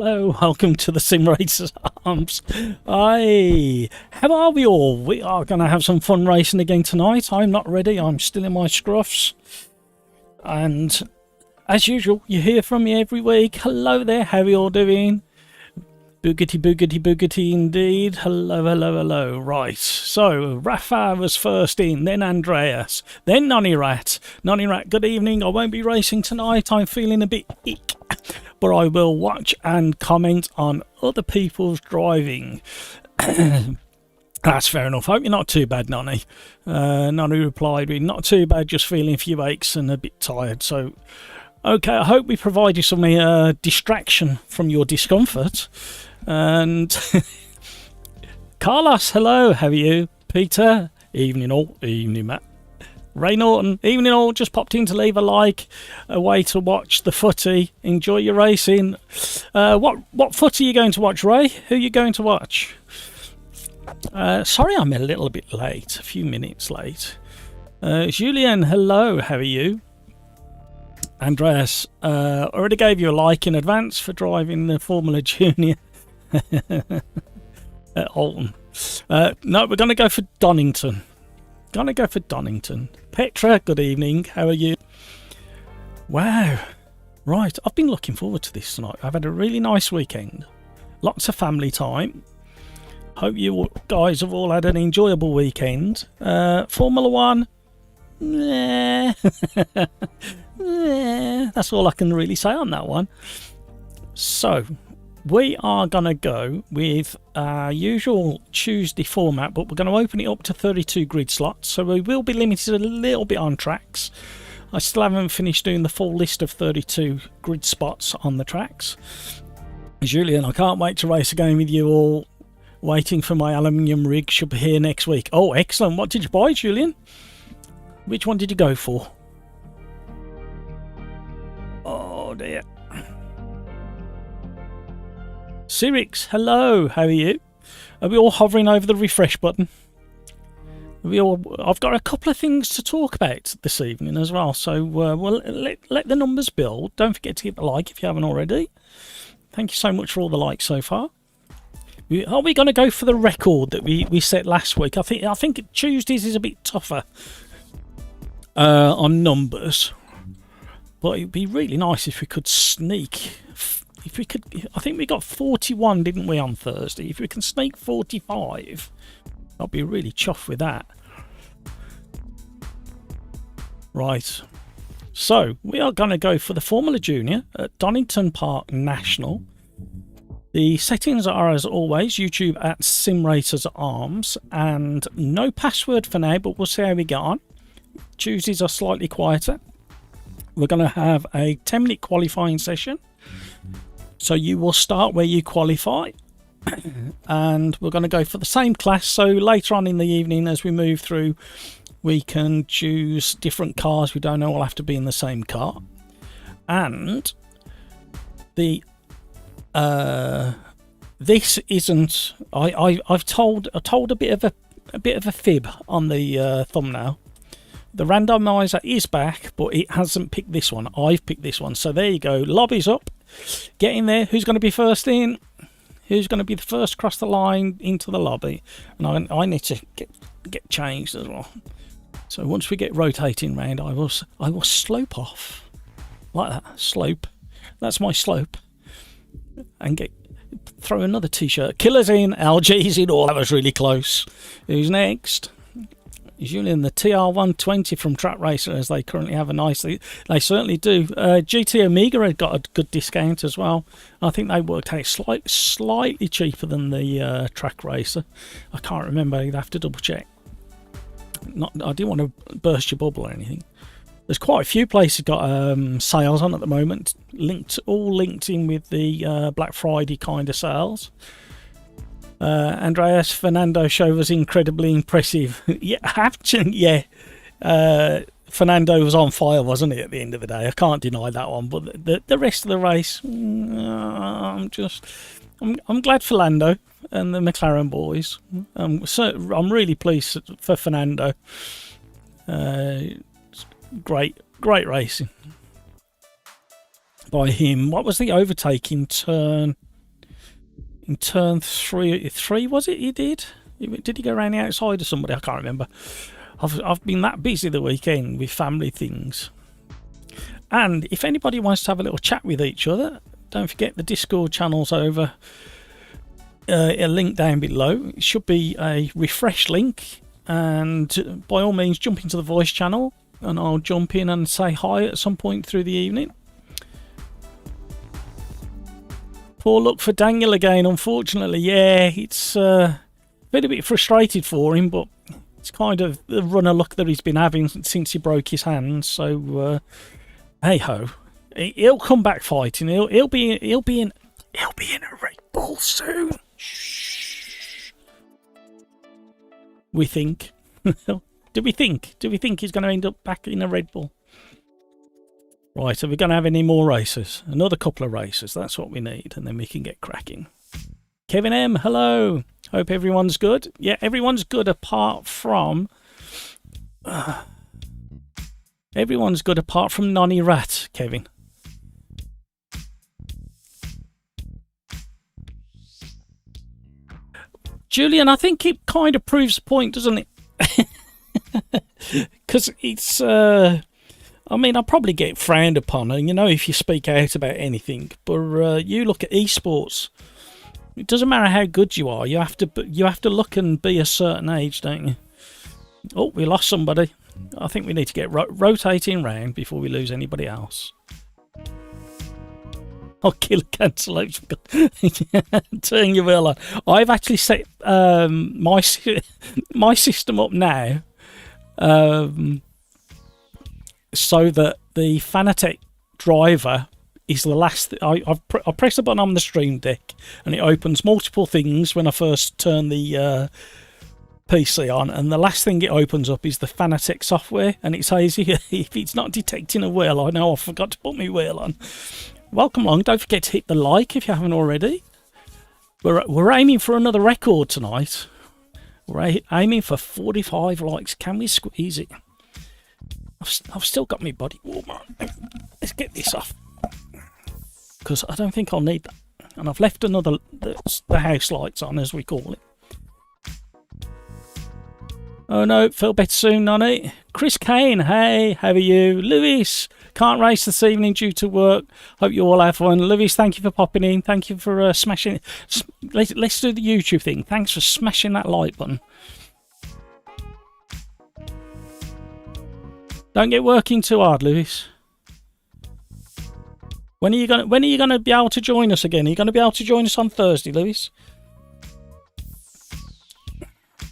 Hello, welcome to the Sim Racers Arms. Hi, how are we all? We are going to have some fun racing again tonight. I'm not ready, I'm still in my scruffs. And as usual, you hear from me every week. Hello there, how are you all doing? Boogity, boogity, boogity indeed. Hello, hello, hello. Right, so Rafa was first in, then Andreas, then Nonny Rat. Nonny Rat, good evening. I won't be racing tonight. I'm feeling a bit ick, but I will watch and comment on other people's driving. That's fair enough. Hope you're not too bad, Nonny. Nonny replied, "We're not too bad, just feeling a few aches and a bit tired." So, okay, I hope we provide you some distraction from your discomfort. And Carlos, hello, how are you? Peter, evening all, evening Matt. Ray Norton, evening all, just popped in to leave a like, a way to watch the footy. Enjoy your racing. What footy are you going to watch, Ray? Who are you going to watch? Sorry I'm a little bit late, a few minutes late. Julien, hello, how are you? Andreas, already gave you a like in advance for driving the Formula Junior at Alton. No, we're going to go for Donington. Petra, good evening. How are you? Wow. Right, I've been looking forward to this tonight. I've had a really nice weekend. Lots of family time. Hope you guys have all had an enjoyable weekend. Formula One. Nah. That's all I can really say on that one. So, we are going to go with our usual Tuesday format, but we're going to open it up to 32 grid slots, so we will be limited a little bit on tracks. I still haven't finished doing the full list of 32 grid spots on the tracks. Julian, I can't wait to race again with you all. Waiting for my aluminium rig, should be here next week. Oh, excellent. What did you buy, Julian? Which one did you go for? Oh dear. Cyrix, hello, how are you? Are we all hovering over the refresh button? I've got a couple of things to talk about this evening as well, so well, let the numbers build. Don't forget to hit the like if you haven't already. Thank you so much for all the likes so far. Are we going to go for the record that we set last week? I think Tuesdays is a bit tougher on numbers, but it'd be really nice if we could sneak. If we could, I think we got 41, didn't we, on Thursday? If we can sneak 45, I'll be really chuffed with that. Right, so we are going to go for the Formula Junior at Donington Park National. The settings are, as always, YouTube at SimRacersArms, and no password for now, but we'll see how we get on. Tuesdays are slightly quieter. We're going to have a 10-minute qualifying session. So you will start where you qualify, and we're going to go for the same class. So later on in the evening, as we move through, we can choose different cars. We don't all have to be in the same car. And the this isn't. I've told a bit of a fib on the thumbnail. The randomizer is back, but it hasn't picked this one. I've picked this one. So there you go. Lobby's up. Get in there. Who's going to be first in? Who's going to be the first across the line into the lobby? And I need to get changed as well. So once we get rotating round, I will slope off like that. Slope. That's my slope. And throw another t-shirt. Killers in. LG's in. Oh, that was really close. Who's next? Julian, the TR120 from Track Racer, as they currently have a nice. They certainly do. GT Omega had got a good discount as well. I think they worked out slightly cheaper than the Track Racer. I can't remember. You'd have to double check. I didn't want to burst your bubble or anything. There's quite a few places got sales on at the moment. All linked in with the Black Friday kind of sales. Andreas Fernando show was incredibly impressive. Yeah. Fernando was on fire, wasn't he, at the end of the day? I can't deny that one. But the rest of the race, I'm glad for Lando and the McLaren boys. I'm really pleased for Fernando. Great racing by him. What was the overtaking turn? in turn three was it? He did. Did he go around the outside of somebody? I can't remember. I've been that busy the weekend with family things. And if anybody wants to have a little chat with each other, don't forget the Discord channel's over. A link down below. It should be a refresh link, and by all means jump into the voice channel and I'll jump in and say hi at some point through the evening. Poor luck for Daniel again, unfortunately. Yeah, it's been a bit frustrated for him, but it's kind of the run of luck that he's been having since he broke his hand. So hey ho, he'll come back fighting. He'll be in a Red Bull soon. Shh. We think. Do we think he's going to end up back in a Red Bull? Right, are we going to have any more races? Another couple of races, that's what we need, and then we can get cracking. Kevin M, hello. Hope everyone's good. Yeah, everyone's good apart from... everyone's good apart from Nonny Rat, Kevin. Julian, I think it kind of proves the point, doesn't it? Because it's... I mean, I'll probably get frowned upon, and you know, if you speak out about anything. But you look at esports. It doesn't matter how good you are. You have to look and be a certain age, don't you? Oh, we lost somebody. I think we need to get rotating round before we lose anybody else. Oh, kill cancellation. Turn your wheel on. I've actually set my system up now. So that the Fanatec driver is the last... I press the button on the Stream Deck and it opens multiple things when I first turn the PC on, and the last thing it opens up is the Fanatec software, and it says if it's not detecting a wheel, I know I forgot to put my wheel on. Welcome along. Don't forget to hit the like if you haven't already. We're aiming for another record tonight. We're aiming for 45 likes. Can we squeeze it? I've still got my body warmer. Let's get this off, because I don't think I'll need that. And I've left the house lights on, as we call it. Oh no, feel better soon, Nonny. Chris Kane, hey, how are you? Lewis, can't race this evening due to work. Hope you all have fun. Lewis, thank you for popping in. Thank you for smashing. Let's do the YouTube thing. Thanks for smashing that like button. Don't get working too hard, Lewis. When are you gonna be able to join us again? Are you gonna be able to join us on Thursday, Lewis?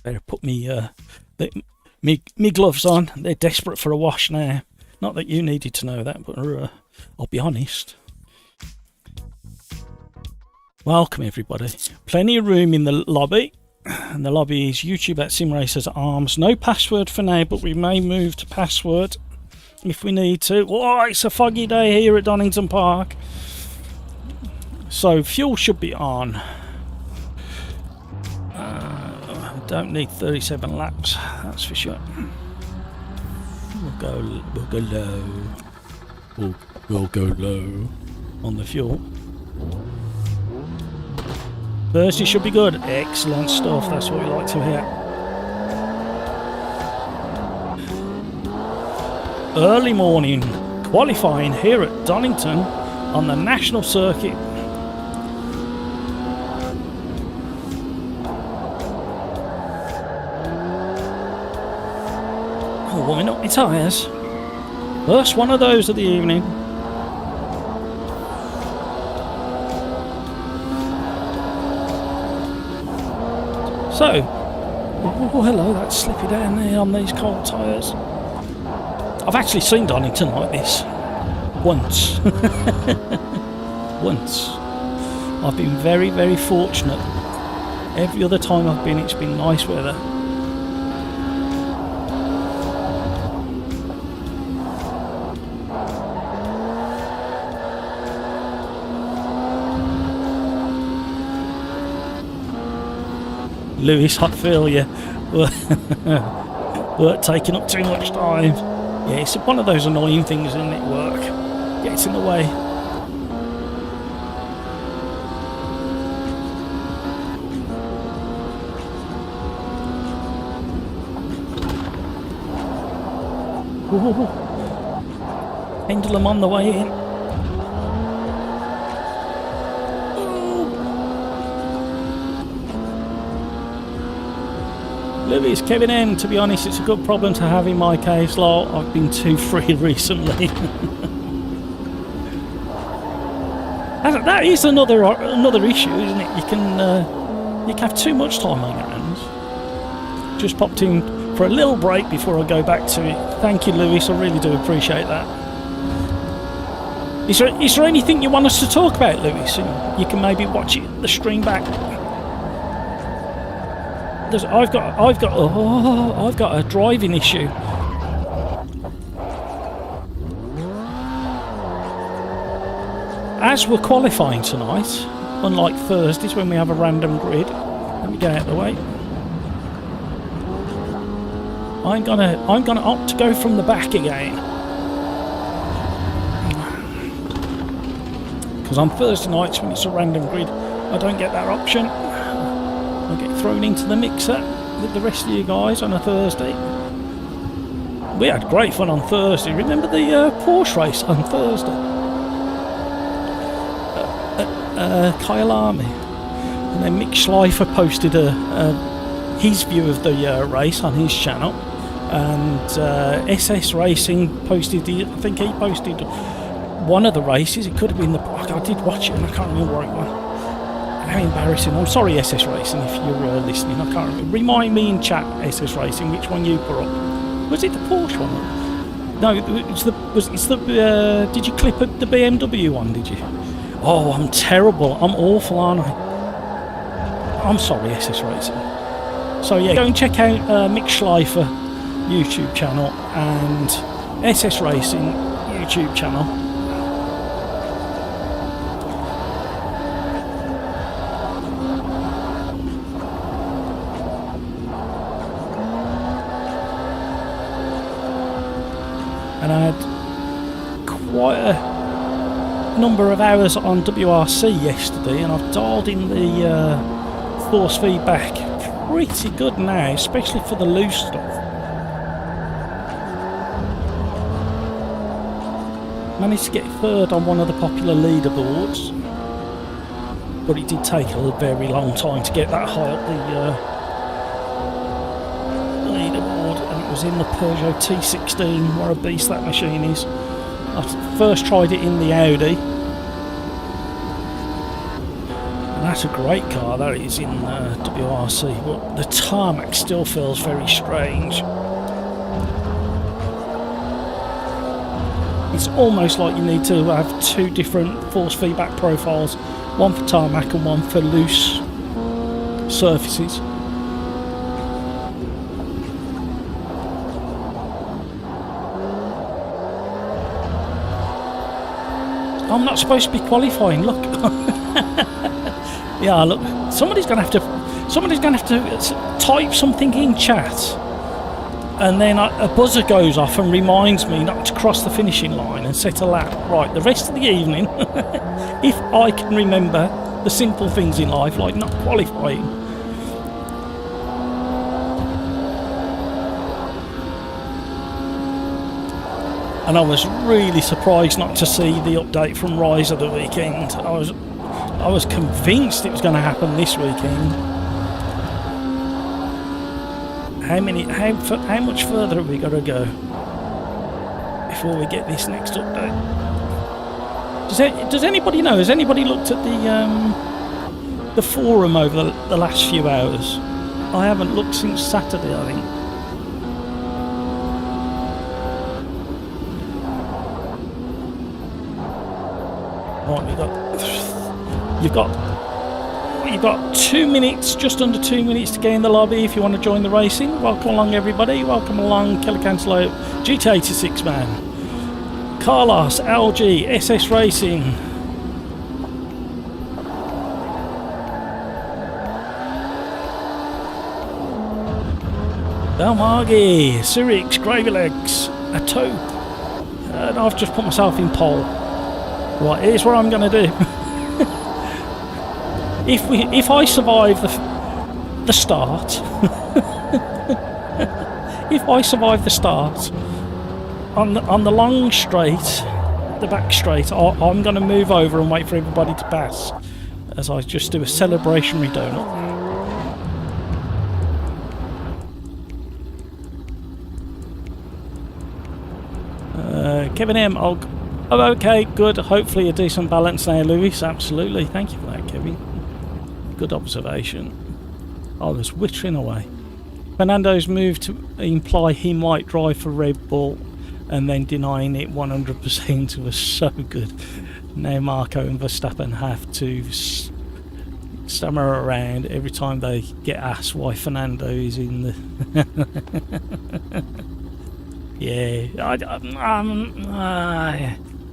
Better put me gloves on. They're desperate for a wash now. Not that you needed to know that, but I'll be honest. Welcome everybody. Plenty of room in the lobby. And the lobby is YouTube at SimRacersArms. No password for now, but we may move to password if we need to. Oh, it's a foggy day here at Donington Park. So fuel should be on. Don't need 37 laps, that's for sure. We'll go low. We'll go low on the fuel. Thursday should be good. Excellent stuff. That's what we like to hear. Early morning qualifying here at Donington on the national circuit. Oh, warming up my tyres. First one of those of the evening. So, oh hello, that's slippy down there on these cold tyres. I've actually seen Donington like this once. Once. I've been very, very fortunate. Every other time I've been, it's been nice weather. Lewis, I feel you. Work taking up too much time. Yeah, it's one of those annoying things, isn't it? Work gets in the way. Ooh. Pendulum on the way in. Lewis, Kevin M, to be honest, it's a good problem to have in my case, lol. I've been too free recently. That is another issue, isn't it? You can have too much time on your hands. Just popped in for a little break before I go back to it. Thank you, Lewis. I really do appreciate that. Is there anything you want us to talk about, Lewis? You can maybe watch the stream back. I've got a driving issue. As we're qualifying tonight, unlike Thursdays when we have a random grid, let me get out of the way. I'm gonna opt to go from the back again, because on Thursday nights when it's a random grid, I don't get that option. I get thrown into the mixer with the rest of you guys on a Thursday. We had great fun on Thursday. Remember the Porsche race on Thursday? Kyle Army. And then Mick Schleifer posted his view of the race on his channel. And SS Racing posted, I think he posted one of the races. It could have been I did watch it and I can't remember where it was. How embarrassing. I'm sorry, SS Racing, if you're listening. I can't remember. Remind me in chat, SS Racing, which one you put up. Was it the Porsche one? No, did you clip the BMW one, did you? Oh, I'm terrible. I'm awful, aren't I? I'm sorry, SS Racing. So yeah, go and check out Mick Schleifer YouTube channel and SS Racing YouTube channel. And I had quite a number of hours on WRC yesterday, and I've dialed in the force feedback pretty good now, especially for the loose stuff. Managed to get third on one of the popular leaderboards, but it did take a very long time to get that high up the leaderboard, and it was in the Peugeot T16, what a beast that machine is. I first tried it in the Audi, and that's a great car, that is, in WRC, but the tarmac still feels very strange. It's almost like you need to have two different force feedback profiles, one for tarmac and one for loose surfaces. I'm not supposed to be qualifying. Look, yeah. Look, somebody's gonna have to type something in chat, and then a buzzer goes off and reminds me not to cross the finishing line and set a lap. Right, the rest of the evening, if I can remember the simple things in life, like not qualifying. And I was really surprised not to see the update from Rise of the weekend. I was convinced it was going to happen this weekend. How much further have we got to go before we get this next update? Does anybody know? Has anybody looked at the forum over the last few hours? I haven't looked since Saturday, I think. Right, you've got 2 minutes, just under 2 minutes to get in the lobby if you want to join the racing. Welcome along, everybody. Welcome along, Killer Cancelo, GT86 man, Carlos, LG, SS Racing. Belmargi, Cyrix, Gravy Legs, a toe. And I've just put myself in pole. Right, here's what I'm going to do. If I survive the start, if I survive the start, on the long straight, the back straight, I'm going to move over and wait for everybody to pass as I just do a celebrationary donut. Kevin M. Oh, okay, good. Hopefully a decent balance now, Lewis. Absolutely. Thank you for that, Kevin. Good observation. I was whittering away. Fernando's move to imply he might drive for Red Bull and then denying it 100% was so good. Now Marco and Verstappen have to stammer around every time they get asked why Fernando is in the... Yeah,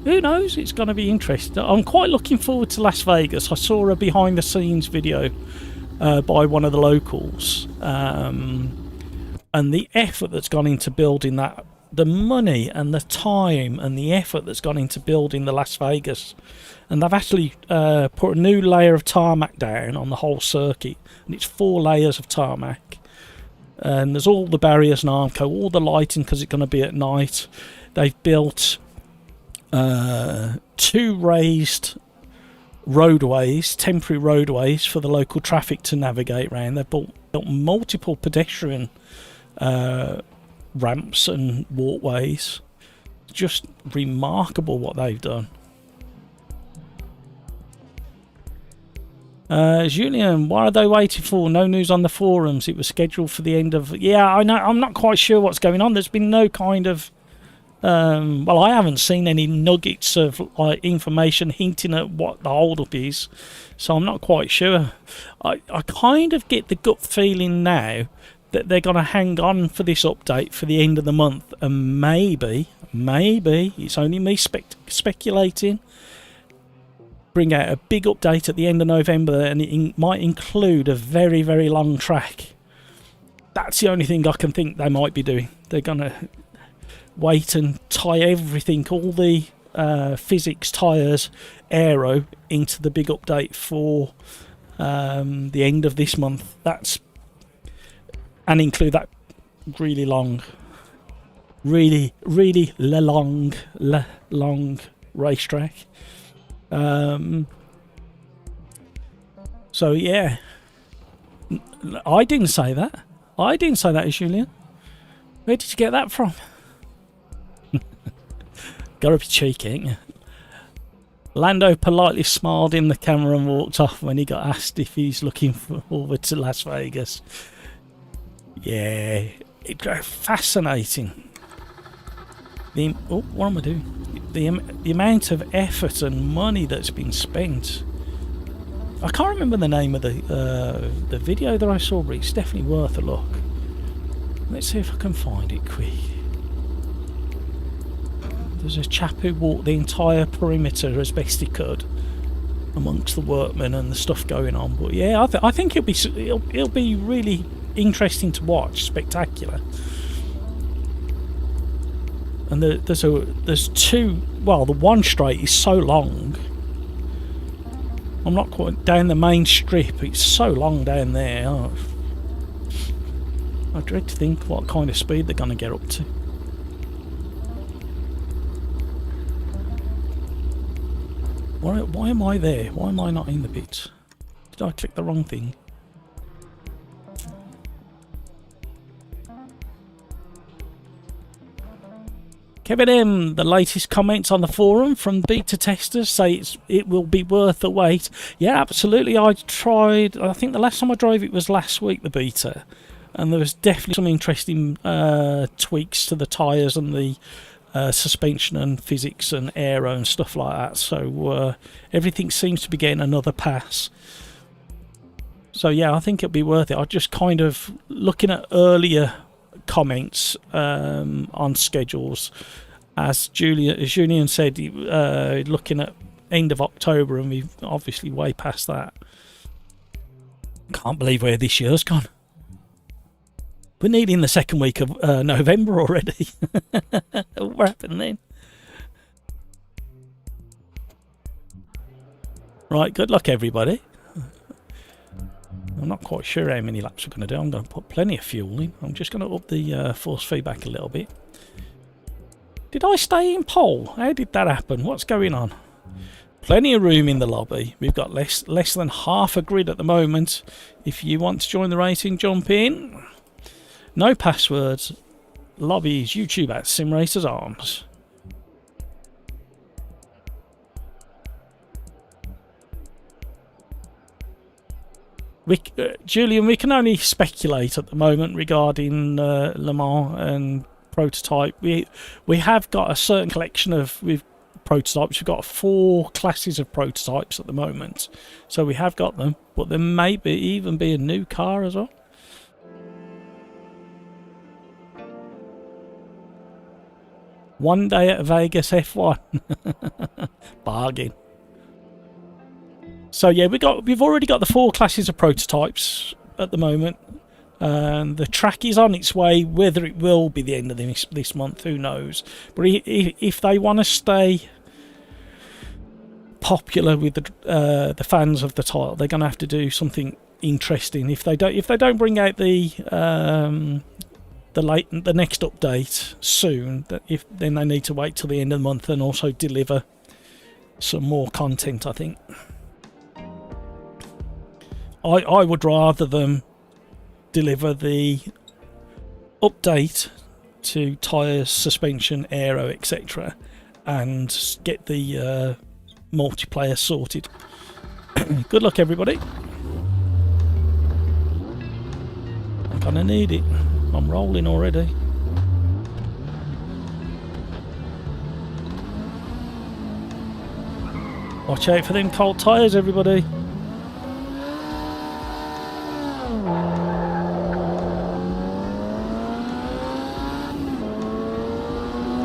who knows? It's going to be interesting. I'm quite looking forward to Las Vegas. I saw a behind the scenes video by one of the locals, and the effort that's gone into building that, the money and the time and the effort that's gone into building the Las Vegas, and they've actually put a new layer of tarmac down on the whole circuit, and it's 4 layers of tarmac. And there's all the barriers and Armco, all the lighting because it's going to be at night. They've built 2 raised roadways, temporary roadways for the local traffic to navigate around. They've built multiple pedestrian ramps and walkways. Just remarkable what they've done. Julian, what are they waiting for? No news on the forums. It was scheduled for the end of... Yeah, I know. I'm not quite sure what's going on. There's been no kind of... well, I haven't seen any nuggets of information hinting at what the hold-up is. So I'm not quite sure. I kind of get the gut feeling now that they're going to hang on for this update for the end of the month. And maybe, it's only me speculating, bring out a big update at the end of November, and it might include a very, very long track. That's the only thing I can think they might be doing. They're going to wait and tie everything, all the physics, tyres, aero, into the big update for the end of this month. And include that really long racetrack. So yeah, I didn't say that. Julian. Where did you get that from? Gotta be cheeky, ain't you? Lando politely smiled in the camera and walked off when he got asked if he's looking forward to Las Vegas. Yeah, it's fascinating. What am I doing? The amount of effort and money that's been spent. I can't remember the name of the video that I saw, but it's definitely worth a look. Let's see if I can find it quick. There's a chap who walked the entire perimeter as best he could amongst the workmen and the stuff going on. But yeah, I think it'll be really interesting to watch. Spectacular. And there's 2. Well, the one straight is so long. I'm not quite down the main strip. It's so long down there. Oh, I dread to think what kind of speed they're going to get up to. Why am I there? Why am I not in the bit? Did I click the wrong thing? Kevin M, the latest comments on the forum from beta testers say it will be worth the wait. Yeah, absolutely. I think the last time I drove it was last week, the beta, and there was definitely some interesting tweaks to the tyres and the suspension and physics and aero and stuff like that. So everything seems to be getting another pass. So yeah, I think it'll be worth it. I'm just kind of looking at earlier comments on schedules, as Julian said, looking at end of October, and we've obviously way past that. Can't believe where this year's gone. We're nearly in the second week of November already. What happened then? Right, good luck everybody. I'm not quite sure how many laps we're going to do. I'm going to put plenty of fuel in. I'm just going to up the force feedback a little bit. Did I stay in pole? How did that happen? What's going on? Plenty of room in the lobby. We've got less than half a grid at the moment. If you want to join the racing, jump in. No passwords. Lobby is YouTube at SimRacersArms. Julian, we can only speculate at the moment regarding Le Mans and prototype. We have got a certain collection of prototypes. We've got 4 classes of prototypes at the moment, so we have got them, but there may even be a new car as well. One day at Vegas F1. Bargain. So yeah, we've already got the 4 classes of prototypes at the moment, and the track is on its way. Whether it will be the end of this month, who knows? But if they want to stay popular with the fans of the title, they're going to have to do something interesting. If they don't bring out the next update soon, then they need to wait till the end of the month and also deliver some more content, I think. I would rather them deliver the update to tyres, suspension, aero, etc., and get the multiplayer sorted. Good luck, everybody. I'm gonna need it. I'm rolling already. Watch out for them cold tyres, everybody.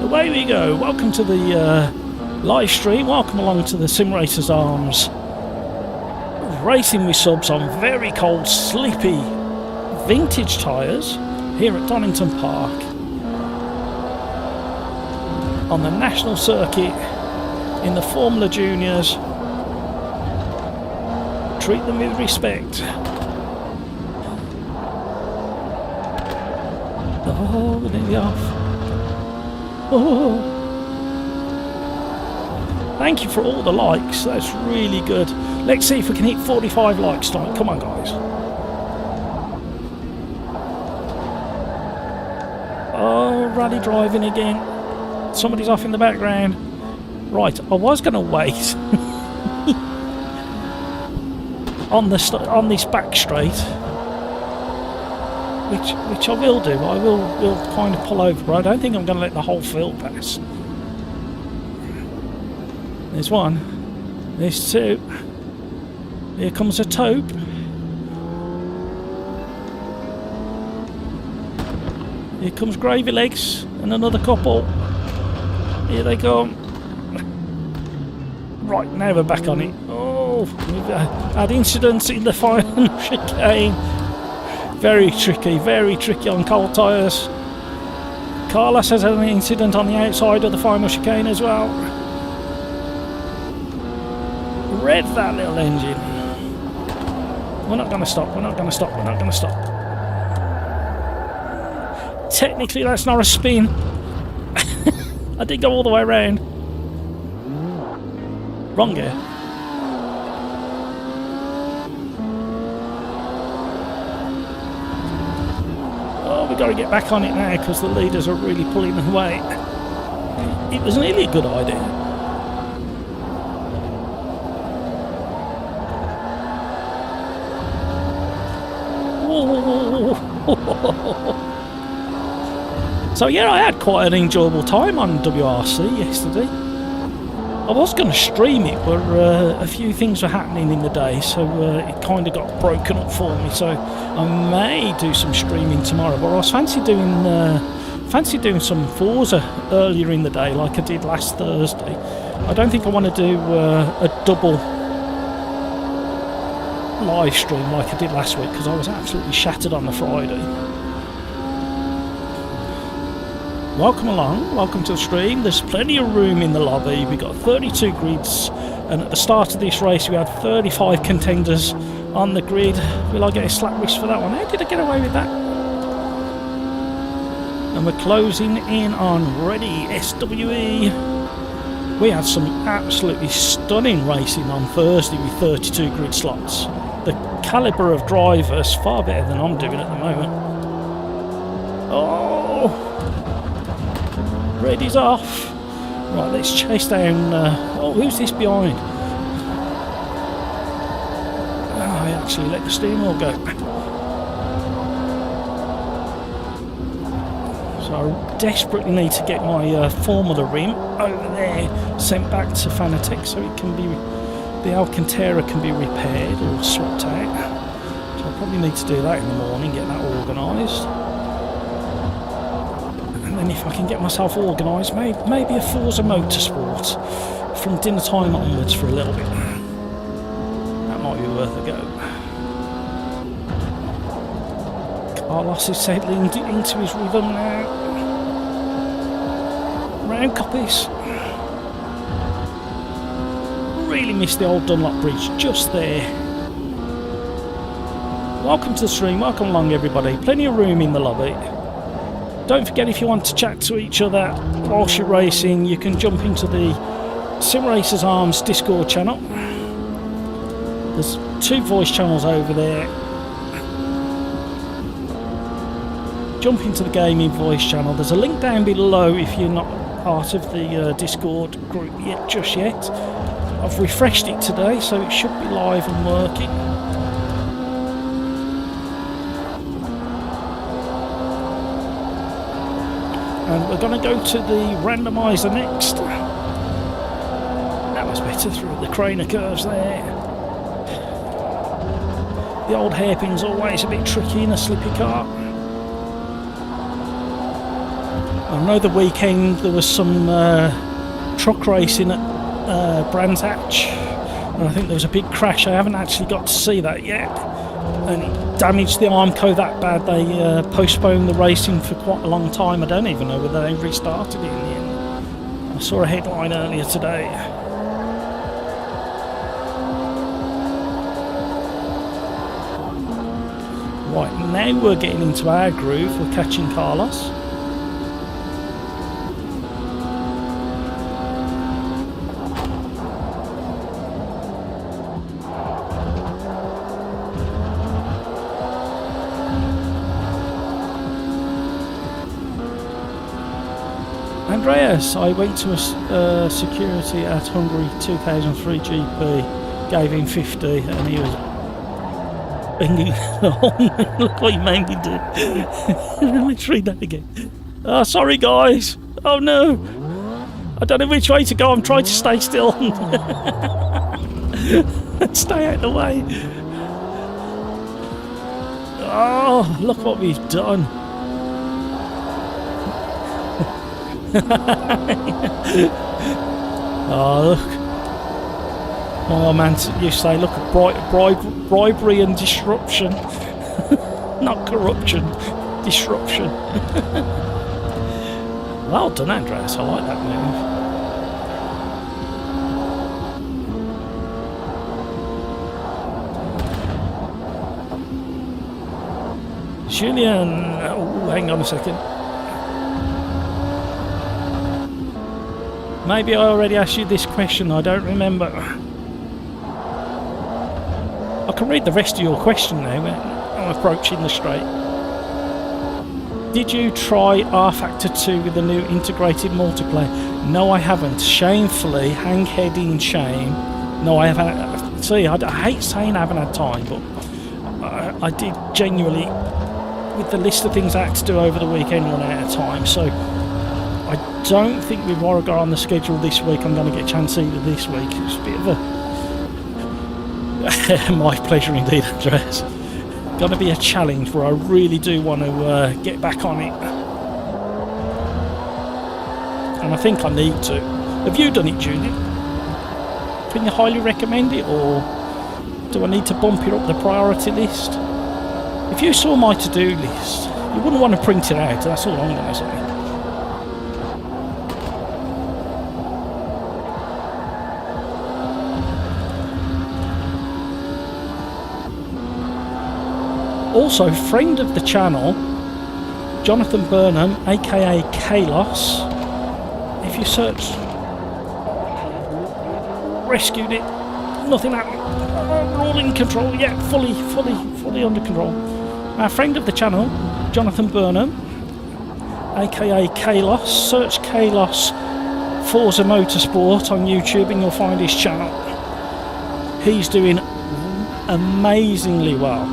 Away we go. Welcome to the live stream. Welcome along to the Sim Racers Arms. Racing with subs on very cold, sleepy vintage tyres here at Donington Park on the national circuit in the Formula Juniors. Treat them with respect. Oh, we're nearly off. Oh. Thank you for all the likes, that's really good. Let's see if we can hit 45 likes tonight. Come on, guys. Oh, rally driving again. Somebody's off in the background. Right, I was going to wait on this back straight, which I will do. I will kind of pull over, but I don't think I'm going to let the whole field pass. There's one. There's two. Here comes a taupe. Here comes Gravy Legs and another couple. Here they come. Right, now we're back on it. Oh, we've had incidents in the final chicane. Very tricky on cold tyres. Carlos has had an incident on the outside of the final chicane as well. Rev that little engine. We're not going to stop, we're not going to stop, we're not going to stop. Technically that's not a spin. I did go all the way around. Wrong gear. Oh, we've got to get back on it now because the leaders are really pulling away. It was nearly a good idea. So yeah, I had quite an enjoyable time on WRC yesterday. I was going to stream it, but a few things were happening in the day, so it kind of got broken up for me. So I may do some streaming tomorrow, but I was fancy doing some Forza earlier in the day, like I did last Thursday. I don't think I want to do a double live stream like I did last week because I was absolutely shattered on the Friday. Welcome along, welcome to the stream. There's plenty of room in the lobby. We've got 32 grids, and at the start of this race we had 35 contenders on the grid. Will I get a slap wrist for that one? How did I get away with that? And we're closing in on ready SWE. We had some absolutely stunning racing on Thursday with 32 grid slots. The calibre of drivers far better than I'm doing at the moment. Oh! Ready's off. Right, let's chase down... oh, who's this behind? Oh, I actually let the steering wheel go. So I desperately need to get my Formula rim over there sent back to Fanatec so it can be, the Alcantara can be repaired or swapped out. So I probably need to do that in the morning, get that organised. And then if I can get myself organised, maybe a Forza Motorsport from dinner time onwards for a little bit. That might be worth a go. Carlos is settling into his rhythm now. Round copies. Really missed the old Dunlop Bridge just there. Welcome to the stream, welcome along everybody. Plenty of room in the lobby. Don't forget, if you want to chat to each other whilst you're racing, you can jump into the SimRacersArms Discord channel. There's 2 voice channels over there. Jump into the gaming voice channel. There's a link down below if you're not part of the Discord group just yet. I've refreshed it today, so it should be live and working. And we're going to go to the randomizer next. That was better through the Craner curves there. The old hairpin's always a bit tricky in a slippy car. I know the weekend there was some truck racing at Brands Hatch, and I think there was a big crash. I haven't actually got to see that yet, and it damaged the Armco that bad they postponed the racing for quite a long time. I don't even know whether they restarted it in the end. I saw a headline earlier today. Right, now we're getting into our groove. We're catching Carlos. Andreas, I went to a security at Hungary 2003 GP, gave him 50 and he was banging. Look what you made me do. Let's read that again. Oh, sorry guys. Oh no. I don't know which way to go. I'm trying to stay still. Stay out of the way. Oh, look what we've done. Oh look. Oh man, you say look at bribery and disruption. Not corruption, disruption. Well done, Andreas, I like that move. Julian, oh, hang on a second. Maybe I already asked you this question, I don't remember. I can read the rest of your question now when I'm approaching the straight. Did you try R-Factor 2 with the new integrated multiplayer? No, I haven't. Shamefully, hang-heading shame. No, I haven't. See, I hate saying I haven't had time, but I did genuinely, with the list of things I had to do over the weekend, run out of time. So I don't think with Warrigar on the schedule this week I'm going to get a chance either this week. It's a bit of a... my pleasure indeed, Andreas. Going to be a challenge where I really do want to get back on it. And I think I need to. Have you done it, Julian? Can you highly recommend it, or do I need to bump it up the priority list? If you saw my to-do list, you wouldn't want to print it out, that's all I'm going to say. Also, friend of the channel, Jonathan Burnham, aka Kalos. If you search, rescued it, nothing happened. We're all in control, yeah, fully under control. Our friend of the channel, Jonathan Burnham, aka Kalos. Search Kalos Forza Motorsport on YouTube and you'll find his channel. He's doing amazingly well.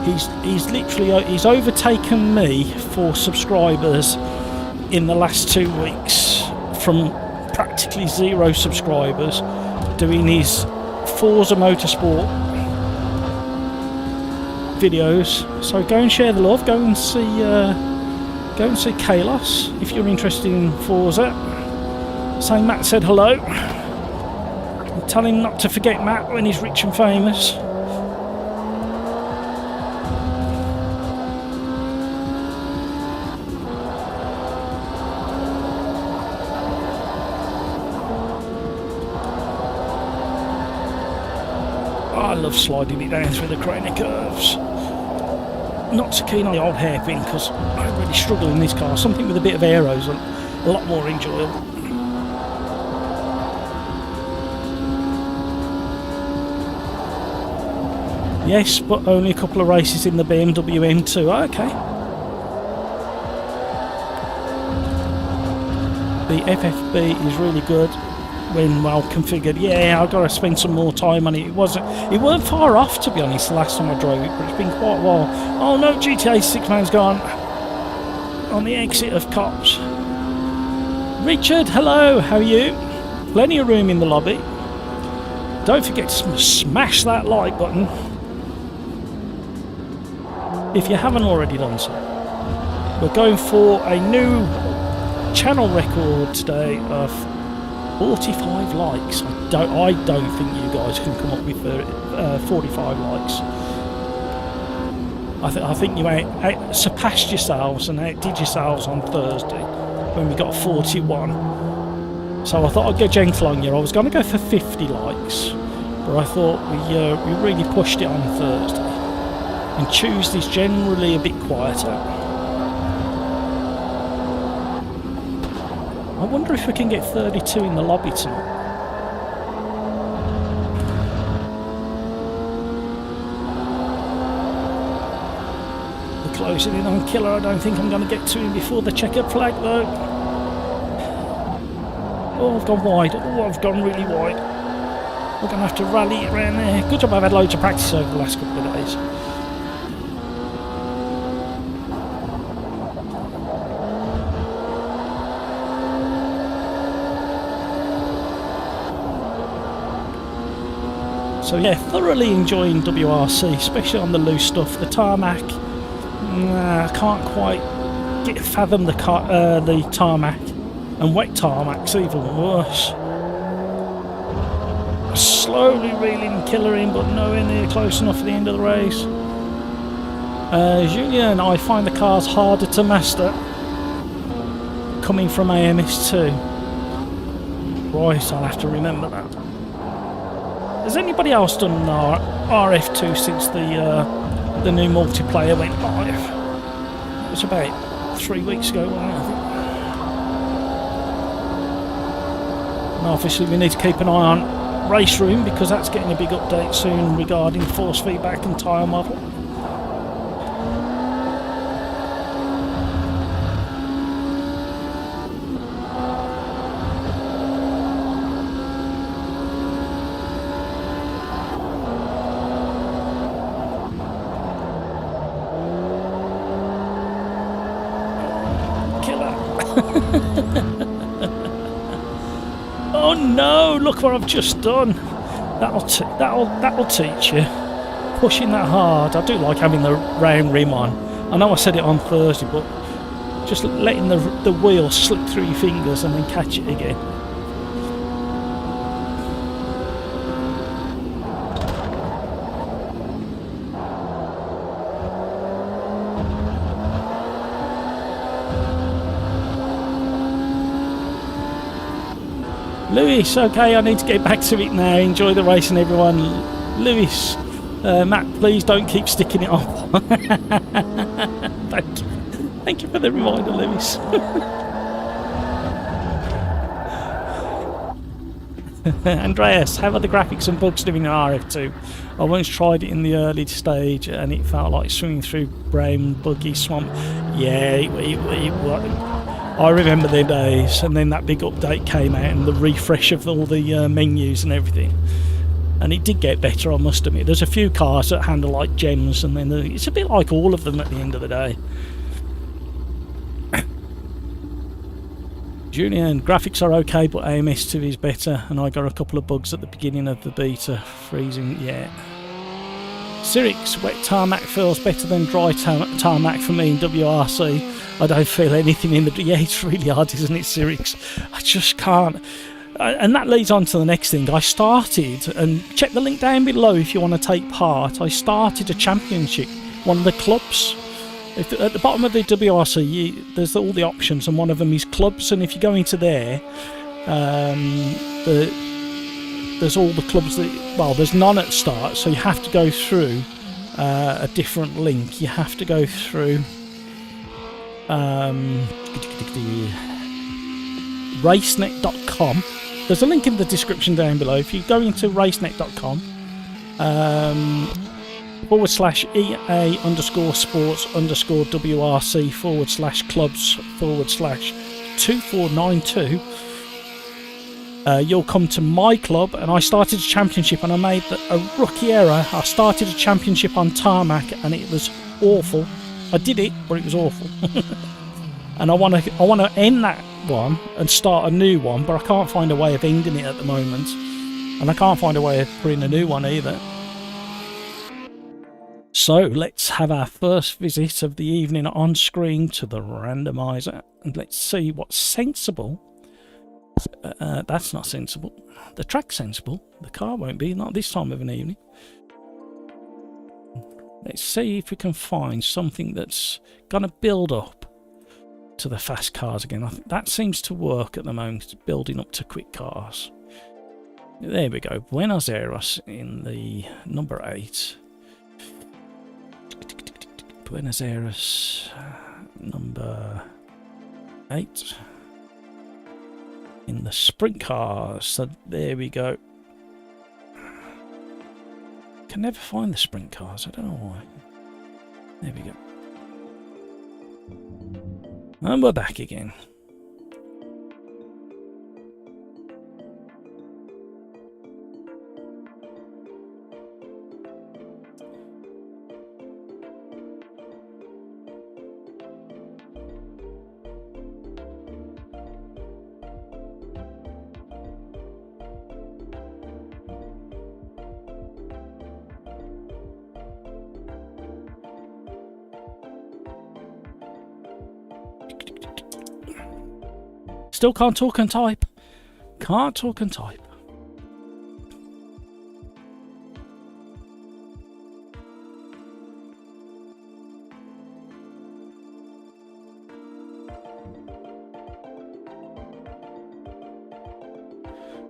He's overtaken me for subscribers in the last 2 weeks, from practically 0 subscribers, doing his Forza Motorsport videos. So go and share the love. Go and see Kalos if you're interested in Forza. Say Matt said hello. And tell him not to forget Matt when he's rich and famous. I love sliding it down through the craner curves. Not so keen on the old hairpin because I really struggle in this car. Something with a bit of aero's a lot more enjoyable. Yes, but only a couple of races in the BMW M2. Okay. The FFB is really good when well configured. Yeah, I've got to spend some more time on it. It weren't far off, to be honest, the last time I drove it, but it's been quite a while. Oh no, GTA 6 man's gone on the exit of cops. Richard, hello, how are you? Plenty of room in the lobby. Don't forget to smash that like button if you haven't already done so. We're going for a new channel record today of 45 likes. I don't think you guys can come up with 45 likes. I think you surpassed yourselves and outdid yourselves on Thursday when we got 41. So I thought I'd go gentle on you. I was going to go for 50 likes, but I thought we really pushed it on Thursday. And Tuesday's generally a bit quieter. I wonder if we can get 32 in the lobby tonight. We're closing in on Killer. I don't think I'm going to get to him before the checkered flag though. Oh, I've gone wide. Oh, I've gone really wide. We're going to have to rally it around there. Good job I've had loads of practice over the last couple of days. So yeah, thoroughly enjoying WRC, especially on the loose stuff. The tarmac, I can't quite fathom the tarmac, and wet tarmac's even worse. Slowly reeling Killer in, but nowhere near close enough for the end of the race. Julia and I find the cars harder to master coming from AMS2. Right, I'll have to remember that. Has anybody else done RF2 since the new multiplayer went live? It was about 3 weeks ago, wasn't it, I think? And obviously we need to keep an eye on Race Room because that's getting a big update soon regarding force feedback and tyre model. Oh no, look what I've just done. That'll teach you. Pushing that hard. I do like having the round rim on. I know I said it on Thursday, but just letting the wheel slip through your fingers and then catch it again. Lewis, okay, I need to get back to it now. Enjoy the racing, everyone. Lewis, Matt, please don't keep sticking it up. Thank Thank you for the reminder, Lewis. Andreas, how are the graphics and bugs doing in RF2? I once tried it in the early stage and it felt like swimming through brown buggy swamp. Yeah, I remember the days, and then that big update came out and the refresh of all the menus and everything. And it did get better, I must admit. There's a few cars that handle like gems, and then it's a bit like all of them at the end of the day. Julian, graphics are okay, but AMS2 is better, and I got a couple of bugs at the beginning of the beta. Freezing, yeah. Sirix, wet tarmac feels better than dry tarmac for me in WRC. I don't feel anything in the... Yeah, it's really hard, isn't it, Sirix? I just can't. And that leads on to the next thing. I started, and check the link down below if you want to take part. I started a championship, one of the clubs. At the bottom of the WRC, there's all the options, and one of them is clubs. And if you go into there, there's all the clubs that... Well, there's none at start, so you have to go through a different link. You have to go through racenet.com. There's a link in the description down below. If you go into racenet.com, /EA_sports_WRC/clubs/2492, you'll come to my club, and I started a championship, and I made a rookie error. I started a championship on tarmac, and it was awful. I did it, but it was awful. And I want to end that one and start a new one, but I can't find a way of ending it at the moment, and I can't find a way of putting a new one either. So let's have our first visit of the evening on screen to the randomizer, and let's see what's sensible. That's not sensible. The track's sensible. The car won't be, not this time of an evening. Let's see if we can find something that's going to build up to the fast cars again. I think that seems to work at the moment, building up to quick cars. There we go. Buenos Aires in the number 8. Buenos Aires, number 8 in the sprint cars. So there we go. Can never find the sprint cars. I don't know why. There we go. And we're back again. Still can't talk and type. Can't talk and type.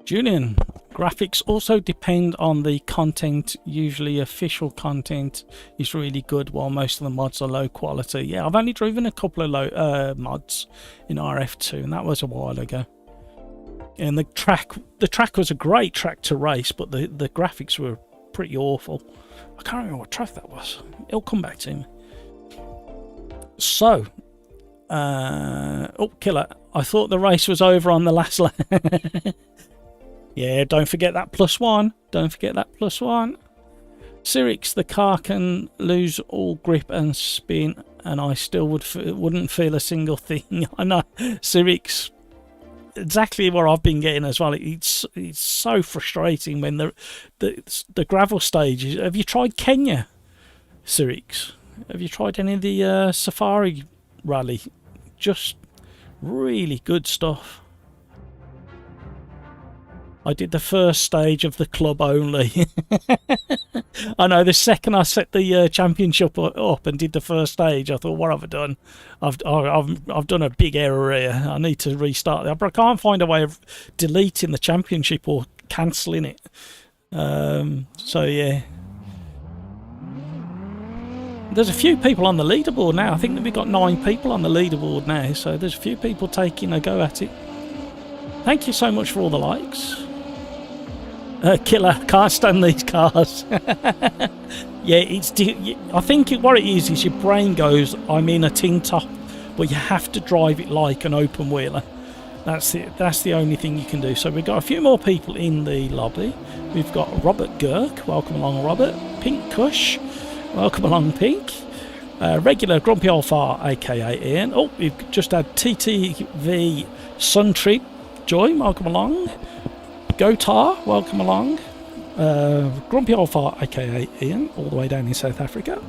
Julian, graphics also depend on the content. Usually official content is really good while most of the mods are low quality. Yeah, I've only driven a couple of low mods in RF2, and that was a while ago. And the track was a great track to race, but the graphics were pretty awful. I can't remember what track that was. It'll come back to me. So, oh, killer. I thought the race was over on the last lap. Yeah, don't forget that +1. Don't forget that +1. Sirix, the car can lose all grip and spin, and I still wouldn't feel a single thing. I know, Sirix, exactly what I've been getting as well. It's so frustrating when the gravel stages. Have you tried Kenya, Sirix? Have you tried any of the Safari Rally? Just really good stuff. I did the first stage of the club only. I know, the second I set the championship up and did the first stage, I thought, what have I done? I've done a big error here. I need to restart that, but I can't find a way of deleting the championship or cancelling it. So yeah. There's a few people on the leaderboard now. I think that we've got 9 people on the leaderboard now, so there's a few people taking a go at it. Thank you so much for all the likes. Killer, can't stand these cars. Yeah, I think what it is your brain goes, I'm in a tin top, but you have to drive it like an open wheeler. That's the only thing you can do. So we've got a few more people in the lobby. We've got Robert Girk, welcome along Robert. Pink Kush, welcome along Pink. Regular Grumpy Old Fart, aka Ian. Oh, we've just had TTV Suntrip, Joy, welcome along. Gotar, welcome along. Grumpy Old Fart, aka Ian, all the way down in South Africa.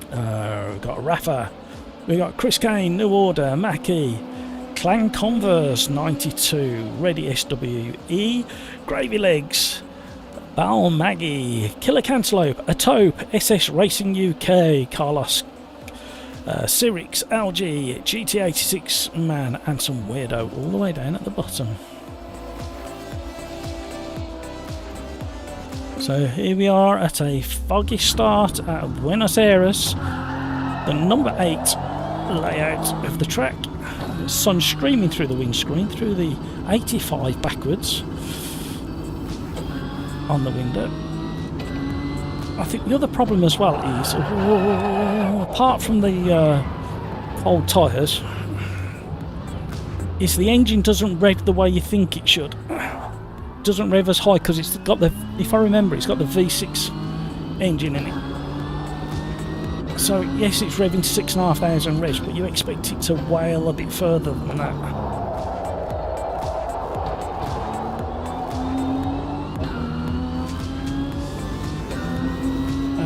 We've got Rafa, we've got Chris Kane, New Order, Mackie, Clan Converse 92, Ready SWE, Gravy Legs, Bal Maggie, Killer Cantaloupe, Atope, SS Racing UK, Carlos, Cyrix, Algie, GT86 Man, and some weirdo all the way down at the bottom. So here we are at a foggy start at Buenos Aires, the number 8 layout of the track. The sun streaming through the windscreen, through the 85 backwards on the window. I think the other problem as well is, apart from the old tyres, is the engine doesn't rev the way you think it should. Doesn't rev as high because it's got the, if I remember, it's got the V6 engine in it. So yes, it's revving to 6,500 revs, but you expect it to wail a bit further than that.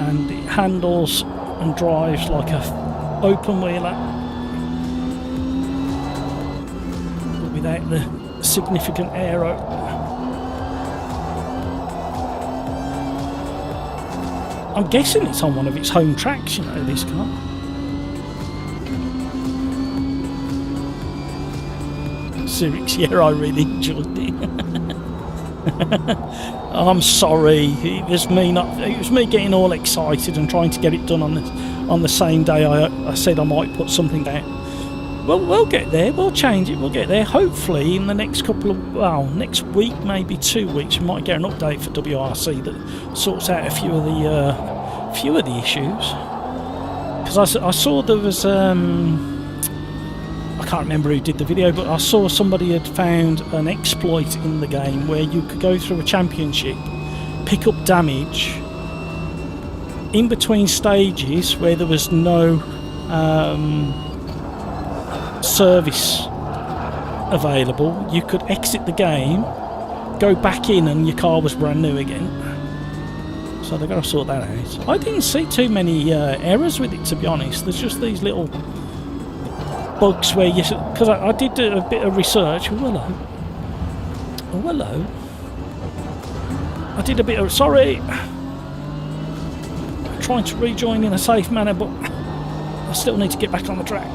And it handles and drives like a open wheeler, but without the significant aero. I'm guessing it's on one of its home tracks, you know, this car. Cyrix, yeah, I really enjoyed it. I'm sorry, it was me getting all excited and trying to get it done on the same day I said I might put something down. Well, we'll get there, we'll change it, we'll get there. Hopefully in the next couple of, well, next week, maybe 2 weeks, we might get an update for WRC that sorts out a few of the issues. Because I saw there was, I can't remember who did the video, but I saw somebody had found an exploit in the game where you could go through a championship, pick up damage in between stages where there was no service available. You could exit the game, go back in, and your car was brand new again. So they've got to sort that out. I didn't see too many errors with it, to be honest. There's just these little bugs where you... Because I did do a bit of research. Oh, hello. Oh, hello. I did a bit of... Sorry. I'm trying to rejoin in a safe manner, but I still need to get back on the track.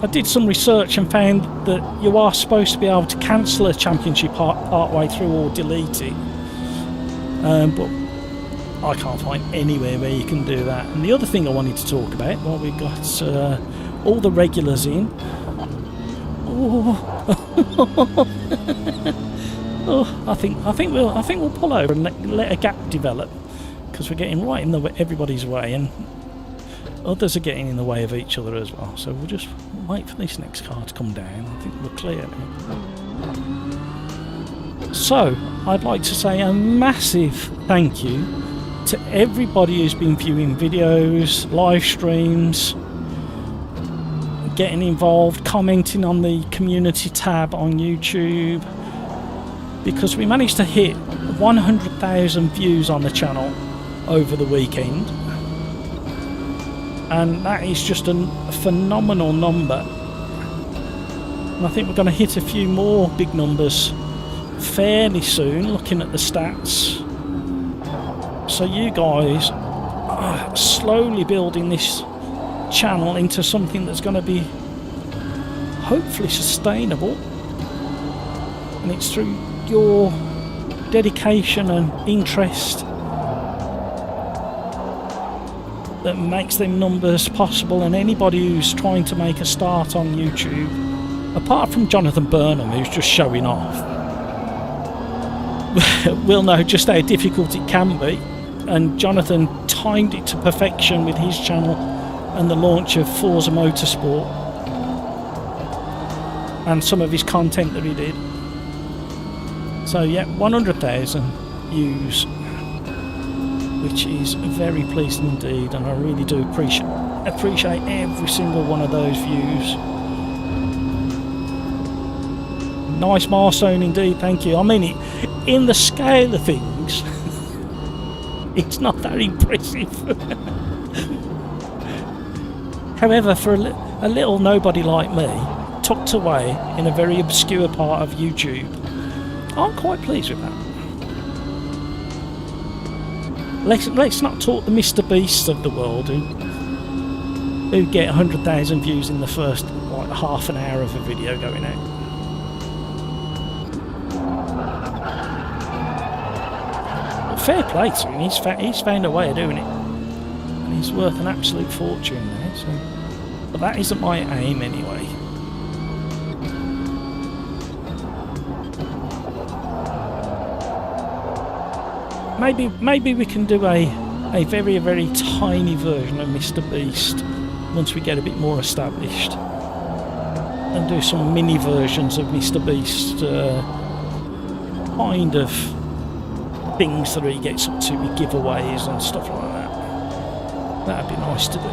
I did some research and found that you are supposed to be able to cancel a championship part way through or delete it, but I can't find anywhere where you can do that. And the other thing I wanted to talk about, well, we've got all the regulars in. Oh, I think we'll pull over and let a gap develop, because we're getting right in everybody's way, and others are getting in the way of each other as well. So we'll just wait for this next car to come down. I think we're clear now. So I'd like to say a massive thank you to everybody who's been viewing videos, live streams, getting involved, commenting on the community tab on YouTube, because we managed to hit 100,000 views on the channel over the weekend. And that is just a phenomenal number. And I think we're going to hit a few more big numbers fairly soon, looking at the stats. So you guys are slowly building this channel into something that's going to be hopefully sustainable. And it's through your dedication and interest that makes them numbers possible, and anybody who's trying to make a start on YouTube, apart from Jonathan Burnham, who's just showing off, will know just how difficult it can be. And Jonathan timed it to perfection with his channel and the launch of Forza Motorsport and some of his content that he did. So yeah, 100,000 views, which is very pleasing indeed, and I really do appreciate every single one of those views. Nice milestone indeed, thank you. I mean, in the scale of things, it's not that impressive. However, for a little nobody like me, tucked away in a very obscure part of YouTube, I'm quite pleased with that. Let's not talk the Mr. Beasts of the world who get 100,000 views in the first like half an hour of a video going out. But fair play to him, he's found a way of doing it, and he's worth an absolute fortune now. So, but that isn't my aim anyway. Maybe we can do a very, very tiny version of Mr. Beast once we get a bit more established, and do some mini versions of Mr. Beast kind of things that he gets up to with giveaways and stuff like that. That'd be nice to do.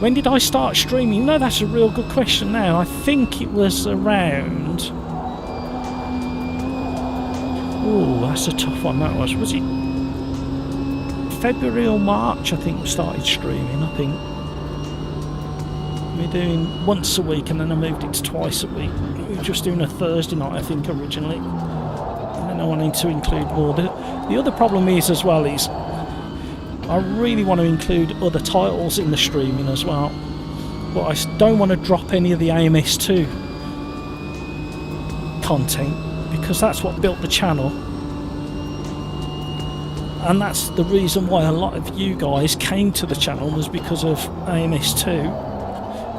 When did I start streaming? No, that's a real good question now. I think it was around... Oh, that's a tough one, that was. Was it February or March, I think, we started streaming, I think. We were doing once a week, and then I moved it to twice a week. We were just doing a Thursday night, I think, originally. And then I wanted to include more. The other problem is, as well, is I really want to include other titles in the streaming as well, but I don't want to drop any of the AMS2 content, because that's what built the channel, and that's the reason why a lot of you guys came to the channel, was because of AMS2.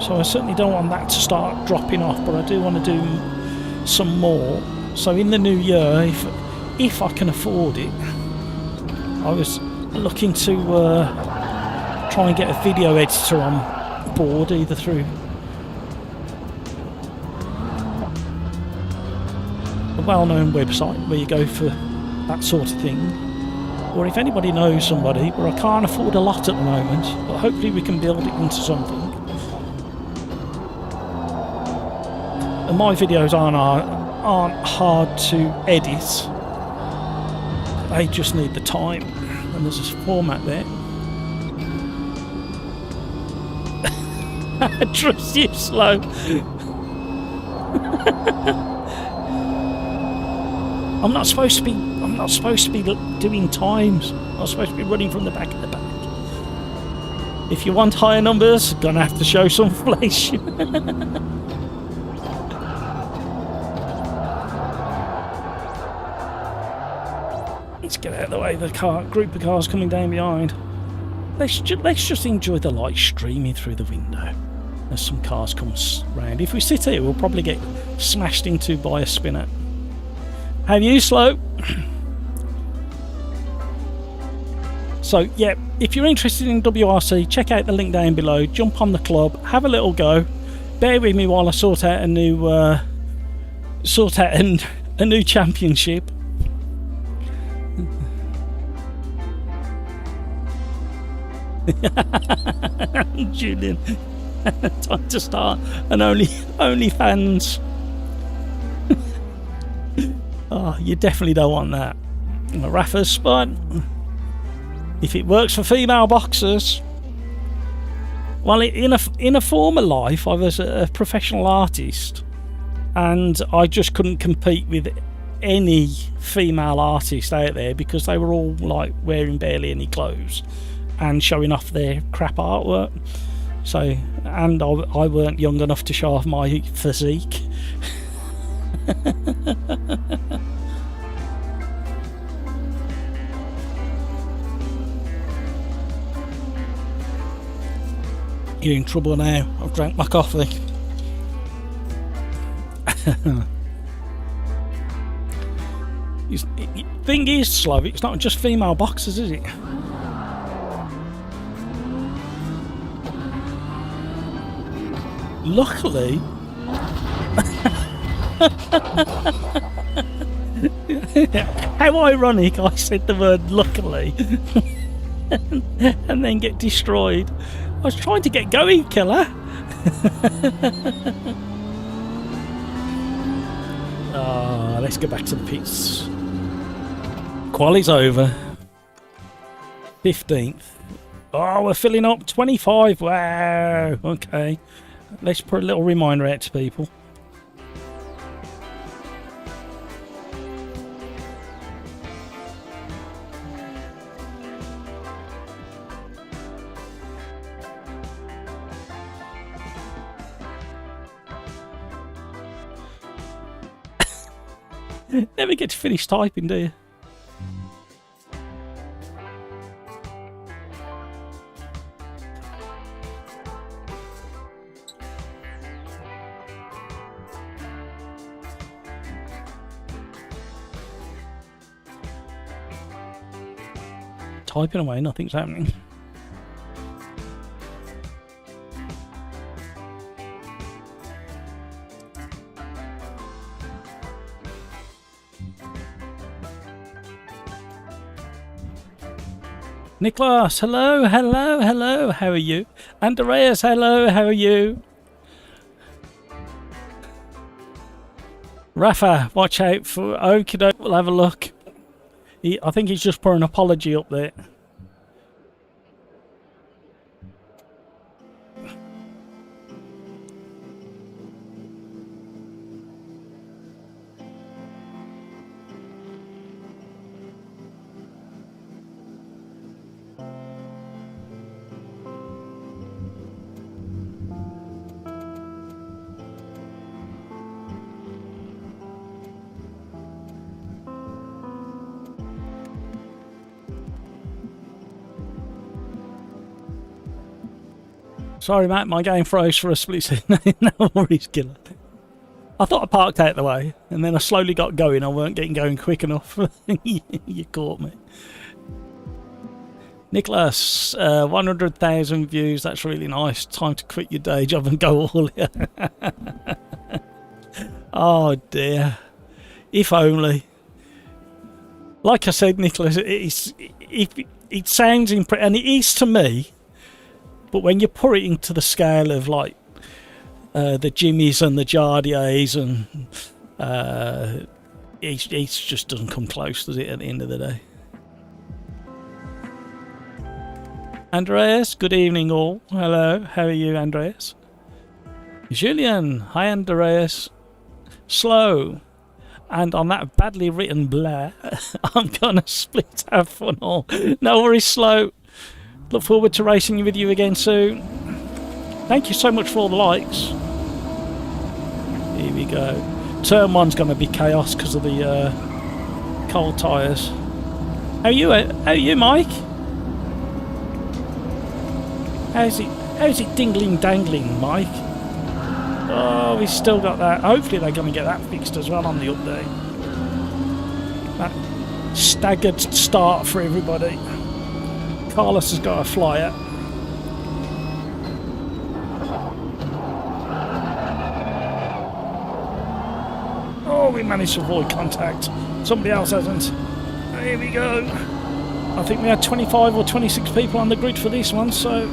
So I certainly don't want that to start dropping off, but I do want to do some more. So in the new year, if I can afford it, I was looking to try and get a video editor on board, either through a well-known website where you go for that sort of thing, or if anybody knows somebody, but I can't afford a lot at the moment, but hopefully we can build it into something. And my videos aren't hard to edit, they just need the time. And there's a format there. I trust you, Slow. I'm not supposed to be doing times. I'm supposed to be running from the back of the back. If you want higher numbers, gonna have to show some flesh. Let's get out of the way, the group of cars coming down behind. Let's just enjoy the light streaming through the window as some cars come round. If we sit here, we'll probably get smashed into by a spinner. How are you, Slow? So yeah, if you're interested in WRC, check out the link down below, jump on the club, have a little go. Bear with me while I sort out a new championship. Julian, time to start an OnlyFans. Oh, you definitely don't want that. Rafa's spun. If it works for female boxers. Well, in a former life, I was a professional artist, and I just couldn't compete with any female artist out there because they were all like wearing barely any clothes and showing off their crap artwork. So, and I weren't young enough to show off my physique. You're in trouble now. I've drank my coffee. Thing is, Slav, it's not just female boxers, is it? Luckily, how ironic I said the word luckily and then get destroyed. I was trying to get going, killer. Let's go back to the pits. Quali's over. 15th. Oh, we're filling up. 25. Wow. Okay. Let's put a little reminder out to people. Never get to finish typing, do you? Typing away, nothing's happening. Nicholas, hello, hello, hello, how are you? Andreas, hello, how are you? Rafa, watch out for Okido, we'll have a look. I think he's just put an apology up there. Sorry, Matt, my game froze for a split second. No worries, killer. I thought I parked out the way, and then I slowly got going. I weren't getting going quick enough. You caught me. Nicholas, 100,000 views. That's really nice. Time to quit your day job and go all in. Oh, dear. If only. Like I said, Nicholas, it sounds impressive, and it is to me. But when you put it into the scale of like the Jimmies and the Jardiers, and it just doesn't come close, does it, at the end of the day? Andreas, good evening all. Hello, how are you, Andreas? Julian, hi Andreas. Slow. And on that badly written blah, I'm gonna split our funnel. No worries, Slow. Look forward to racing with you again soon. Thank you so much for all the likes. Here we go. Turn one's going to be chaos because of the cold tyres. How are you, Mike? How's it dingling dangling, Mike? Oh, we've still got that. Hopefully they're going to get that fixed as well on the update. That staggered start for everybody. Carlos has got a flyer. Oh, we managed to avoid contact. Somebody else hasn't. Here we go. I think we had 25 or 26 people on the grid for this one, so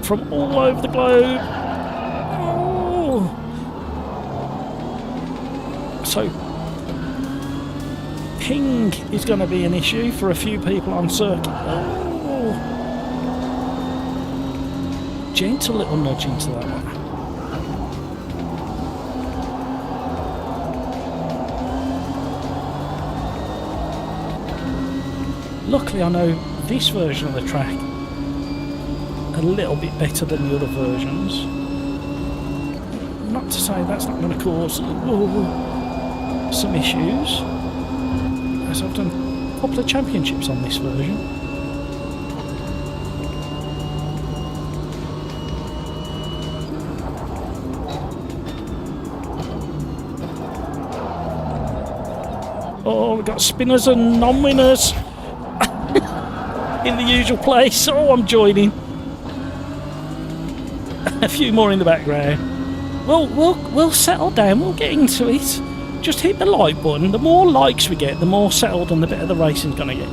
from all over the globe. Oh. So ping is going to be an issue for a few people on circuit. Oh. Gentle little nudge into that one. Luckily I know this version of the track a little bit better than the other versions. Not to say that's not going to cause some issues, as I've done a couple of championships on this version. Oh, we've got spinners and non-winners in the usual place. Oh, I'm joining. A few more in the background. We'll settle down. We'll get into it. Just hit the like button. The more likes we get, the more settled and the better the racing's gonna get.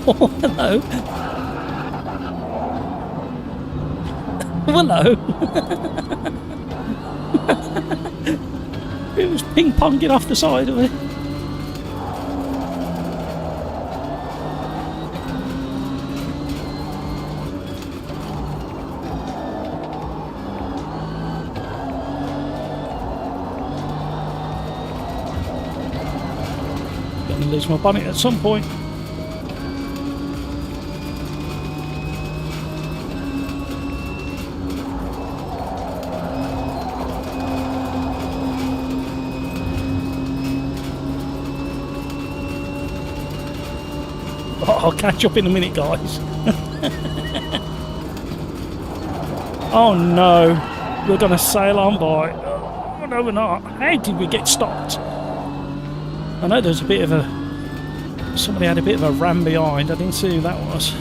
Oh, hello. Hello. It was ping-ponging off the side of it. Gonna lose my bonnet at some point. I'll catch up in a minute, guys. Oh no, we're going to sail on by. Oh no, we're not. How did we get stopped? I know there's a bit of a... Somebody had a bit of a ram behind. I didn't see who that was.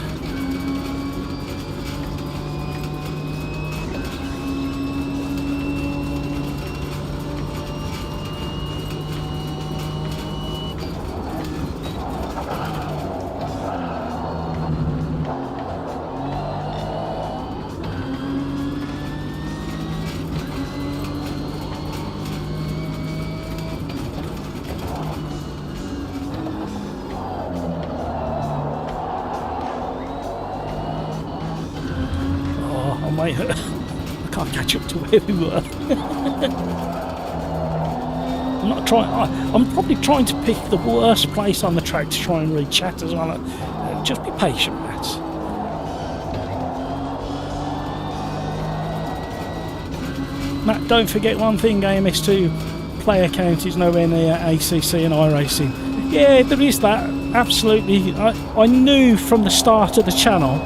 I can't catch up to where we were. I'm probably trying to pick the worst place on the track to try and read chat as well. Just be patient, Matt. Matt, don't forget one thing, AMS2 player count is nowhere near ACC and iRacing. Yeah, there is that, absolutely. I knew from the start of the channel,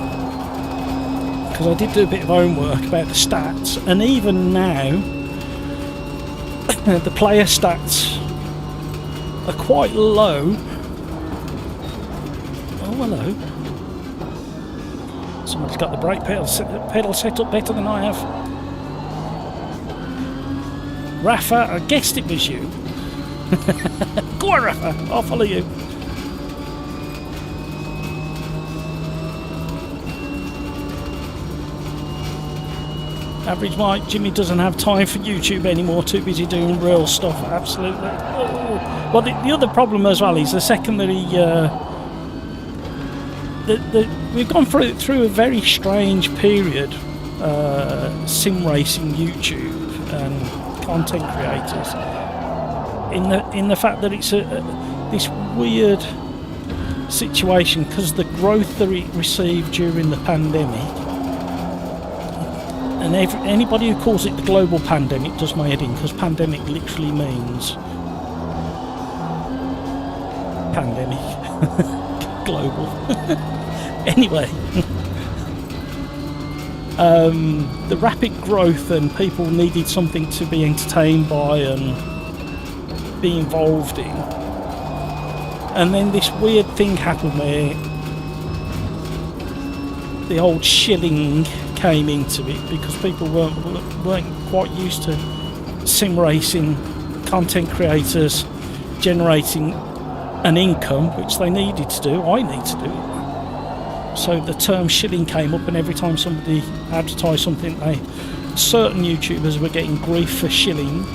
because I did do a bit of homework about the stats, and even now the player stats are quite low. Oh, hello. Somebody's got the brake pedal set up better than I have. Rafa, I guessed it was you. Go on, Rafa, I'll follow you. Average Mike, Jimmy doesn't have time for YouTube anymore, too busy doing real stuff, absolutely. Oh. Well, the other problem as well is the second that he... we've gone through a very strange period, sim racing YouTube and content creators, in the fact that it's this weird situation because the growth that it received during the pandemic. And anybody who calls it the global pandemic does my head in, because pandemic literally means pandemic. Global. Anyway. The rapid growth and people needed something to be entertained by and be involved in. And then this weird thing happened where the old shilling came into it because people weren't quite used to sim racing content creators generating an income, which they needed to do. I need to do it. So the term shilling came up, and every time somebody advertised something, certain YouTubers were getting grief for shilling.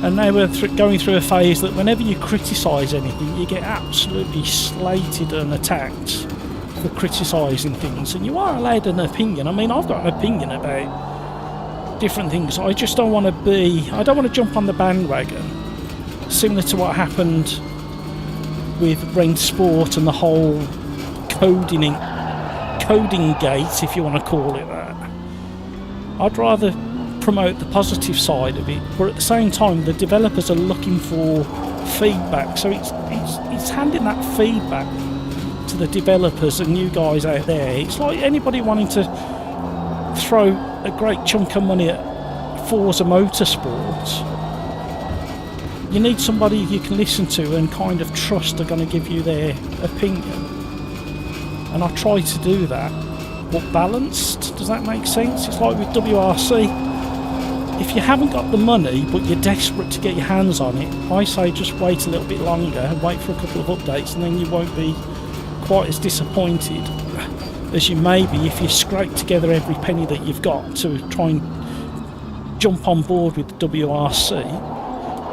And now we're going through a phase that whenever you criticise anything, you get absolutely slated and attacked for criticising things. And you are allowed an opinion. I mean, I've got an opinion about different things. I just don't want to I don't want to jump on the bandwagon, similar to what happened with Rent Sport and the whole coding gate, if you want to call it that. I'd rather promote the positive side of it, but at the same time the developers are looking for feedback, so it's handing that feedback to the developers and you guys out there. It's like anybody wanting to throw a great chunk of money at Forza Motorsport. You need somebody you can listen to and kind of trust are going to give you their opinion, and I try to do that, but balanced. Does that make sense? It's like with WRC. If you haven't got the money but you're desperate to get your hands on it, I say just wait a little bit longer and wait for a couple of updates, and then you won't be quite as disappointed as you may be if you scrape together every penny that you've got to try and jump on board with WRC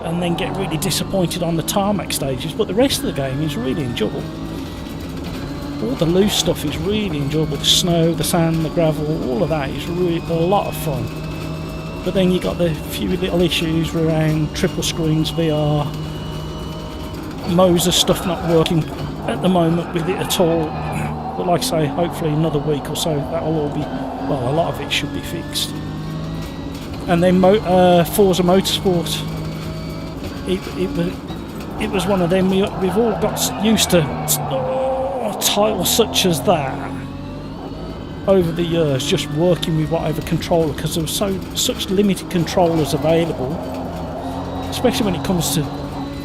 and then get really disappointed on the tarmac stages. But the rest of the game is really enjoyable. All the loose stuff is really enjoyable. The snow, the sand, the gravel, all of that is really a lot of fun. But then you got the few little issues around triple screens, VR, Moses stuff not working at the moment with it at all. But like I say, hopefully another week or so that'll all be, well, a lot of it should be fixed. And then Forza Motorsport, it was one of them. We've all got used to titles such as that over the years, just working with whatever controller, because there were such limited controllers available, especially when it comes to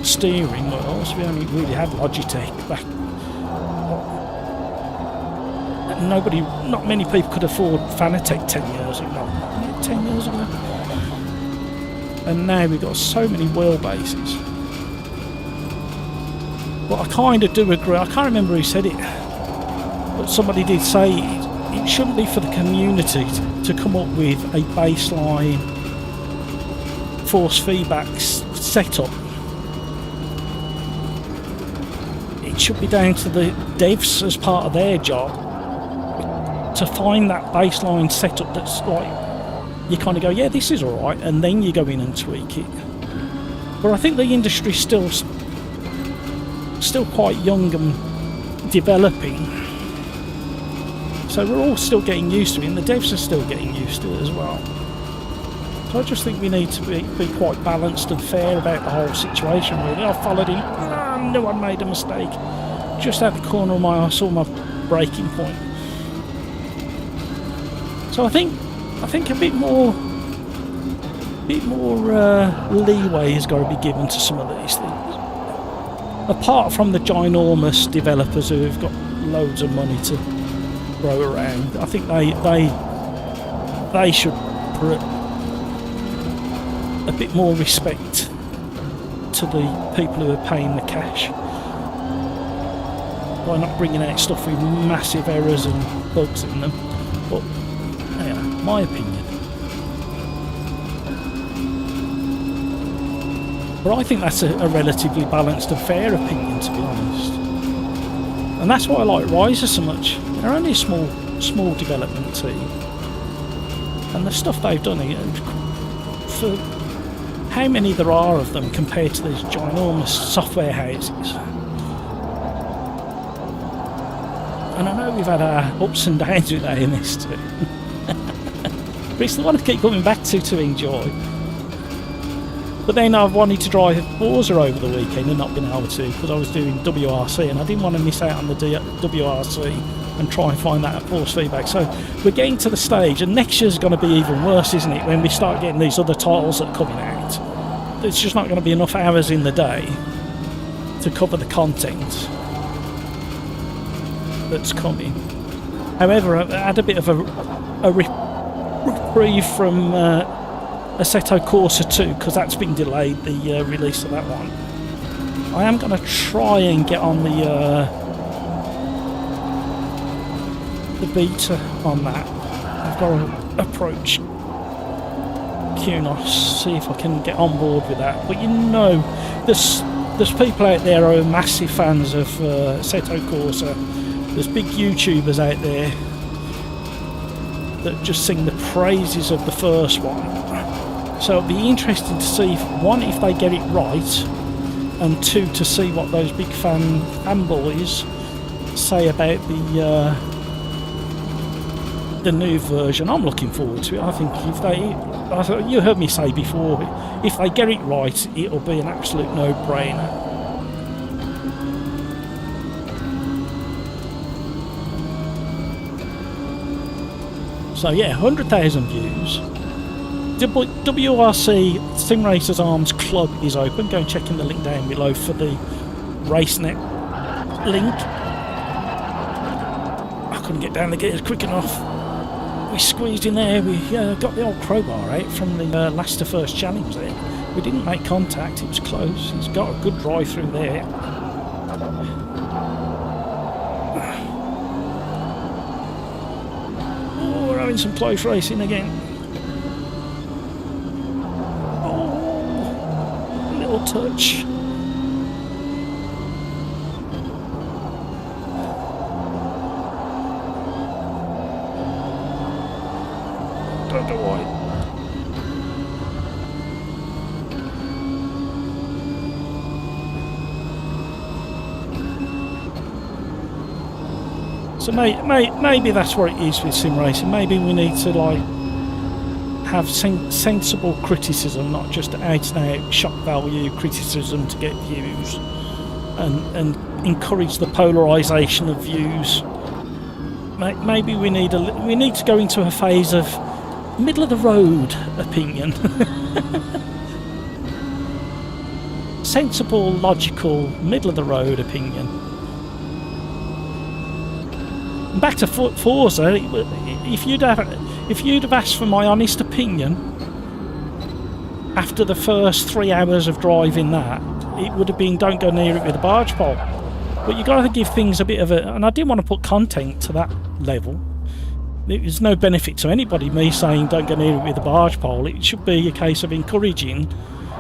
steering wheels. We only really had Logitech back. Not many people could afford Fanatec 10 years ago. 10 years ago. And now we've got so many wheelbases. But I kind of do agree. I can't remember who said it, but somebody did say it shouldn't be for the community to come up with a baseline force feedback setup. It should be down to the devs as part of their job to find that baseline setup that's like, you kind of go, yeah, this is alright, and then you go in and tweak it. But I think the industry's still quite young and developing. So we're all still getting used to it, and the devs are still getting used to it as well. So I just think we need to be quite balanced and fair about the whole situation, really. I followed him, no one made a mistake. Just at the corner of my eye, I saw my braking point. So I think a bit more leeway has got to be given to some of these things. Apart from the ginormous developers who have got loads of money to throw around, I think they should put a bit more respect to the people who are paying the cash by not bringing out stuff with massive errors and bugs in them. But yeah, my opinion. But I think that's a relatively balanced and fair opinion, to be honest. And that's why I like Riser so much. They're only a small development team, and the stuff they've done, for how many there are of them compared to these ginormous software houses. And I know we've had our ups and downs with AMS too. But it's the one I keep coming back to enjoy. But then I've wanted to drive Forza over the weekend and not been able to because I was doing WRC, and I didn't want to miss out on the WRC and try and find that force feedback. So we're getting to the stage, and next year's going to be even worse, isn't it, when we start getting these other titles that are coming out. There's just not going to be enough hours in the day to cover the content that's coming. However, I had a bit of a reprieve from Assetto Corsa 2 because that's been delayed, the release of that one. I am going to try and get on the beta on that. I've got to approach Kunos, see if I can get on board with that. But you know, there's people out there who are massive fans of Assetto Corsa. There's big YouTubers out there that just sing the praises of the first one. So it'll be interesting to see, if they get it right, and two, to see what those big fanboys say about the new version. I'm looking forward to it. I think you heard me say before, if they get it right, it'll be an absolute no-brainer. So yeah, 100,000 views. WRC SimRacersArms Club is open. Go and check in the link down below for the RaceNet link. I couldn't get down the gears quick enough. We squeezed in there. We got the old crowbar out from the last to first challenge there. We didn't make contact. It was close. It's got a good drive through there. Oh, we're having some close racing again. Touch. Don't know why. So maybe that's what it is with sim racing. Maybe we need to like have sensible criticism, not just out and out shock value criticism to get views, and encourage the polarisation of views. Maybe we need to go into a phase of middle of the road opinion. Sensible, logical, middle of the road opinion. Back to Forza, if you'd have asked for my honest opinion after the first 3 hours of driving that, it would have been don't go near it with a barge pole. But you've got to give things a bit of a... And I didn't want to put content to that level. There's no benefit to anybody, me saying don't go near it with a barge pole. It should be a case of encouraging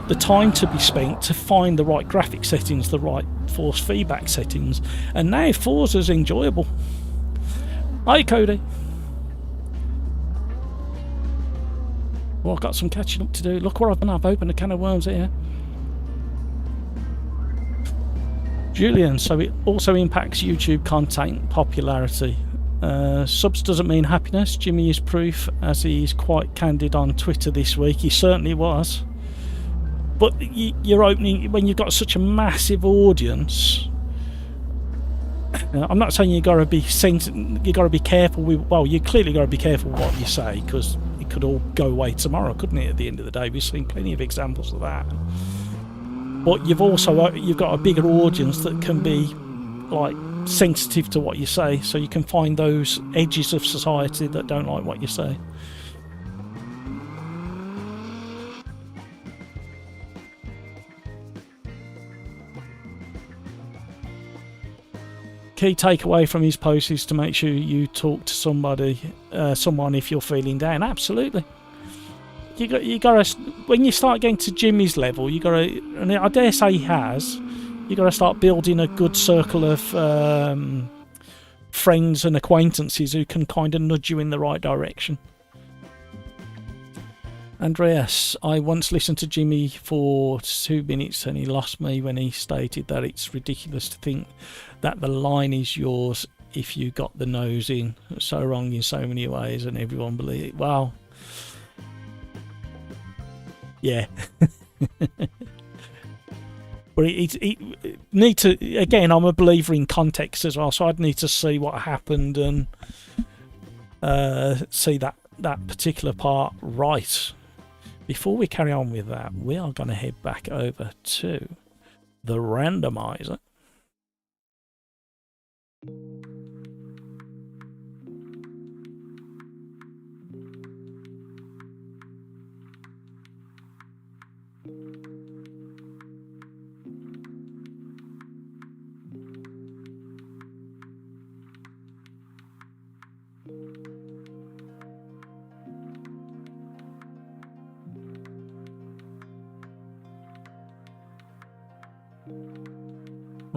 the time to be spent to find the right graphic settings, the right force feedback settings. And now Forza's enjoyable. Hi, Cody. Well, I've got some catching up to do. Look what I've done. I've opened a can of worms here. Julian, so it also impacts YouTube content popularity. Subs doesn't mean happiness. Jimmy is proof, as he's quite candid on Twitter this week. He certainly was. But you're opening, when you've got such a massive audience... I'm not saying you got to be careful with. Well, you clearly got to be careful what you say, because it could all go away tomorrow, couldn't it? At the end of the day, we've seen plenty of examples of that. But you've got a bigger audience that can be like sensitive to what you say, so you can find those edges of society that don't like what you say. Key takeaway from his post is to make sure you talk to someone if you're feeling down. Absolutely. You got to, when you start getting to Jimmy's level, you got to, and I dare say he has, you got to start building a good circle of friends and acquaintances who can kind of nudge you in the right direction. Andreas, I once listened to Jimmy for 2 minutes and he lost me when he stated that it's ridiculous to think that the line is yours if you got the nose in. So wrong in so many ways and everyone believes it. Wow. Yeah. But it need to, again, I'm a believer in context as well, so I'd need to see what happened and see that particular part right. Before we carry on with that, we are going to head back over to the randomizer.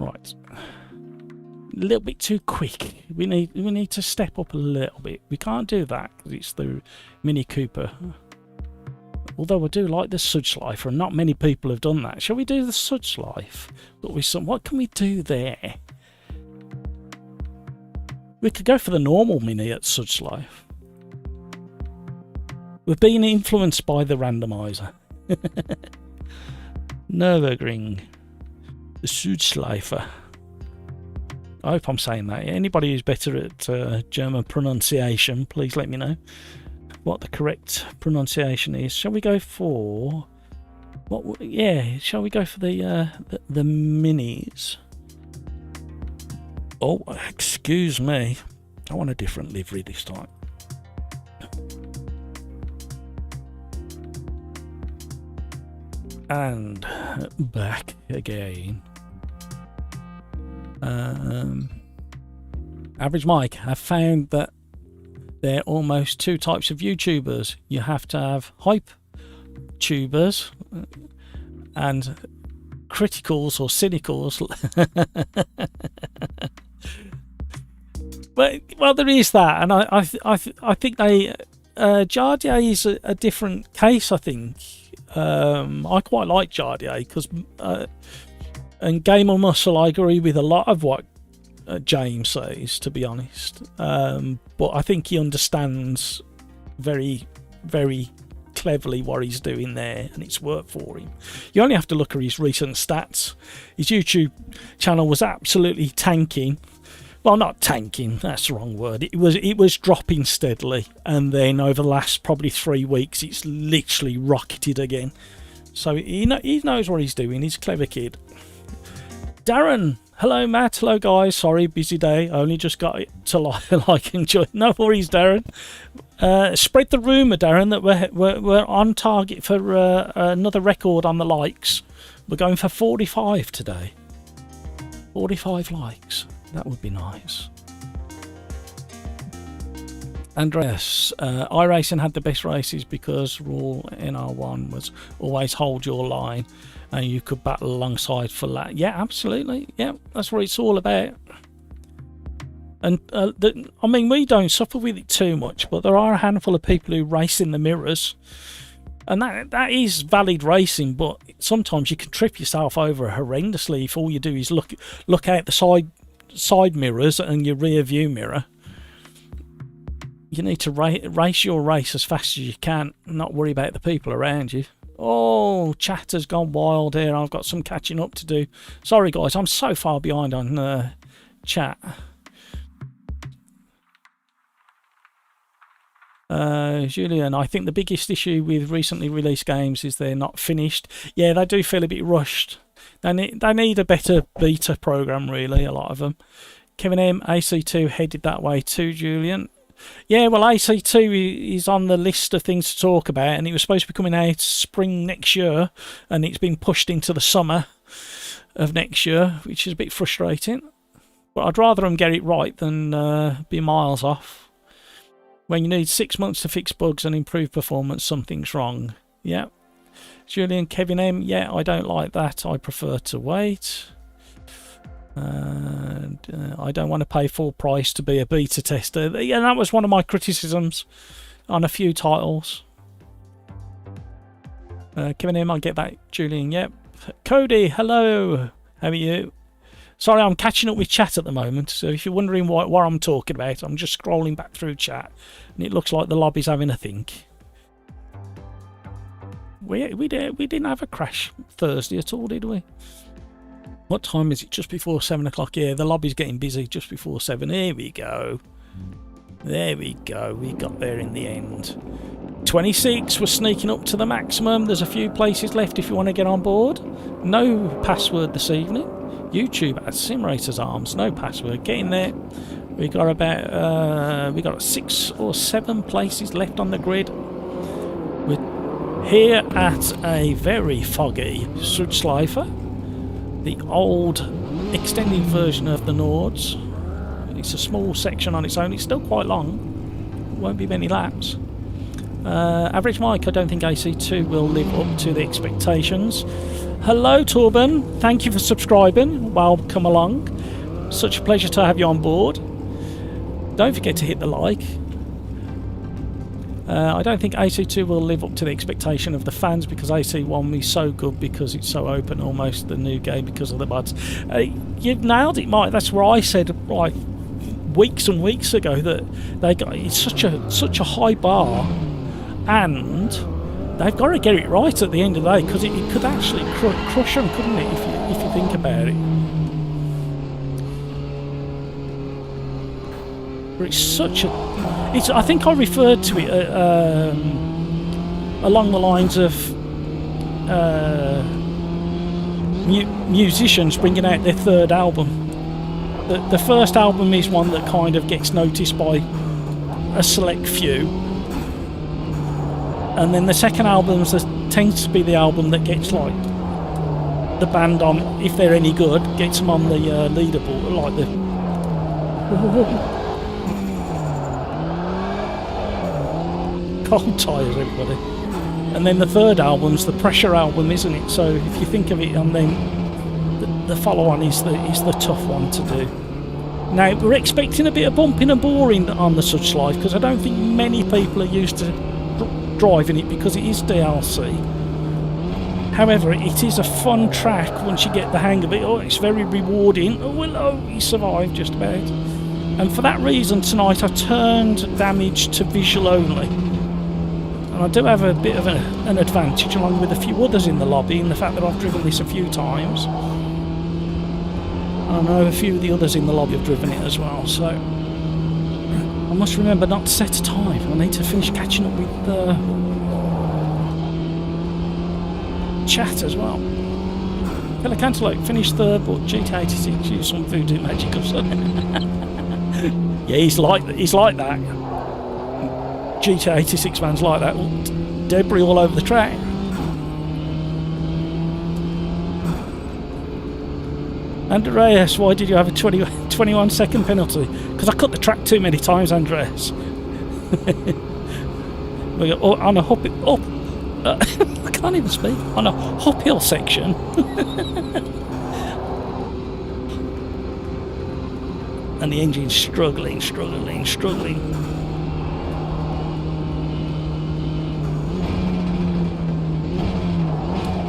Right. A little bit too quick. We need to step up a little bit. We can't do that because it's the Mini Cooper. Although I do like the Sudge Slifer, and not many people have done that. Shall we do the Sudge Life? What can we do there? We could go for the normal Mini at Sudge Life. We've been influenced by the randomizer. Nürburgring. The Sudge Slifer. I hope I'm saying that. Anybody who's better at German pronunciation, please let me know what the correct pronunciation is. Shall we go for what? Yeah, shall we go for the minis? Oh, excuse me. I want a different livery this time. And back again. Average Mike, I found that there are almost two types of YouTubers. You have to have hype tubers and criticals or cynicals. Well, there is that, and I think they Jardier is a different case. I think I quite like Jardier because and Gamer Muscle, I agree with a lot of what James says, to be honest, but I think he understands very, very cleverly what he's doing there, and it's worked for him. You only have to look at his recent stats. His YouTube channel was absolutely tanking. Well, not tanking, that's the wrong word. It was dropping steadily, and then over the last probably 3 weeks it's literally rocketed again. So he knows what he's doing. He's a clever kid. Darren, hello Matt, hello guys. Sorry, busy day. I only just got it to like and join. No worries, Darren. Spread the rumour, Darren, that we're on target for another record on the likes. We're going for 45 today. 45 likes. That would be nice. Andreas, iRacing had the best races because rule NR1 was always hold your line and you could battle alongside for that. Yeah, absolutely. Yeah, that's what it's all about. And I mean, we don't suffer with it too much, but there are a handful of people who race in the mirrors, and that is valid racing. But sometimes you can trip yourself over horrendously if all you do is look out the side mirrors and your rear view mirror. You need to race your race as fast as you can, and not worry about the people around you. Oh, chat has gone wild here. I've got some catching up to do. Sorry guys, I'm so far behind on chat. Julian, I think the biggest issue with recently released games is they're not finished. Yeah, they do feel a bit rushed. They need a better beta program, really, a lot of them. Kevin M, AC2 headed that way too, Julian. Yeah, well, AC2 is on the list of things to talk about, and it was supposed to be coming out spring next year, and it's been pushed into the summer of next year, which is a bit frustrating. But I'd rather them get it right than be miles off. When you need 6 months to fix bugs and improve performance, something's wrong. Yeah. Julian, Kevin M, yeah, I don't like that. I prefer to wait. And I don't want to pay full price to be a beta tester. Yeah, that was one of my criticisms on a few titles. Kevin M, I get that. Julian, yep. Cody, hello. How are you? Sorry, I'm catching up with chat at the moment, so if you're wondering what I'm talking about, I'm just scrolling back through chat, and it looks like the lobby's having a think. We didn't have a crash Thursday at all, did we? What time is it? Just before 7 o'clock. Yeah, the lobby's getting busy just before 7. Here we go. There we go. We got there in the end. 26, we're sneaking up to the maximum. There's a few places left if you want to get on board. No password this evening. YouTube at SimRacersArms. No password. Get in there. We got about we got 6 or 7 places left on the grid. We're here at a very foggy Sudge Slifer. The old extended version of the Nords. It's a small section on its own. It's still quite long. Won't be many laps. Average Mike, I don't think AC2 will live up to the expectations. Hello, Torben. Thank you for subscribing. Welcome along. Such a pleasure to have you on board. Don't forget to hit the like. I don't think AC2 will live up to the expectation of the fans because AC1 is so good because it's so open, almost the new game because of the mods. You've nailed it, Mike. That's where I said like weeks and weeks ago that it's such a high bar, and they've got to get it right at the end of the day because it could actually crush them, couldn't it? If you think about it. But it's such a... I think I referred to it along the lines of musicians bringing out their third album. The first album is one that kind of gets noticed by a select few, and then the second album tends to be the album that gets like the band on, if they're any good, gets them on the leaderboard, like the... Cold tires, everybody. And then the third album's the pressure album, isn't it? So if you think of it, and then the follow-on is the tough one to do. Now we're expecting a bit of bumping and boring on the Such Life because I don't think many people are used to driving it because it is DLC. However, it is a fun track once you get the hang of it. Oh, it's very rewarding. Oh, hello, he survived just about. And for that reason tonight I turned damage to visual only. I do have a bit of an advantage along with a few others in the lobby in the fact that I've driven this a few times. I know a few of the others in the lobby have driven it as well, so I must remember not to set a time. I need to finish catching up with the chat as well. Hello Cantaloupe, finished third, but GT86 used some voodoo magic or something. Yeah, he's like that. GT86 man's like that. Debris all over the track. Andreas, why did you have a 21 second penalty? Because I cut the track too many times, Andreas. We got on a I can't even speak. On a uphill section. And the engine's struggling.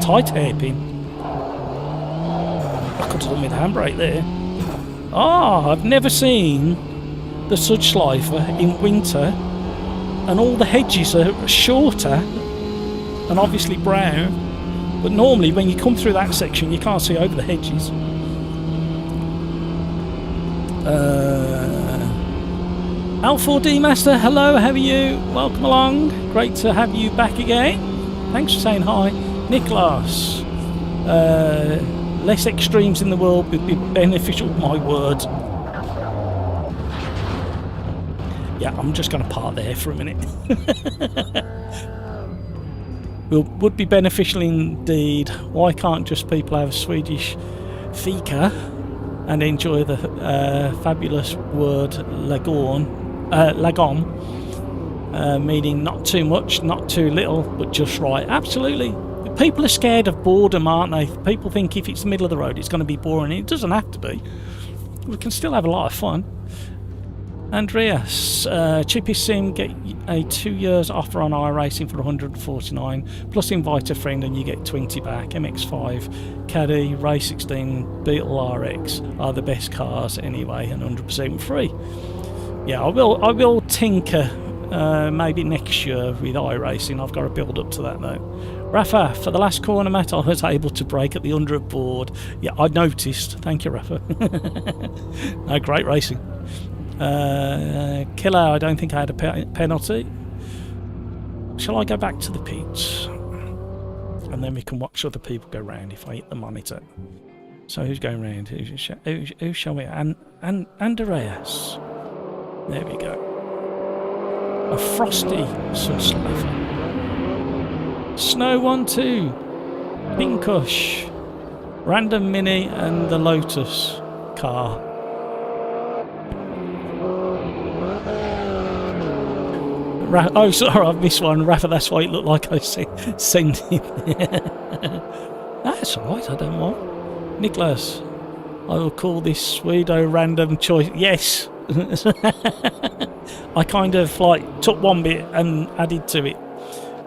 Tight hairpin. I could have done with a handbrake there. I've never seen the Such Lifer in winter, and all the hedges are shorter and obviously brown. But normally, when you come through that section, you can't see over the hedges. L4D Master, hello, how are you? Welcome along. Great to have you back again. Thanks for saying hi. Nicholas, less extremes in the world would be beneficial, my word. Yeah, I'm just going to park there for a minute. Would be beneficial indeed. Why can't just people have a Swedish fika and enjoy the fabulous word lagom, meaning not too much, not too little, but just right. Absolutely. People are scared of boredom, aren't they? People think if it's the middle of the road it's going to be boring. It doesn't have to be. We can still have a lot of fun. Andreas, Chippy Sim, get a 2 years offer on iRacing for 149, plus invite a friend and you get 20 back. MX5, Caddy, Race 16, Beetle RX are the best cars anyway, and 100% free. Yeah, I will tinker maybe next year with iRacing. I've got to build up to that though. Rafa, for the last corner, Matt, I was able to brake at the 100 board. Yeah, I noticed. Thank you, Rafa. Great racing. Killer, I don't think I had a penalty. Shall I go back to the pits? And then we can watch other people go round if I hit the monitor. So who's going round? Who shall we? Andreas. There we go. A frosty Such Life. Snow 1-2. Pinkush. Random Mini and the Lotus car. Oh, sorry, I've missed one. Rafa, that's why it looked like I sent it. That's alright, I don't mind. Nicholas, I will call this pseudo random choice. Yes! I kind of like took one bit and added to it.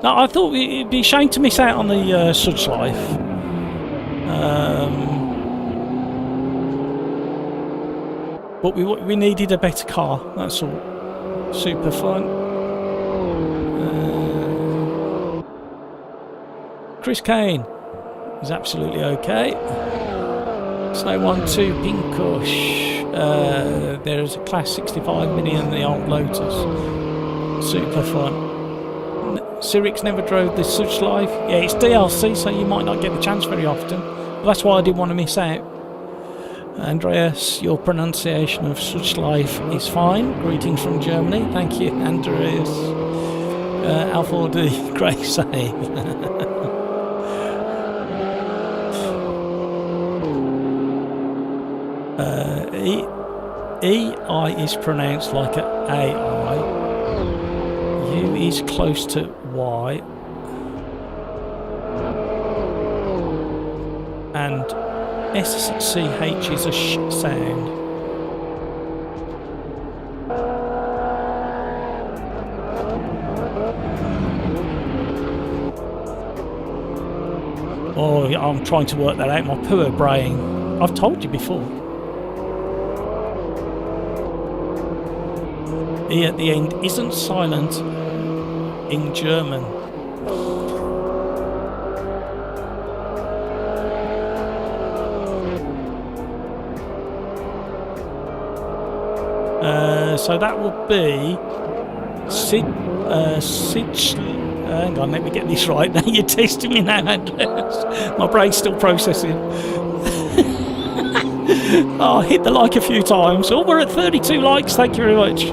Now, I thought it'd be a shame to miss out on the Such Life. But we needed a better car, that's all. Super fun. Chris Kane is absolutely okay. Snow 1-2 Pinkush. There's a Class 65 Mini and the old Lotus. Super fun. Cyrix never drove this Such Life. Yeah, it's DLC, so you might not get the chance very often. But that's why I didn't want to miss out. Andreas, your pronunciation of Such Life is fine. Greetings from Germany. Thank you, Andreas. Alpha D, great save. EI is pronounced like an AI. U is close to Y. And SCH is a sh sound. Oh, I'm trying to work that out. My poor brain. I've told you before. E at the end isn't silent in German. So that would be hang on, let me get this right. Now you're testing me now, Andreas. My brain's still processing. Oh, hit the like a few times. Oh, we're at 32 likes. Thank you very much.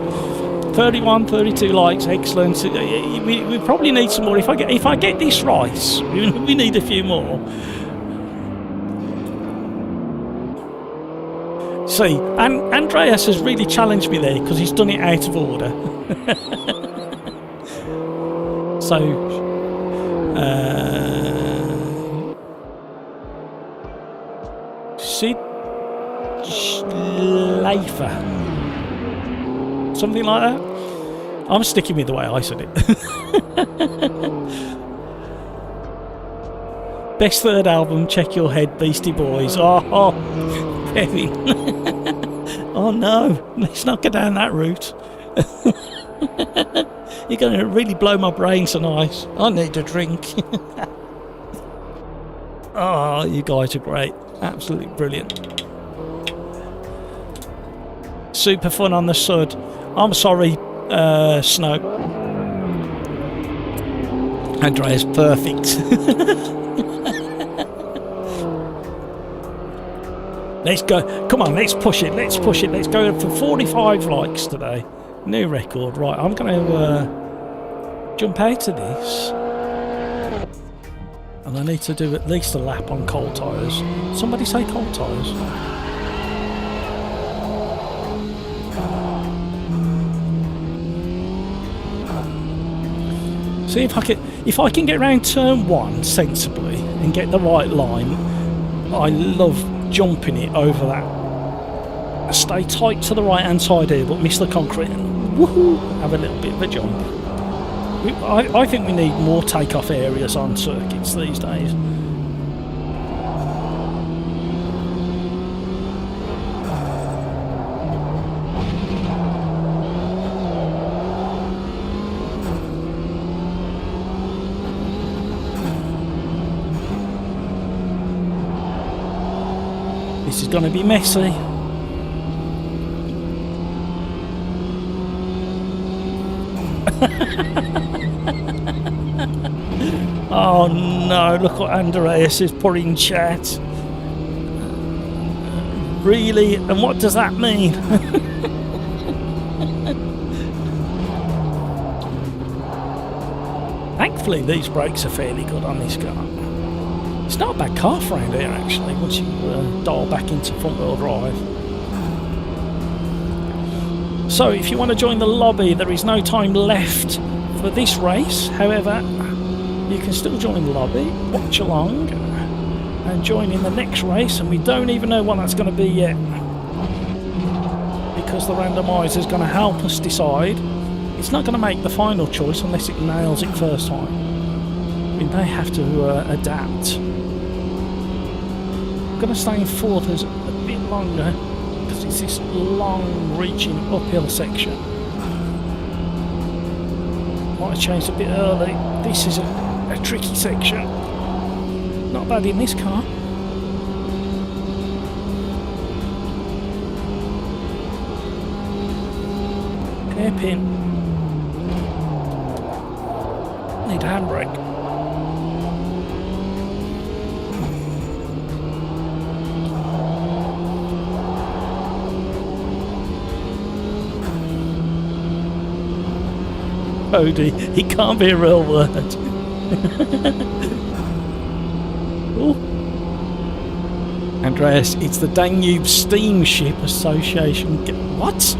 31, 32 likes. Excellent. We probably need some more. If I get this right, we need a few more. See, and Andreas has really challenged me there because he's done it out of order. So, Sid Schleifer, something like that. I'm sticking with the way I said it. Best third album, Check Your Head, Beastie Boys. Oh. Kevin. Oh no, let's not go down that route. You're going to really blow my brain tonight. I need a drink. Oh, you guys are great. Absolutely brilliant. Super fun on the Sud. I'm sorry, Snow. Andreas, perfect. Let's go. Come on, let's push it. Let's push it. Let's go for 45 likes today. New record. Right, I'm going to jump out of this. And I need to do at least a lap on cold tyres. Somebody say cold tyres. See if I can get around turn 1 sensibly and get the right line. I love jumping it over that. Stay tight to the right hand side here, but miss the concrete and woohoo, have a little bit of a jump. I think we need more takeoff areas on circuits these days. This is going to be messy. Oh no, look what Andreas is putting in chat. Really? And what does that mean? Thankfully these brakes are fairly good on this car. It's not a bad car for around here actually, once you dial back into front wheel drive. So if you want to join the lobby, there is no time left for this race. However, you can still join the lobby, watch along, and join in the next race, and we don't even know what that's going to be yet, because the randomizer is going to help us decide. It's not going to make the final choice unless it nails it first time. We may have to adapt. I'm going to stay in fourth as a bit longer because it's this long reaching uphill section. Might have changed a bit early. This is a tricky section. Not bad in this car. Hairpin. Need a handbrake. Cody, it can't be a real word. Ooh. Andreas, it's the Danube Steamship Association. What?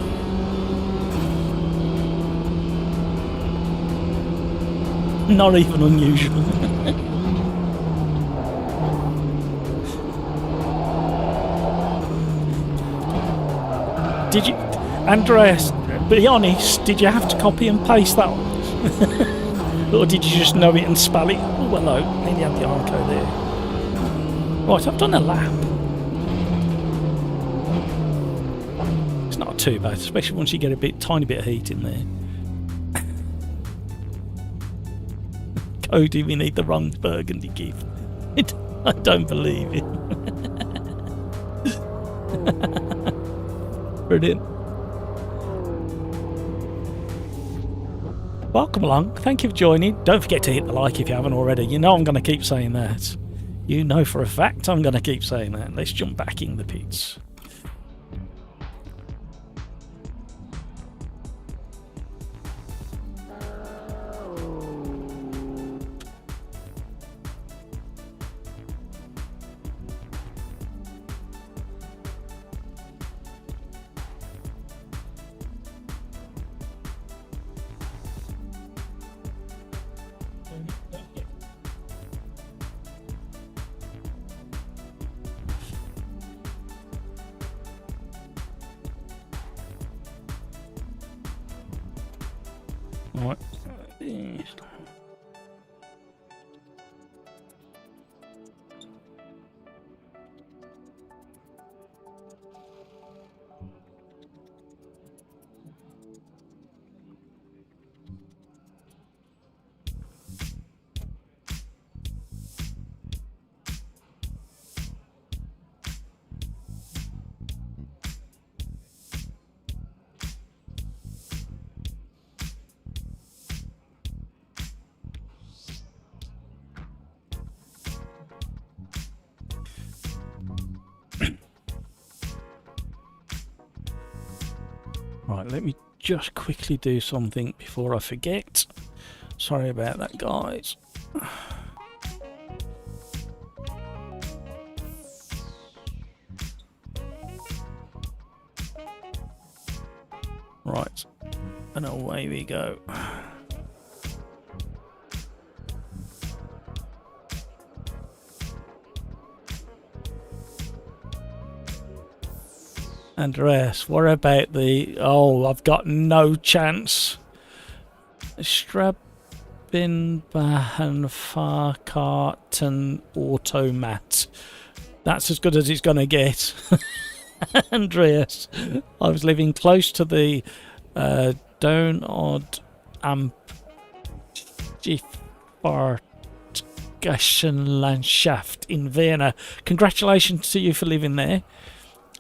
Not even unusual. Did you, Andreas, be honest, did you have to copy and paste that one? Or did you just know it and spell it? Oh, hello, nearly had the arco there. Right, I've done a lap. It's not too bad, especially once you get a tiny bit of heat in there. Cody, we need the wrong burgundy gift. I don't believe it. Brilliant. Welcome along. Thank you for joining. Don't forget to hit the like if you haven't already. You know I'm going to keep saying that. You know for a fact I'm going to keep saying that. Let's jump back in the pits. Right. Right, let me just quickly do something before I forget. Sorry about that, guys. Right, and away we go. Andreas, what about the... Oh, I've got no chance. Strabinbahan Fahrkarten Automat. That's as good as it's going to get. Andreas, I was living close to the Donod Amtschiffahrtgesellschaft in Vienna. Congratulations to you for living there.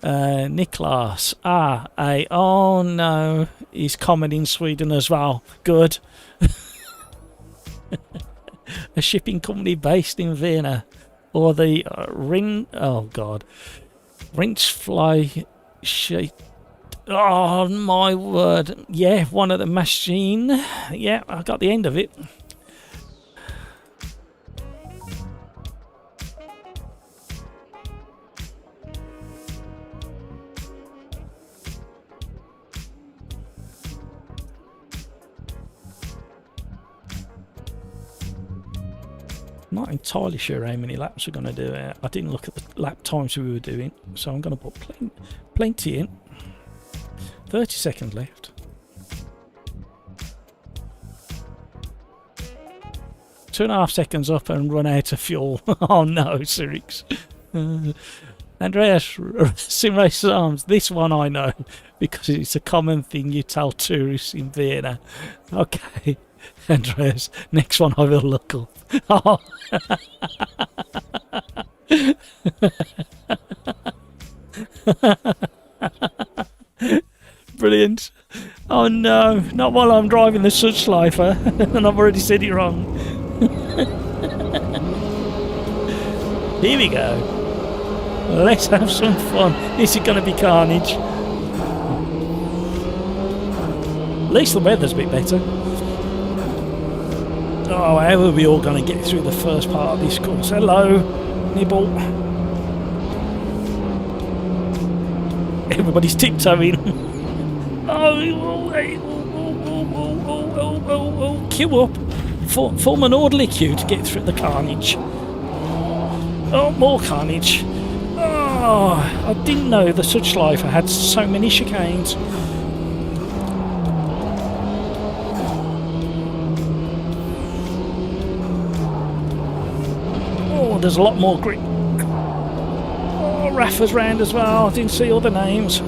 Niklas, oh no, he's common in Sweden as well. Good. A shipping company based in Vienna, or the Rindsfly sheet. Oh my word! Yeah, one of the machine. Yeah, I got the end of it. Not entirely sure how many laps we're going to do. I didn't look at the lap times we were doing, so I'm going to put plenty in. 30 seconds left. 2.5 seconds up and run out of fuel. Oh no, Sirix. Andreas, SimRacersArms, this one I know, because it's a common thing you tell tourists in Vienna. Okay, Andreas, next one I will look up. Oh. Brilliant. Oh no, not while I'm driving the Suchschleifer, and I've already said it wrong. Here we go. Let's have some fun. This is going to be carnage. At least the weather's a bit better. Oh, how are we all going to get through the first part of this course? Hello, Nibble. Everybody's tiptoeing. Oh, queue up. Form an orderly queue to get through the carnage. Oh, more carnage. Oh, I didn't know the Suchschleifer had so many chicanes. Oh, there's a lot more grip. Oh, Rafa's round as well. I didn't see all the names.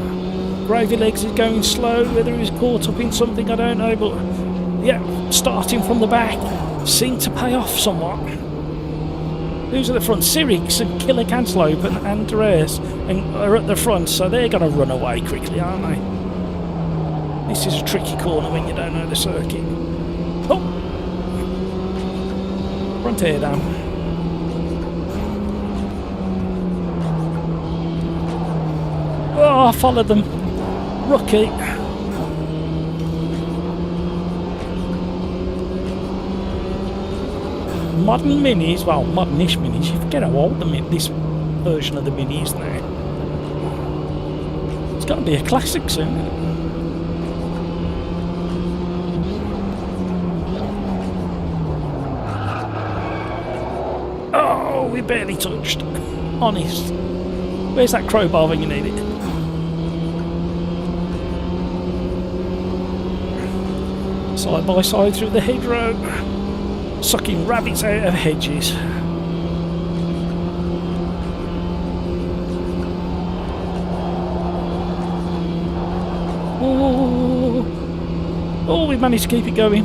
Gravy Legs is going slow. Whether he's caught up in something, I don't know. But yeah, starting from the back seemed to pay off somewhat. Who's at the front? Sirix and Killer Cantaloupe and Andreas are at the front, so they're going to run away quickly, aren't they? This is a tricky corner when you don't know the circuit. Oh! Front air down. Oh, I followed them. Rookie. Modern minis, well, modernish minis, you forget how old this version of the mini is now. It's got to be a classic soon. Oh, we barely touched. Honest. Where's that crowbar when you need it? Side by side through the hedgerow. Sucking rabbits out of hedges. Oh, we managed to keep it going.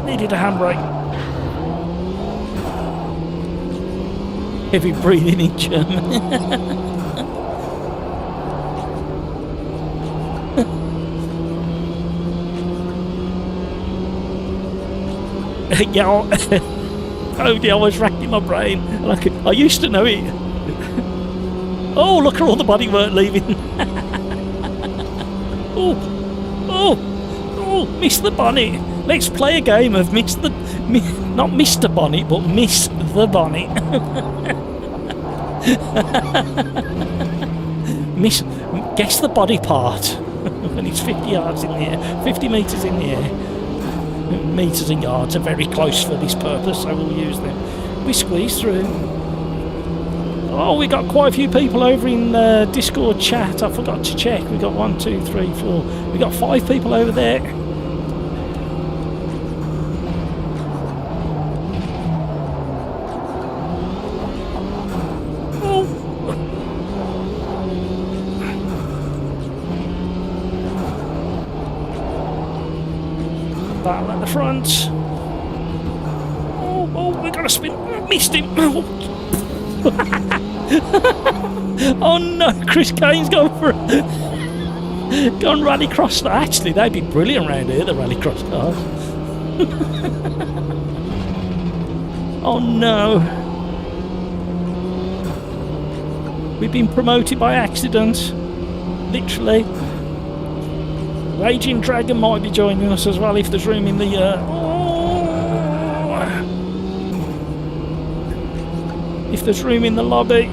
Needed a handbrake. Heavy breathing in German. Yeah, I was racking my brain. I used to know it. Oh, look at all the bodywork leaving. Oh, miss the bonnet. Let's play a game of not Mr. Bonnet, but Miss the Bonnet. Guess the body part. When it's 50 yards in the air, 50 metres in the air. Metres and yards are very close for this purpose, so we'll use them. We squeeze through. Oh, we got quite a few people over in Discord chat. I forgot to check. We got 1, 2, 3, 4. We got 5 people over there. Battle at the front. Oh, we got to spin. Missed him. Oh no, Chris Kane's gone rallycross. Actually, they'd be brilliant around here, the rallycross cars. Oh no. We've been promoted by accident. Literally. Raging Dragon might be joining us as well if there's room in the... If there's room in the lobby.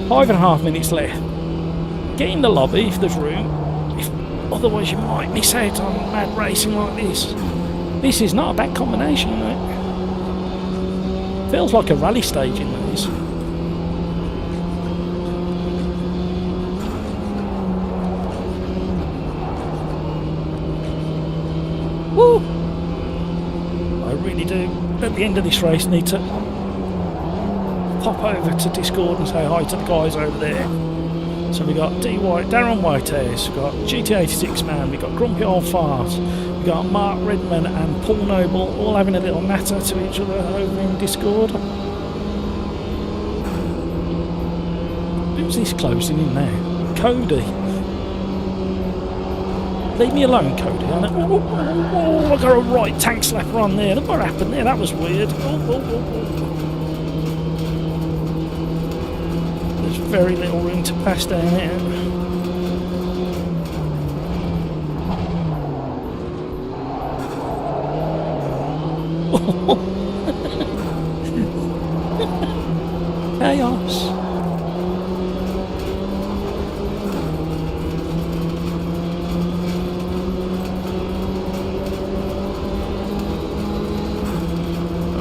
5.5 minutes left. Get in the lobby if there's room. Otherwise you might miss out on mad racing like this. This is not a bad combination, you know. Feels like a rally stage in these. Woo! I really do, at the end of this race, need to pop over to Discord and say hi to the guys over there. So we got Darren Whitehouse, we got GT86 Man, we got Grumpy Old Fart, we got Mark Redman and Paul Noble all having a little natter to each other over in Discord. Who's this closing in now? Cody. Leave me alone, Cody. I got a right tank slapper on there. Look what happened there. That was weird. There's very little room to pass down here. Chaos.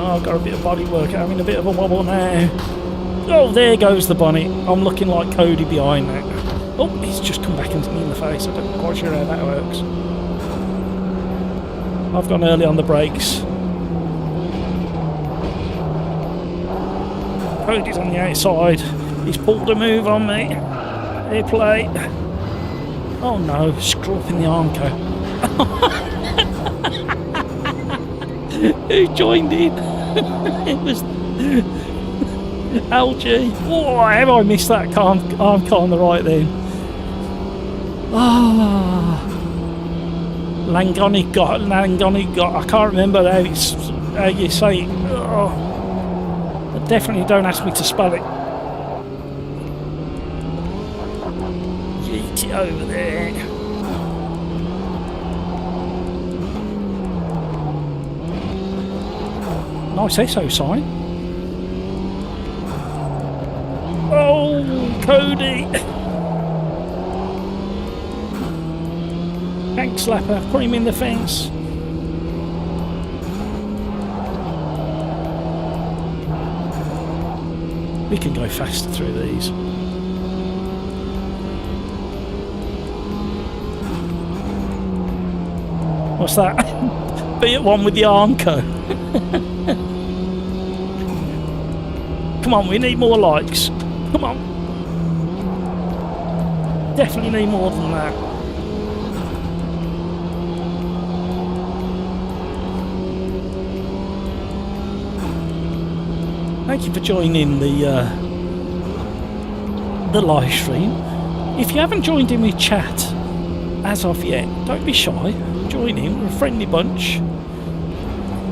I've got a bit of body work, having a bit of a wobble now. Oh, there goes the bonnet. I'm looking like Cody behind that. Oh, he's just come back into me in the face. I don't quite sure how that works. I've gone early on the brakes. Cody's on the outside. He's pulled a move on me. Fair play. Oh no, screw up in the Armco. Who joined in? It was LG. Oh, have I missed that Armco on the right then? Ah, Langoni got. I can't remember how you say it. Oh, definitely don't ask me to spell it. Yeet it over there. Nice SO sign. Oh, Cody. Tank slapper, put him in the fence. We can go faster through these. What's that? Be at one with the Armco. Come on, we need more likes. Come on. Definitely need more than that. Thank you for joining the live stream. If you haven't joined in with chat as of yet, don't be shy. Join in. We're a friendly bunch.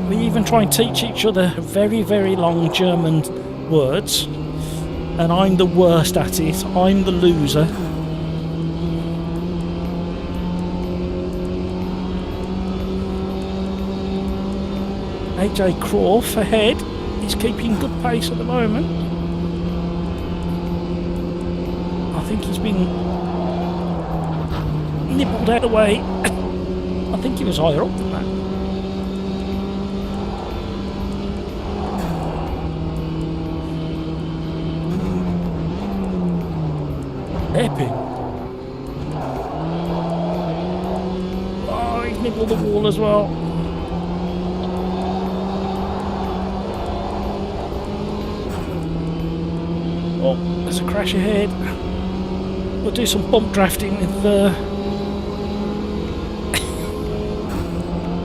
We even try and teach each other very, very long German words, and I'm the worst at it. I'm the loser. AJ Croft ahead. He's keeping good pace at the moment. I think he's been nibbled out of the way. I think he was higher up than that. Epic. Oh, he's nibbled the wall as well. Oh, there's a crash ahead. We'll do some bump drafting with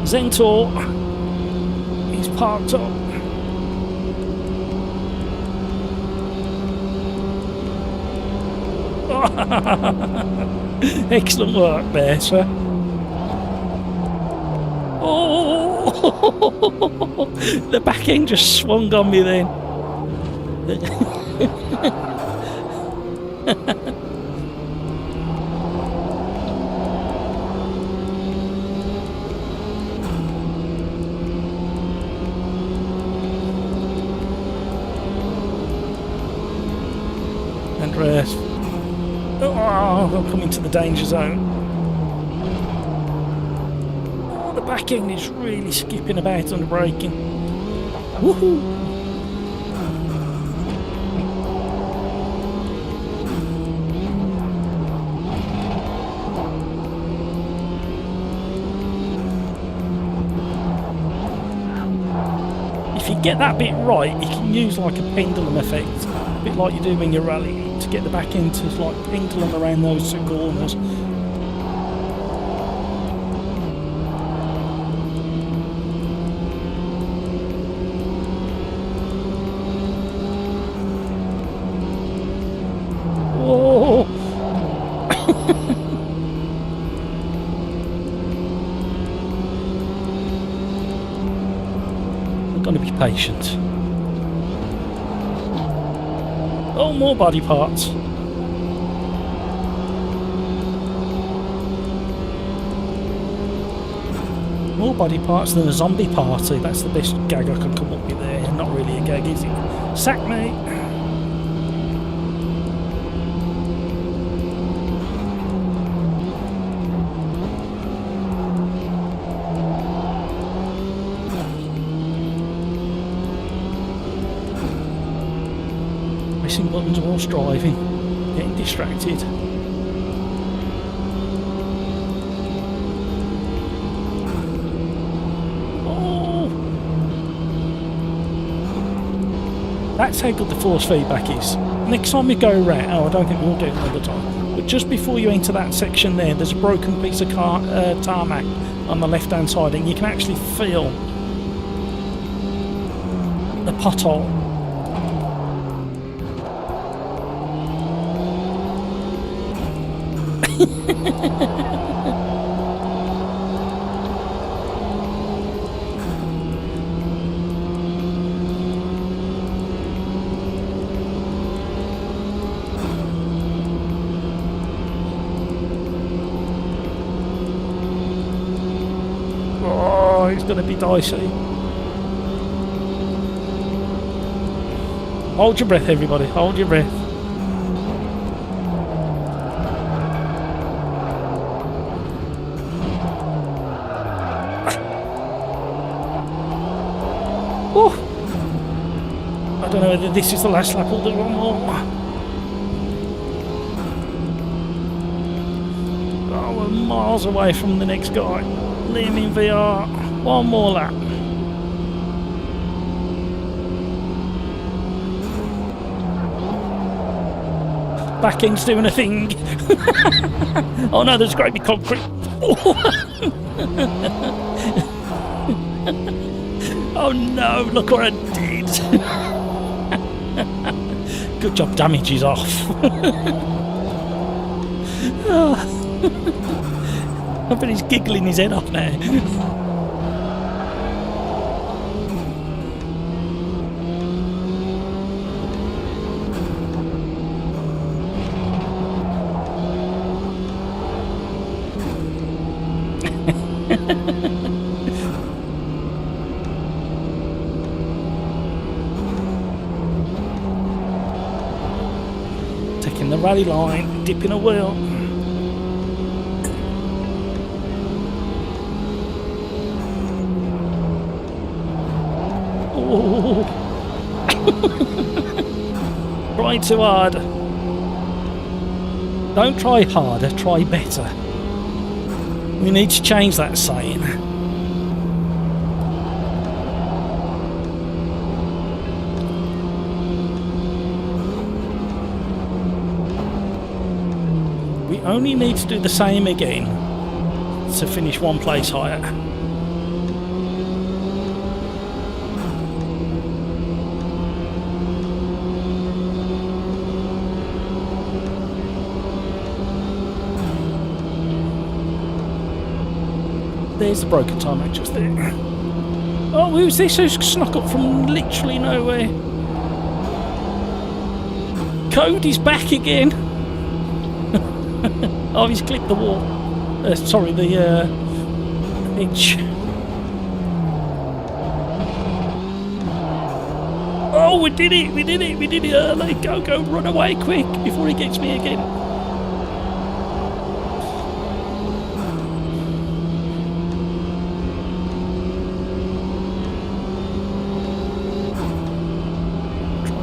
Zentor. He's parked up. Excellent work there, sir. Oh, the back end just swung on me then. Andreas. Oh, I'm coming to the danger zone. Oh, the back end is really skipping about on the braking. Woohoo! If you get that bit right, you can use like a pendulum effect, a bit like you do when you're rallying, to get the back end to like pendulum around those two corners. Whoa! Got to be patient. Oh, more body parts. More body parts than a zombie party. That's the best gag I can come up with there. Not really a gag, is it? Sack me. Pressing buttons whilst driving, getting distracted. Oh! That's how good the force feedback is. Next time you go round, I don't think we'll do it another time, but just before you enter that section there's a broken piece of tarmac on the left hand side, and you can actually feel the pothole. Oh, it's going to be dicey. Hold your breath, everybody. Hold your breath. Oh. I don't know whether this is the last lap or the one more. Oh, we're miles away from the next guy. Liam in VR. One more lap. Back end's doing a thing. Oh no, there's a great big concrete. Oh no, look what I did. Good job, damage is off. I bet he's giggling his head off now. Taking the rally line, dipping a wheel. Oh. Try too hard. Don't try harder, try better. We need to change that saying. We only need to do the same again to finish one place higher. There's the broken tarmac just there. Oh, who's this who's snuck up from literally nowhere? Cody's back again. Oh, he's clipped the wall. Sorry, the edge. Oh, we did it! We did it! We did it early! Go, run away quick before he gets me again.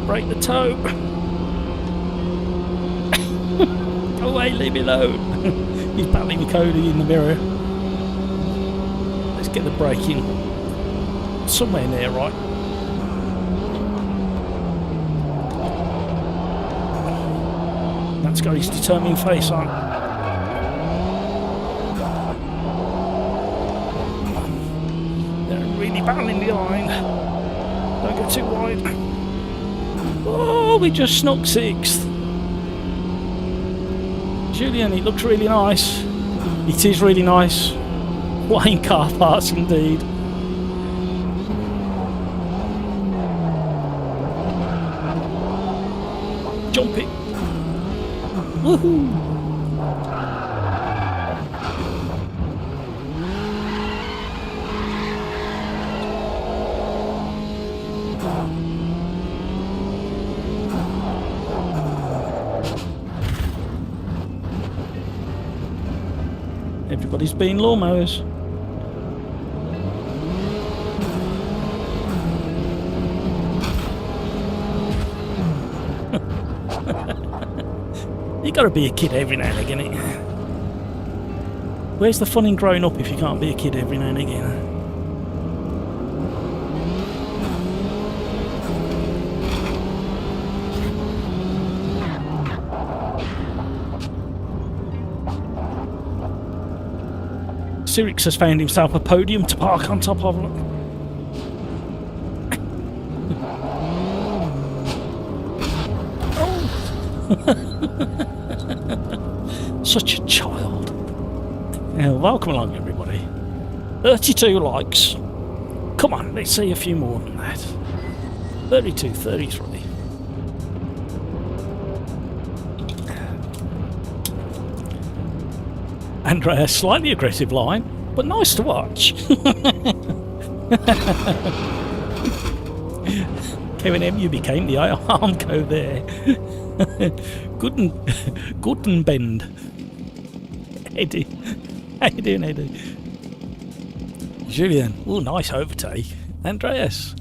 break the toe. Go away, leave me alone. He's battling Cody in the mirror. Let's get the brake in. Somewhere near, right? That's got his determined face on. They're really battling the line. Don't go too wide. Oh, we just snuck 6th. Julian, it looks really nice. It is really nice. Flying car parts indeed. Jump it. Woohoo! Everybody's been lawnmowers. You gotta be a kid every now and again, innit? Where's the fun in growing up if you can't be a kid every now and again? Sirix has found himself a podium to park on top of. Such a child. Yeah, welcome along, everybody. 32 likes. Come on, let's see a few more than that. 32, 33. Andrea, slightly aggressive line, but nice to watch. Kevin M, you became the Armco there. Good bend. Eddie. How you doing, Eddie? Julian, oh, nice overtake. Andreas,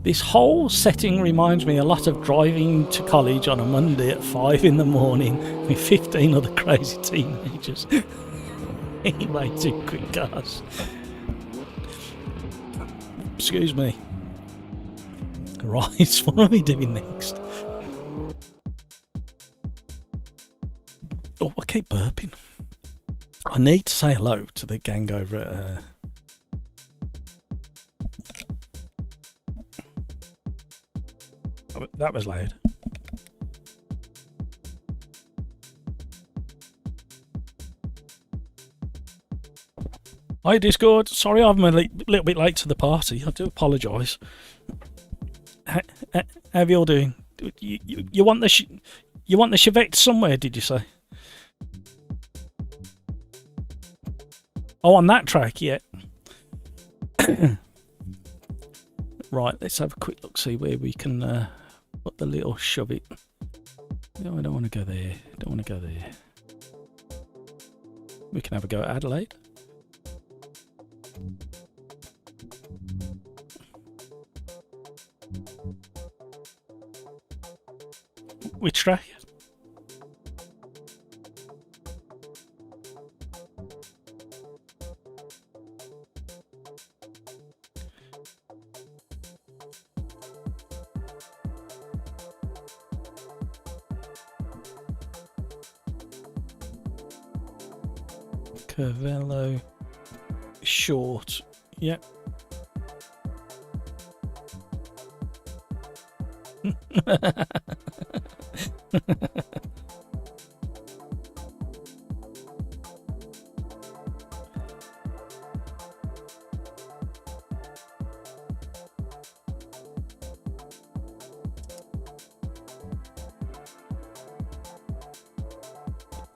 this whole setting reminds me a lot of driving to college on a Monday at 5 in the morning with 15 other crazy teenagers. Way too quick cars. Excuse me. Right, what are we doing next? Oh, I keep burping. I need to say hello to the gang over at... That was loud. Hi Discord, sorry I'm a little bit late to the party, I do apologise. How are you all doing? You want the Chevette somewhere, did you say? Oh, on that track, yeah. Right, let's have a quick look, see where we can put the little shove it. No, I don't want to go there, don't want to go there. We can have a go at Adelaide. Which track? Curvello short. Yep.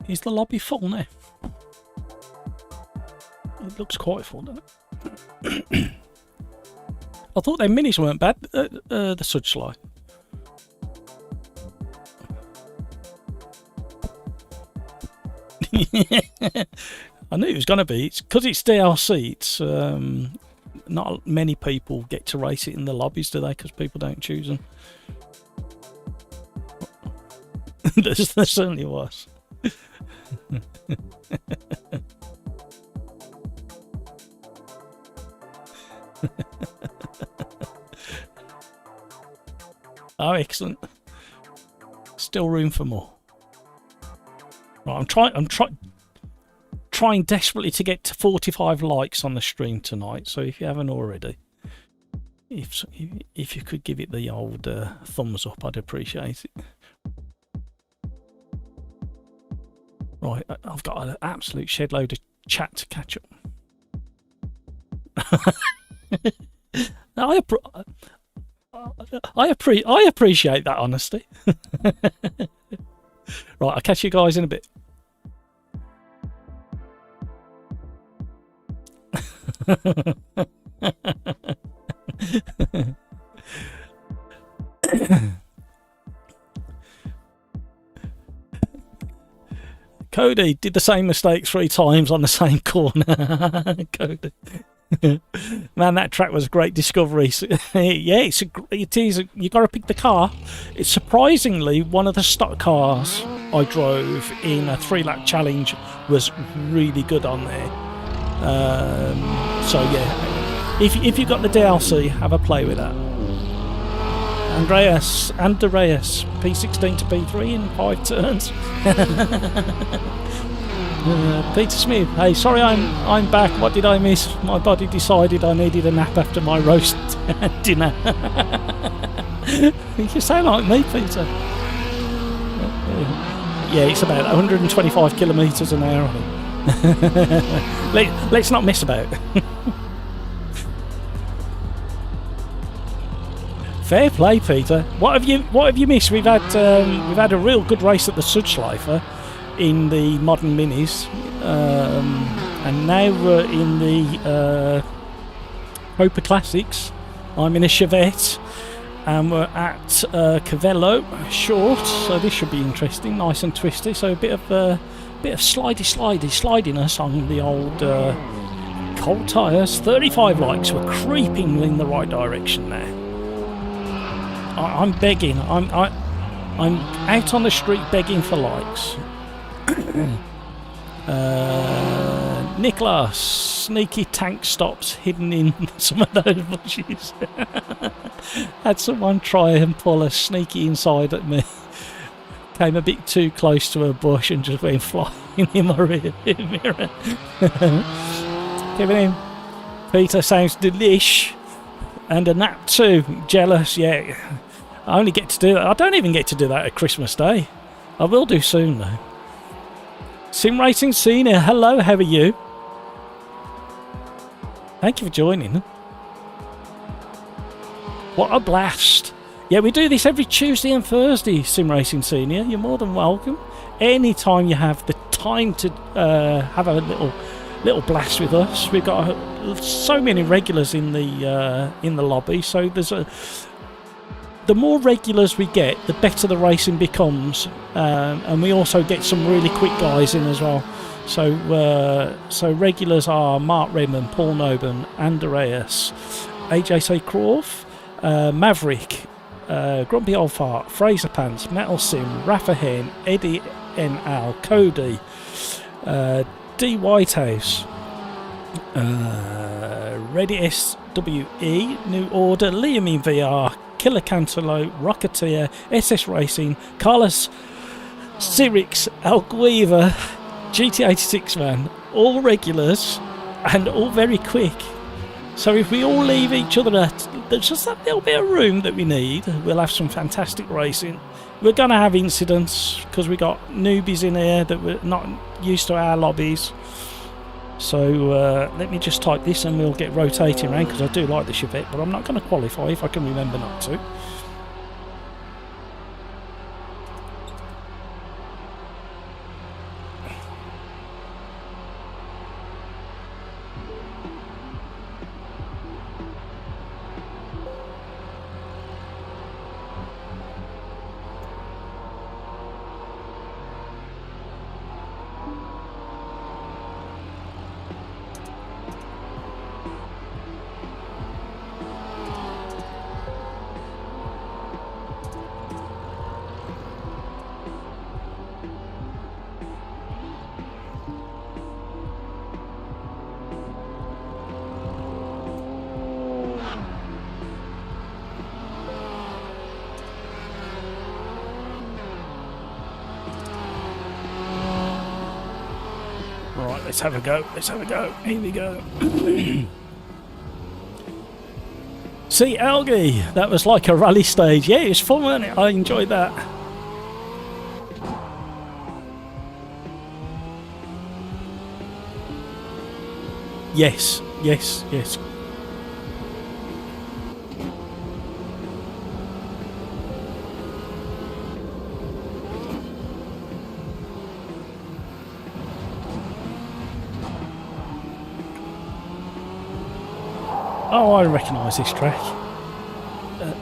Is the lobby full now? It looks quite full, doesn't it? I thought their minis weren't bad, the Sudge Slide. I knew it was going to be. It's because it's DLC. It's not many people get to race it in the lobbies, do they? Because people don't choose them. There certainly was. Oh, excellent. Still room for more. Right, I'm trying desperately to get to 45 likes on the stream tonight. So if you haven't already, if you could give it the old thumbs up, I'd appreciate it. Right, I've got an absolute shed load of chat to catch up. I appreciate that honesty. Right, I'll catch you guys in a bit. Cody did the same mistake 3 times on the same corner. Cody. Man, that track was a great discovery. Yeah, it is. You got to pick the car. It's surprisingly one of the stock cars I drove in a 3-lap challenge was really good on there. So yeah, if you got the DLC, have a play with that. Andreas, P16 to P3 in 5 turns. Peter Smith, hey, sorry I'm back. What did I miss? My body decided I needed a nap after my roast dinner. You sound like me, Peter. Yeah, it's about 125 kilometres an hour. Let's not mess about. Fair play, Peter. What have you missed? We've had a real good race at the Sudschleifer in the modern minis, and now we're in the Hoper Classics. I'm in a Chevette, and we're at Cavello short, so this should be interesting, nice and twisty. So a bit of slidiness on the old cold tyres. 35 likes. We're creeping in the right direction now. I'm begging. I'm out on the street begging for likes. Nicholas, sneaky tank stops hidden in some of those bushes. Had someone try and pull a sneaky inside at me. Came a bit too close to a bush and just went flying in my rear mirror. Giving him. Peter sounds delish. And a nap too. Jealous, yeah. I only get to do that. I don't even get to do that at Christmas Day. I will do soon though. Sim Racing Senior, hello, how are you? Thank you for joining. What a blast. Yeah, we do this every Tuesday and Thursday, Sim Racing Senior. You're more than welcome. Anytime you have the time to have a little blast with us. We've got so many regulars in the lobby, so the more regulars we get, the better the racing becomes, and we also get some really quick guys in as well. So regulars are Mark Redmond, Paul Noban, Andreas, AJ Croft, Maverick, Grumpy Old Fart, Fraser Pants, Metal Sim, Rafa Hen, Eddie NL, Cody, D Whitehouse, Ready SWE, New Order, Liam in VR, Killer Cantaloupe, Rocketeer, SS Racing, Carlos Sirix, Alguiva, GT86 man, all regulars and all very quick. So if we all leave each other there's just that little bit of room that we need, we'll have some fantastic racing. We're going to have incidents because we got newbies in here that were not used to our lobbies. So let me just type this and we'll get rotating around because I do like the Chevette, but I'm not going to qualify if I can remember not to. Right, let's have a go. Let's have a go. Here we go. See, Algie, that was like a rally stage. Yeah, it was fun, wasn't it? I enjoyed that. Yes, yes, yes. Oh, I recognise this track.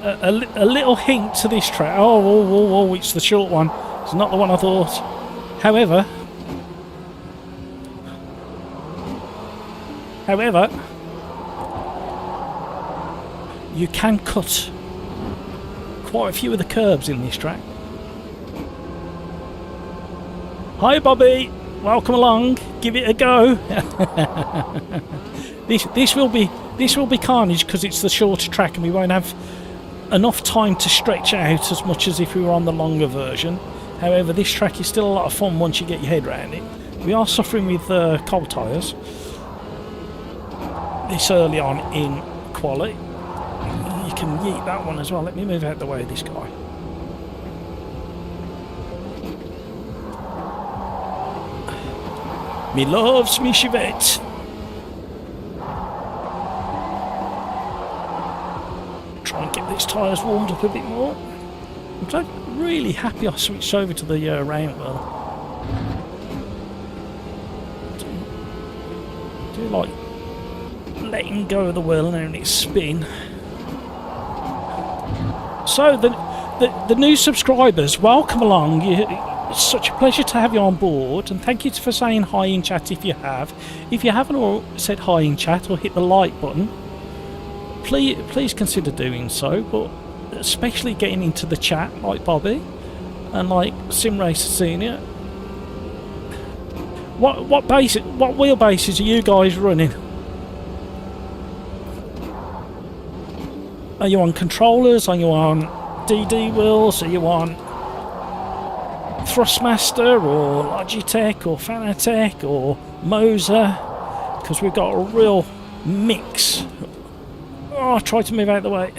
A little hint to this track. Oh, it's the short one. It's not the one I thought. However, you can cut quite a few of the curbs in this track. Hi, Bobby. Welcome along. Give it a go. This will be carnage because it's the shorter track and we won't have enough time to stretch out as much as if we were on the longer version. However, this track is still a lot of fun once you get your head around it. We are suffering with cold tyres this early on in Quali. You can yeet that one as well. Let me move out the way of this guy. Me loves me Chevette. Try and get these tyres warmed up a bit more. I'm really happy I switched over to the round wheel. Do like letting go of the wheel now and it's spin. So the new subscribers, welcome along. It's such a pleasure to have you on board, and thank you for saying hi in chat if you have. If you haven't or said hi in chat or hit the like button, please consider doing so, but especially getting into the chat like Bobby and like Sim Racer Senior. What wheelbases are you guys running? Are you on controllers? Are you on DD wheels? Are you on Thrustmaster or Logitech or Fanatec or Moser? Because we've got a real mix. Oh, I tried to move out of the way.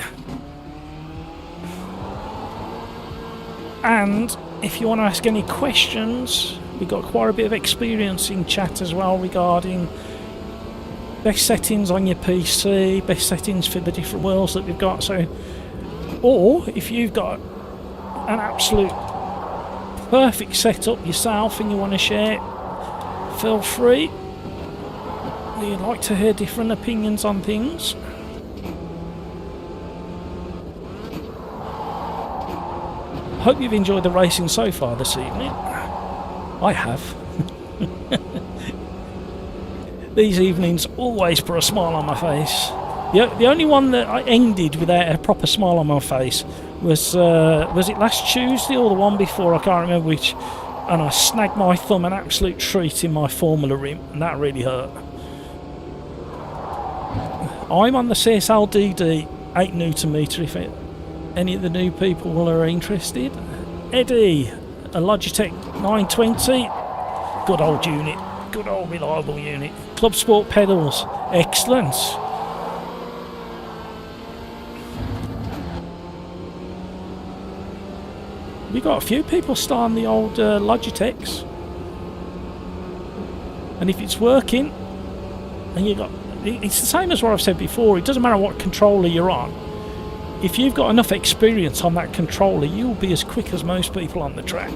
And if you want to ask any questions, we've got quite a bit of experience in chat as well regarding best settings on your PC, best settings for the different wheels that we've got. So, or if you've got an absolute perfect setup yourself and you want to share it, feel free. We'd like to hear different opinions on things. Hope you've enjoyed the racing so far this evening. I have. These evenings always put a smile on my face. The only one that I ended without a proper smile on my face was it last Tuesday or the one before? I can't remember which. And I snagged my thumb an absolute treat in my Formula rim, and that really hurt. I'm on the CSL DD 8 Newton meter if any of the new people are interested. Eddie, a Logitech 920, good old unit, good old reliable unit. Club Sport pedals, excellent. We got a few people starting the old Logitechs, and if it's working, and it's the same as what I've said before. It doesn't matter what controller you're on. If you've got enough experience on that controller, you'll be as quick as most people on the track.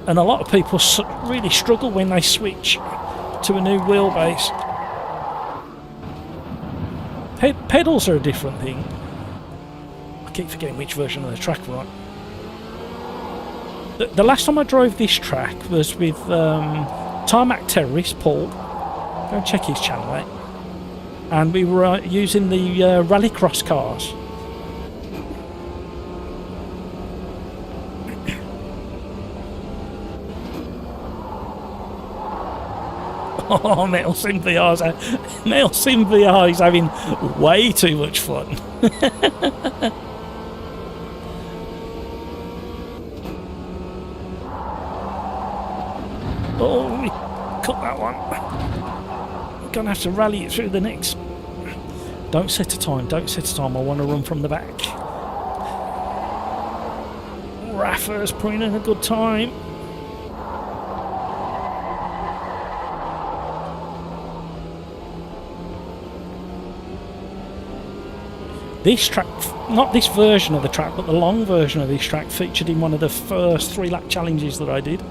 And a lot of people really struggle when they switch to a new wheelbase. Pedals are a different thing. I keep forgetting which version of the track we're on. The last time I drove this track was with Tarmac Terrorist Paul. Go and check his channel out. And we were using the rallycross cars. Oh, Metal Sim VR is having way too much fun. Oh, cut that one. I'm going to have to rally it through the next. Don't set a time, don't set a time. I want to run from the back. Rafa's putting in a good time. This track, not this version of the track, but the long version of this track featured in one of the first 3-lap challenges that I did.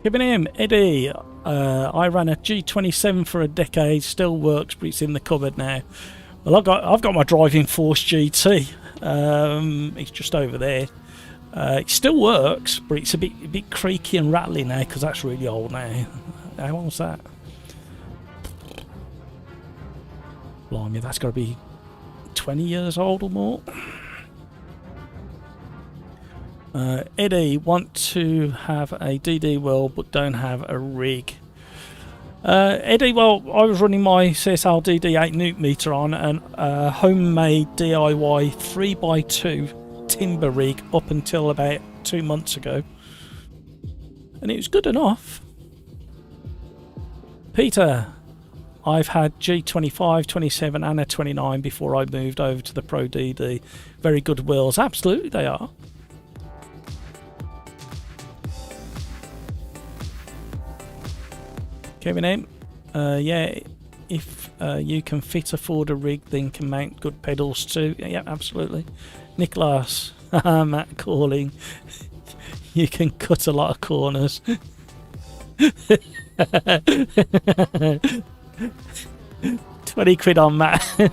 Giving him, Eddie. I ran a G27 for a decade, still works, but it's in the cupboard now. Well, I've got my Driving Force GT. It's just over there. It still works, but it's a bit creaky and rattly now because that's really old now. How old's that? Blimey, that's got to be 20 years old or more. Eddie, want to have a DD world but don't have a rig. Eddie, well, I was running my CSL DD 8 Newt meter on an homemade DIY 3x2 timber rig up until about 2 months ago, and it was good enough. Peter, I've had G25, 27 and a 29 before I moved over to the Pro DD. Very good wheels, absolutely they are. Kevin M, yeah, if you can afford a rig, then can mount good pedals too. Yeah, absolutely. Nicholas, Matt calling. You can cut a lot of corners. 20 quid on Matt.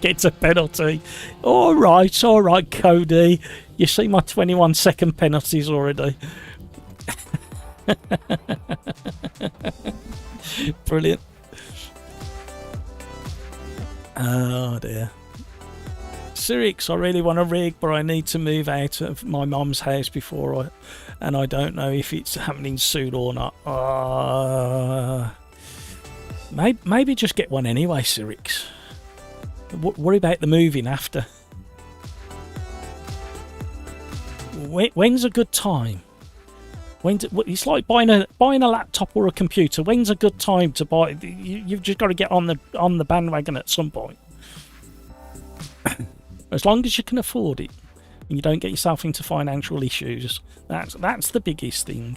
Gets a penalty. All right, Cody. You see my 21-second penalties already. Brilliant. Oh dear. Sirix, I really want a rig, but I need to move out of my mum's house before and I don't know if it's happening soon or not. Maybe just get one anyway, Sirix. Worry about the moving after. When's a good time? It's like buying a laptop or a computer. When's a good time to buy? You've just got to get on the bandwagon at some point. As long as you can afford it and you don't get yourself into financial issues, that's the biggest thing.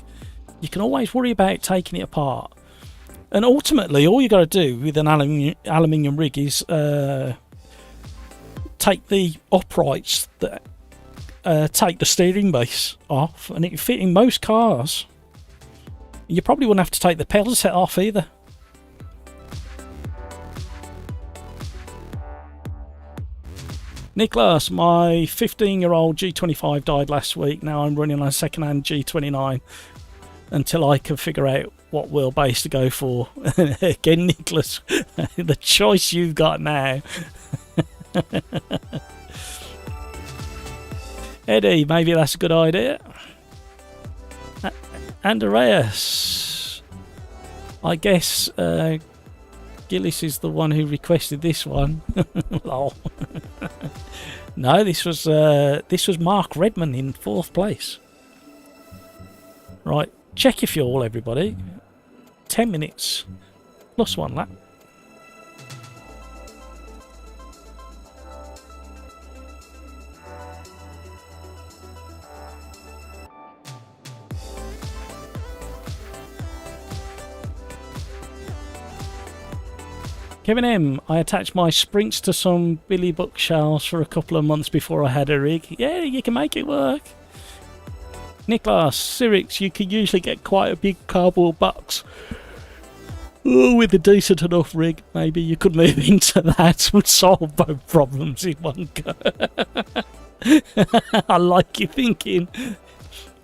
You can always worry about taking it apart, and ultimately all you got to do with an aluminium rig is take the uprights that take the steering base off, and it can fit in most cars. You probably wouldn't have to take the pedal set off either. Nicholas, my 15-year-old G25 died last week. Now I'm running on a second-hand G29 until I can figure out what wheelbase to go for. Again, Nicholas, the choice you've got now. Eddie, maybe that's a good idea. Andreas, I guess Gillis is the one who requested this one. Lol. No, this was Mark Redman in 4th place. Right, check your fuel, everybody. 10 minutes plus 1 lap. Kevin M, I attached my sprints to some Billy bookshelves for a couple of months before I had a rig. Yeah, you can make it work. Nicholas, Sirix, you can usually get quite a big cardboard box. Oh, with a decent enough rig, maybe you could move into that. Would solve both problems in one go. I like your thinking.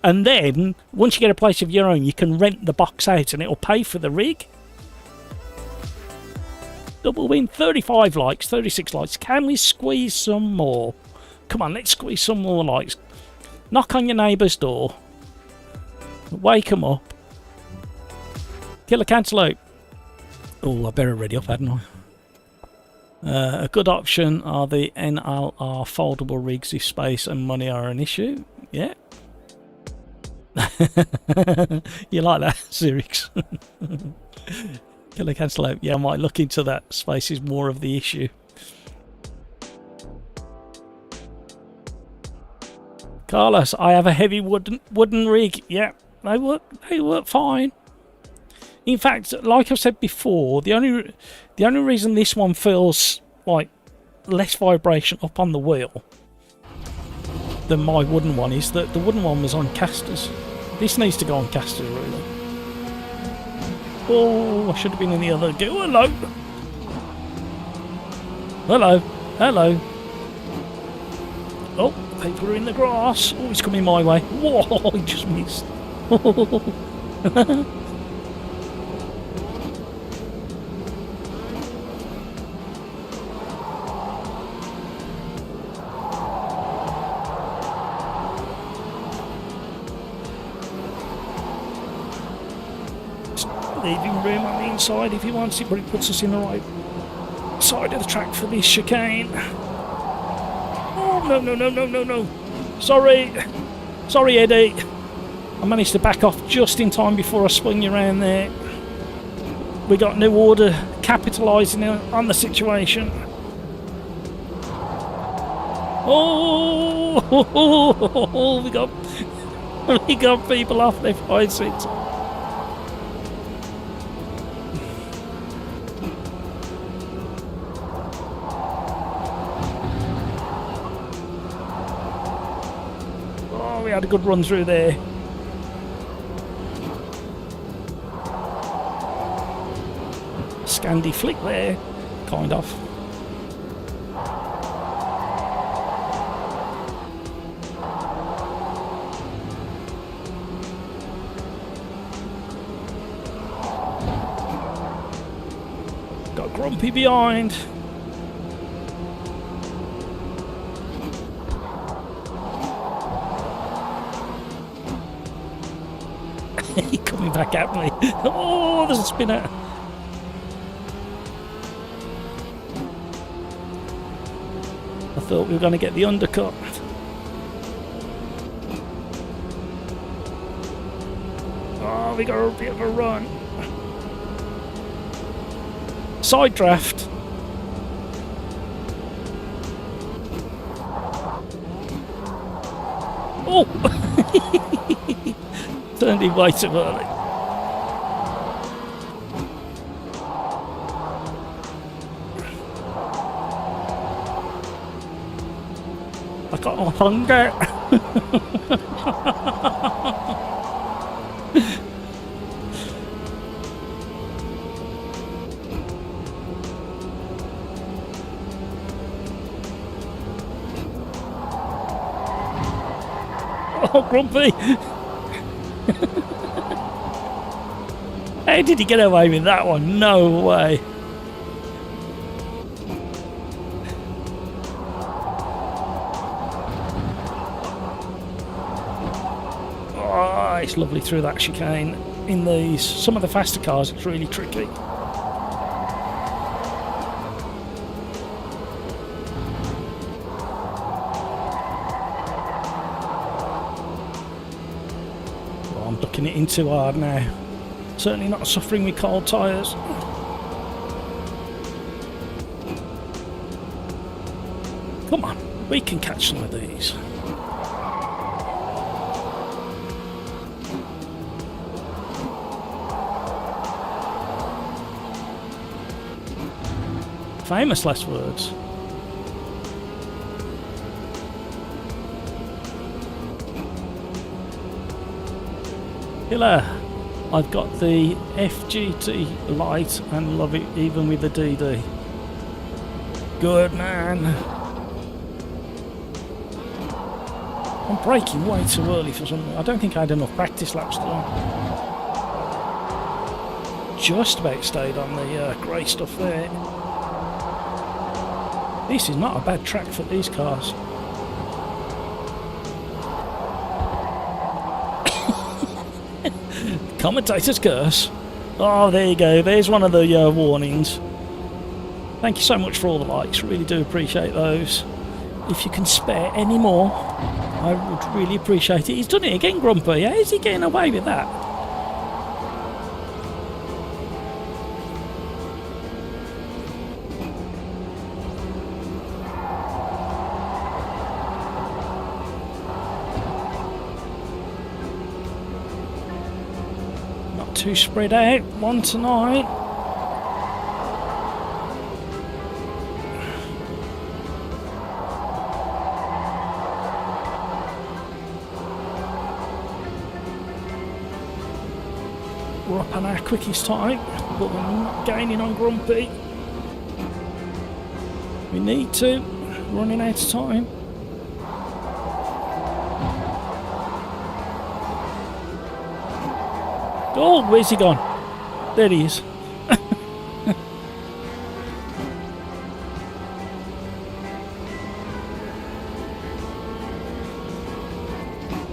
And then, once you get a place of your own, you can rent the box out and it'll pay for the rig. Double win, 35 likes, 36 likes. Can we squeeze some more? Come on, let's squeeze some more likes. Knock on your neighbour's door. Wake them up. Kill a cantaloupe. Oh, I better ready up, hadn't I? A good option are the NLR foldable rigs if space and money are an issue. Yeah. You like that, Zerix? Kill a cantaloupe. Yeah, I might look into that. Space is more of the issue. Carlos, I have a heavy wooden rig. Yeah, they work fine. In fact, like I've said before, the only reason this one feels like less vibration up on the wheel than my wooden one is that the wooden one was on casters. This needs to go on casters, really. Oh, I should have been in the other. Hello. Hello. Hello. Oh, people are in the grass. Oh, he's coming my way. Whoa, he just missed. Leaving room on the inside if he wants it, but it puts us in the right side of the track for this chicane. Oh, no. Sorry, Eddie. I managed to back off just in time before I spun you around there. We got New Order capitalising on the situation. Oh, we got people off their 5-6. We had a good run through there. Scandi flick there, kind of. Got Grumpy behind. Coming back at me. Oh, there's a spinner. I thought we were going to get the undercut. Oh, we got a bit of a run. Side draft. Oh! Turned him way too early. I got my hunger. Oh, Grumpy. How did he get away with that one? No way. Oh, it's lovely through that chicane. In these, some of the faster cars, it's really tricky. Oh, I'm ducking it in too hard now. Certainly not suffering with cold tyres. Come on, we can catch some of these. Famous last words. Killer. I've got the FGT light and love it even with the DD. Good man. I'm braking way too early for something. I don't think I had enough practice laps done. Just about stayed on the grey stuff there. This is not a bad track for these cars. Commentator's curse. Oh, there you go. There's one of the warnings. Thank you so much for all the likes. Really do appreciate those. If you can spare any more, I would really appreciate it. He's done it again, Grumpy. How is he getting away with that? Not too spread out. One tonight. We're up on our quickest time, but we're not gaining on Grumpy. We need to. Running out of time. Oh, where's he gone? There he is.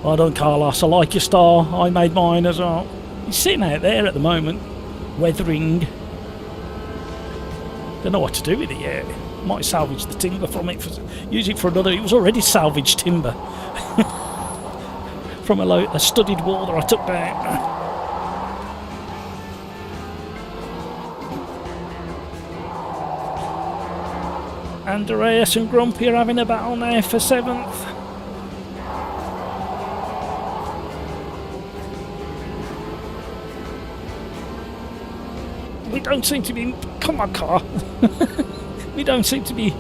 Well done, Carlos. I like your star. I made mine as well. He's sitting out there at the moment, weathering. Don't know what to do with it yet. Might salvage the timber from it, use it for another. It was already salvaged timber from a studded wall that I took down. Andreas and Grumpy are having a battle now for 7th. We don't seem to be... Come on, car. We don't seem to be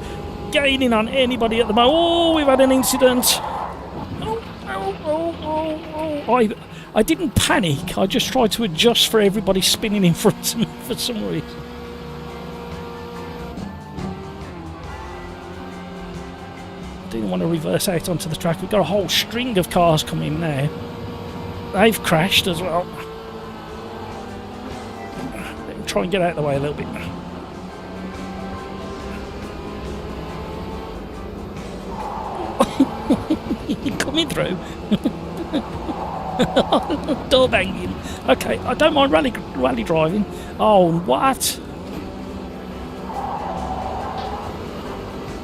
gaining on anybody at the moment. Oh, we've had an incident. Oh. I didn't panic. I just tried to adjust for everybody spinning in front of me for some reason. Didn't want to reverse out onto the track. We've got a whole string of cars coming now. They've crashed as well. Let me try and get out of the way a little bit. You're coming through. Door banging. Okay, I don't mind rally driving. Oh, what?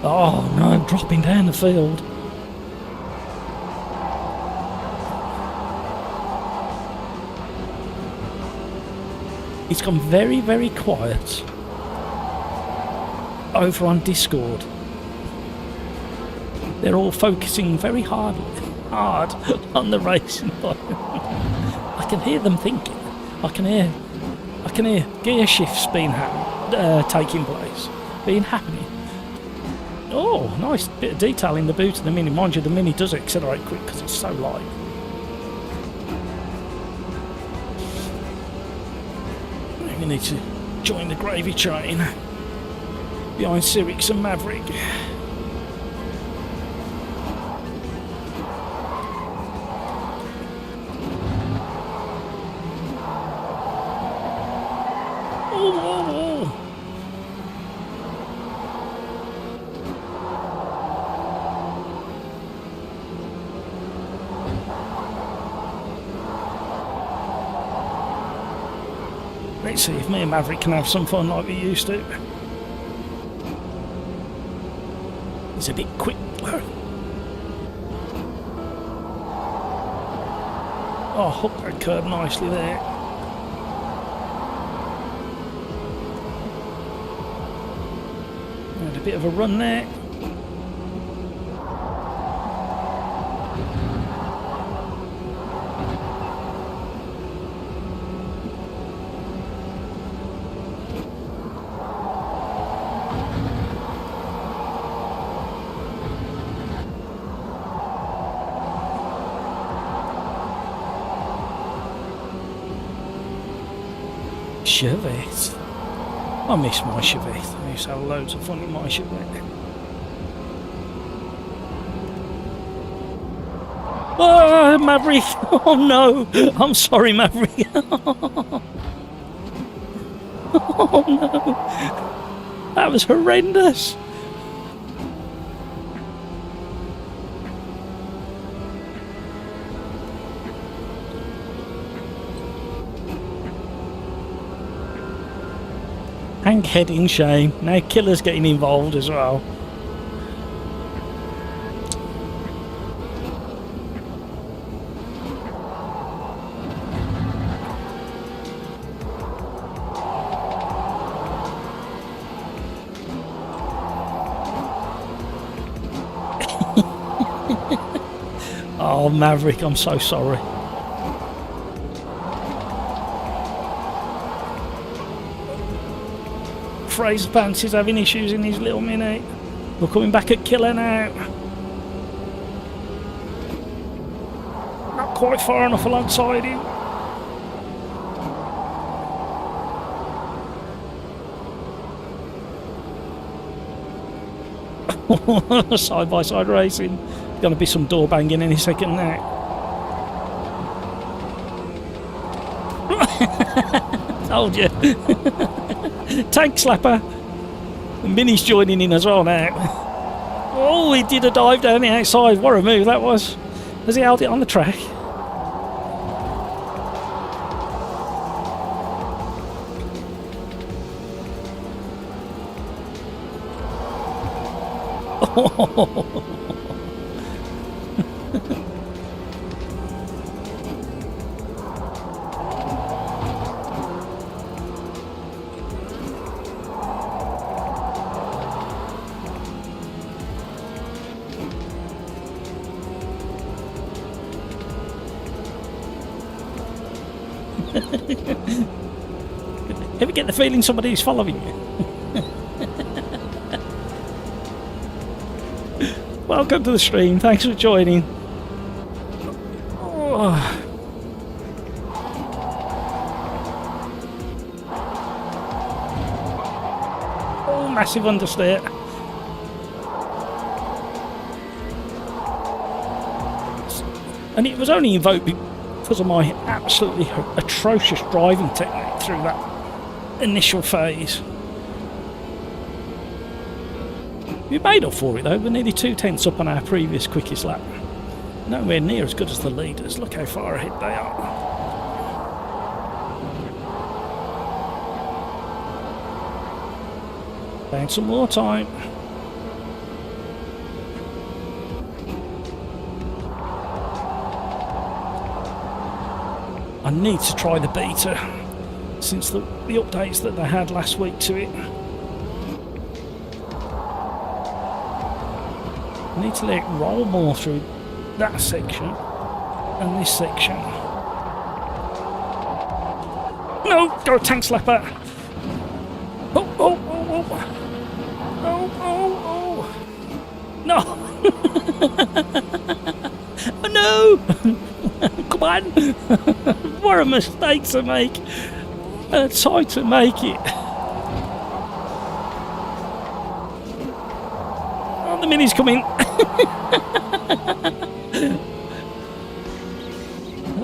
Oh no, I'm dropping down the field. It's gone very, very quiet over on Discord. They're all focusing very hard on the racing button. I can hear them thinking. I can hear gear shifts being taking place, being happening. Oh, nice bit of detail in the boot of the Mini. Mind you, the Mini does accelerate quick because it's so light. We need to join the gravy train behind Sirix and Maverick. Let's see if me and Maverick can have some fun like we used to. It's a bit quick. Oh, hooked that curb nicely there. Had a bit of a run there. Chevette. I miss my Chevette. I used to have loads of fun in my Chevette. Oh, Maverick! Oh no! I'm sorry, Maverick. Oh no! That was horrendous. Hang head in shame. Now Killer's getting involved as well. Oh, Maverick, I'm so sorry. Fraser Pants is having issues in his little Mini. We're coming back at Killer now. Not quite far enough alongside him. Side by side racing. Going to be some door banging any second now. Told you. Tank slapper. The Mini's joining in as well now. Oh, he did a dive down the outside. What a move that was. Has he held it on the track? Oh. Ever get the feeling somebody's following you? Welcome to the stream, thanks for joining. Oh. Oh, massive understeer. And it was only invoked because of my absolutely atrocious driving technique through that initial phase. We made up for it though, we're nearly 2/10 up on our previous quickest lap. Nowhere near as good as the leaders, look how far ahead they are. Found some more time. I need to try the beta since the updates that they had last week to it. I need to let it roll more through that section and this section. No, go tank slapper. Oh, oh, oh, oh. Oh, oh, oh. No. Oh, no. Come on. What a mistake to make. Try to make it. Oh, the Mini's coming.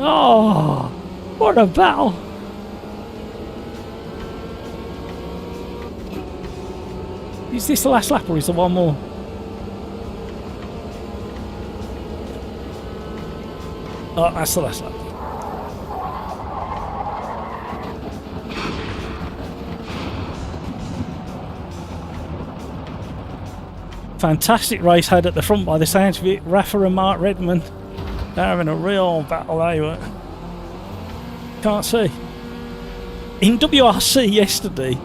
Oh, what a battle. Is this the last lap or is there one more? Oh, that's the last lap. Fantastic race had at the front by the sounds of it. Rafa and Mark Redmond. They're having a real battle, they were. Can't see. In WRC yesterday,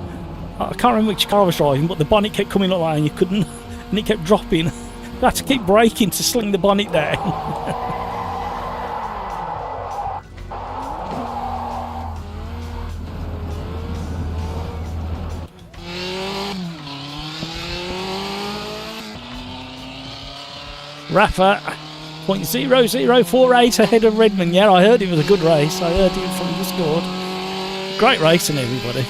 I can't remember which car I was driving, but the bonnet kept coming up and you couldn't, and it kept dropping. You had to keep braking to sling the bonnet down. Rafa, 0.0048 ahead of Redmond. Yeah, I heard it was a good race. I heard it from the score. Great racing, everybody.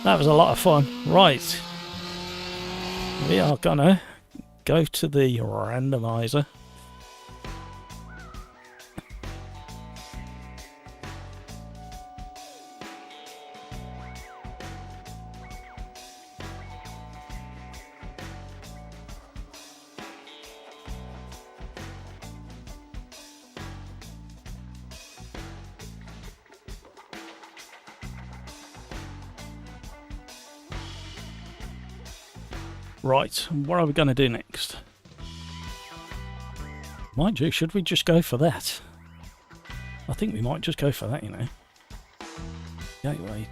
That was a lot of fun. Right. We are gonna go to the randomizer. Right, what are we going to do next? Mind you, should we just go for that? I think we might just go for that, you know. Gateway.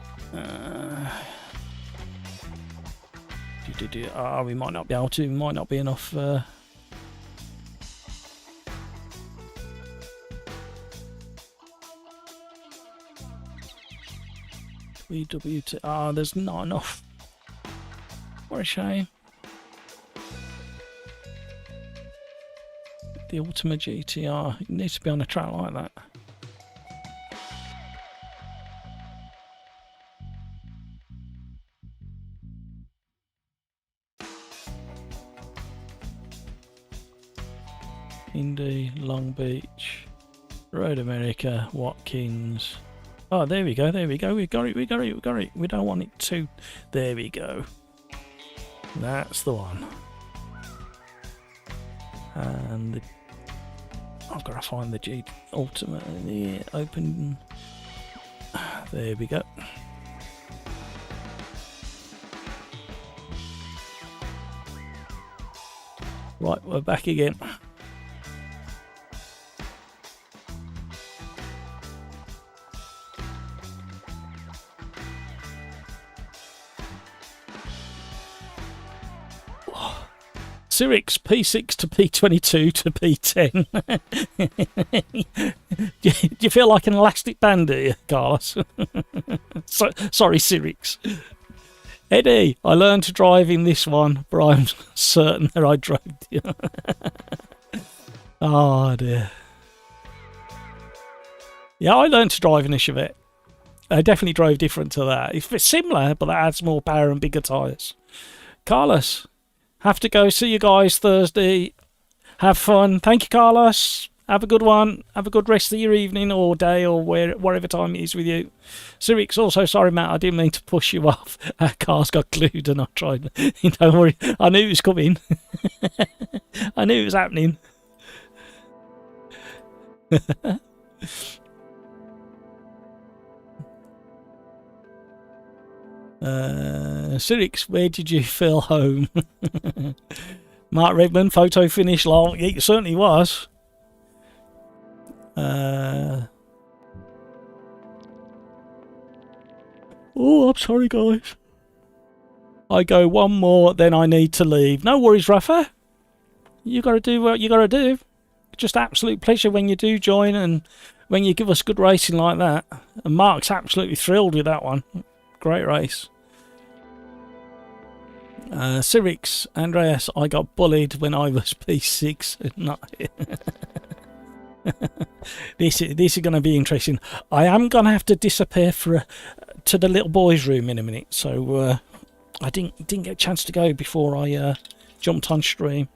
We might not be able to. Might not be enough. WWT. There's not enough. What a shame. The Ultima GTR. It needs to be on a track like that. Indy, Long Beach, Road America, Watkins. Oh, there we go, there we go. We got it, we got it, we got it. We don't want it to. There we go. That's the one. And I've got to find the G Ultimate in the open. There we go. Right, we're back again. Cyrix P6 to P22 to P10. Do you feel like an elastic band here, Carlos? Sorry, Cyrix. Eddie, I learned to drive in this one, but I'm certain that I drove. Oh dear. Yeah, I learned to drive in a Chevette. I definitely drove different to that. It's similar, but that adds more power and bigger tyres. Carlos. Have to go. See you guys Thursday. Have fun. Thank you, Carlos. Have a good one. Have a good rest of your evening or day or whatever time it is with you. Cyrix, also sorry, Matt. I didn't mean to push you off. Our cars got glued and I tried. Don't worry. I knew it was coming. I knew it was happening. Cyrix, where did you feel home? Mark Redmond, photo finish long. It certainly was. Oh, I'm sorry, guys. I go one more, then I need to leave. No worries, Rafa. You got to do what you got to do. Just absolute pleasure when you do join and when you give us good racing like that. And Mark's absolutely thrilled with that one. Great race. Cyrix, Andreas, I got bullied when I was P6. This is going to be interesting. I am going to have to disappear to the little boys' room in a minute. So I didn't get a chance to go before I jumped on stream.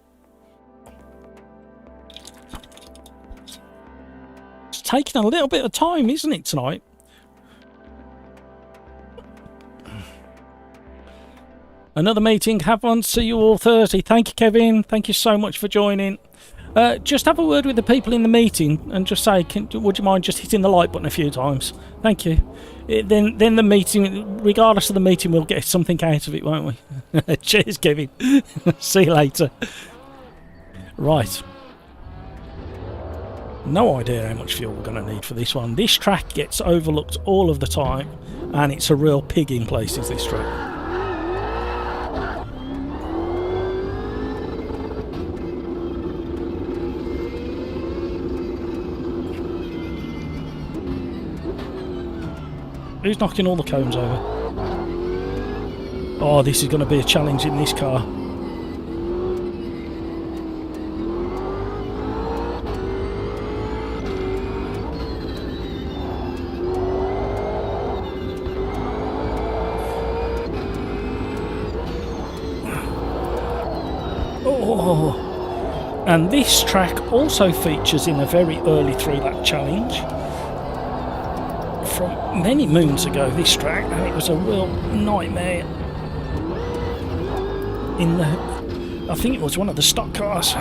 It's taking a little bit of time, isn't it, tonight? Another meeting. Have fun. See you all Thursday. Thank you, Kevin. Thank you so much for joining. Just have a word with the people in the meeting and just say, would you mind just hitting the like button a few times? Thank you. Then the meeting, regardless of the meeting, we'll get something out of it, won't we? Cheers, Kevin. See you later. Right. No idea how much fuel we're going to need for this one. This track gets overlooked all of the time, and it's a real pig in places, this track. Who's knocking all the cones over? Oh, this is going to be a challenge in this car. Oh, and this track also features in a very early 3-lap challenge. From many moons ago, this track, and it was a real nightmare in the, I think it was one of the stock cars.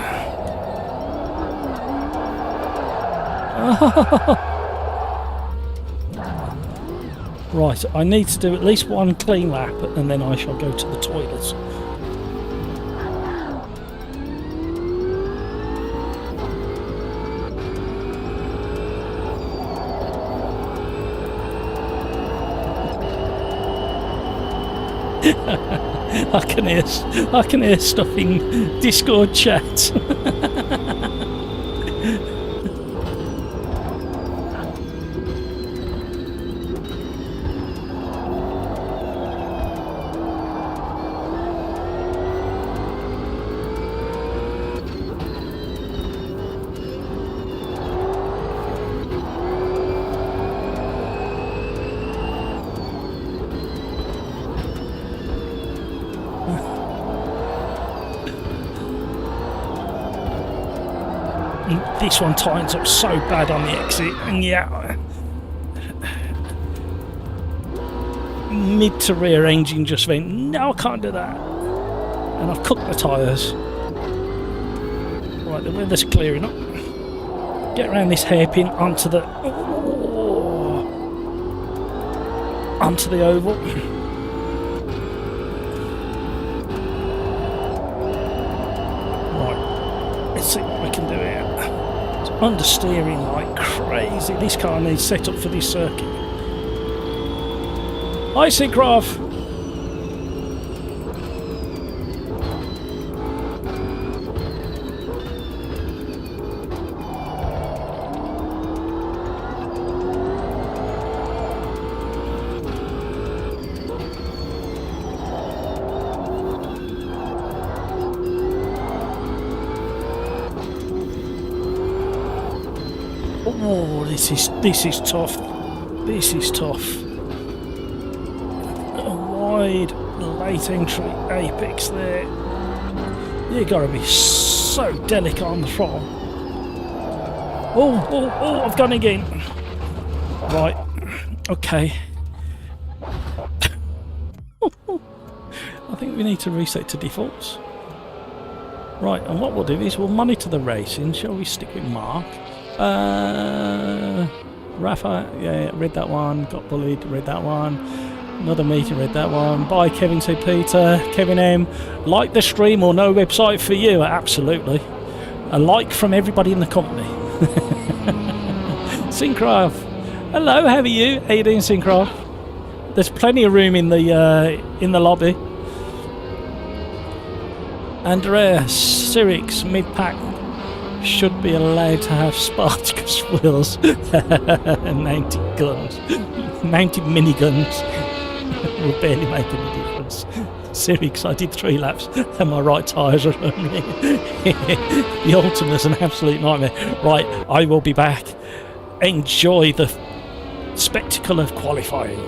Right, I need to do at least one clean lap and then I shall go to the toilets. I can hear stuff in Discord chat. This one tightens up so bad on the exit, and yeah, mid to rear engine just went, no, I can't do that, and I've cooked the tyres. Right, the weather's clearing up. Get around this hairpin onto the oval. Right, let's see what we can do here. It's understeering like crazy. This car needs set up for this circuit. Hi, Syncroft. Oh, this is tough. This is tough. A wide late entry apex there. You gotta be so delicate on the throttle. Oh, I've gone again. Right. Okay. I think we need to reset to defaults. Right, and what we'll do is we'll monitor the racing. Shall we stick with Mark? Rafa, yeah, read that one. Got bullied, read that one. Another meeting, read that one. Bye, Kevin, said Peter. Kevin M, like the stream or no website for you? Absolutely. A like from everybody in the company. Syncroft, hello, how are you? How you doing, Syncroft? There's plenty of room in the lobby. Andreas, Cyrix, mid-pack should be allowed to have Spartacus wheels. 90 guns. 90 miniguns will barely make any difference. Cyrix, I did 3 laps and my right tyres are only. The ultimate's an absolute nightmare. Right, I will be back. Enjoy the spectacle of qualifying.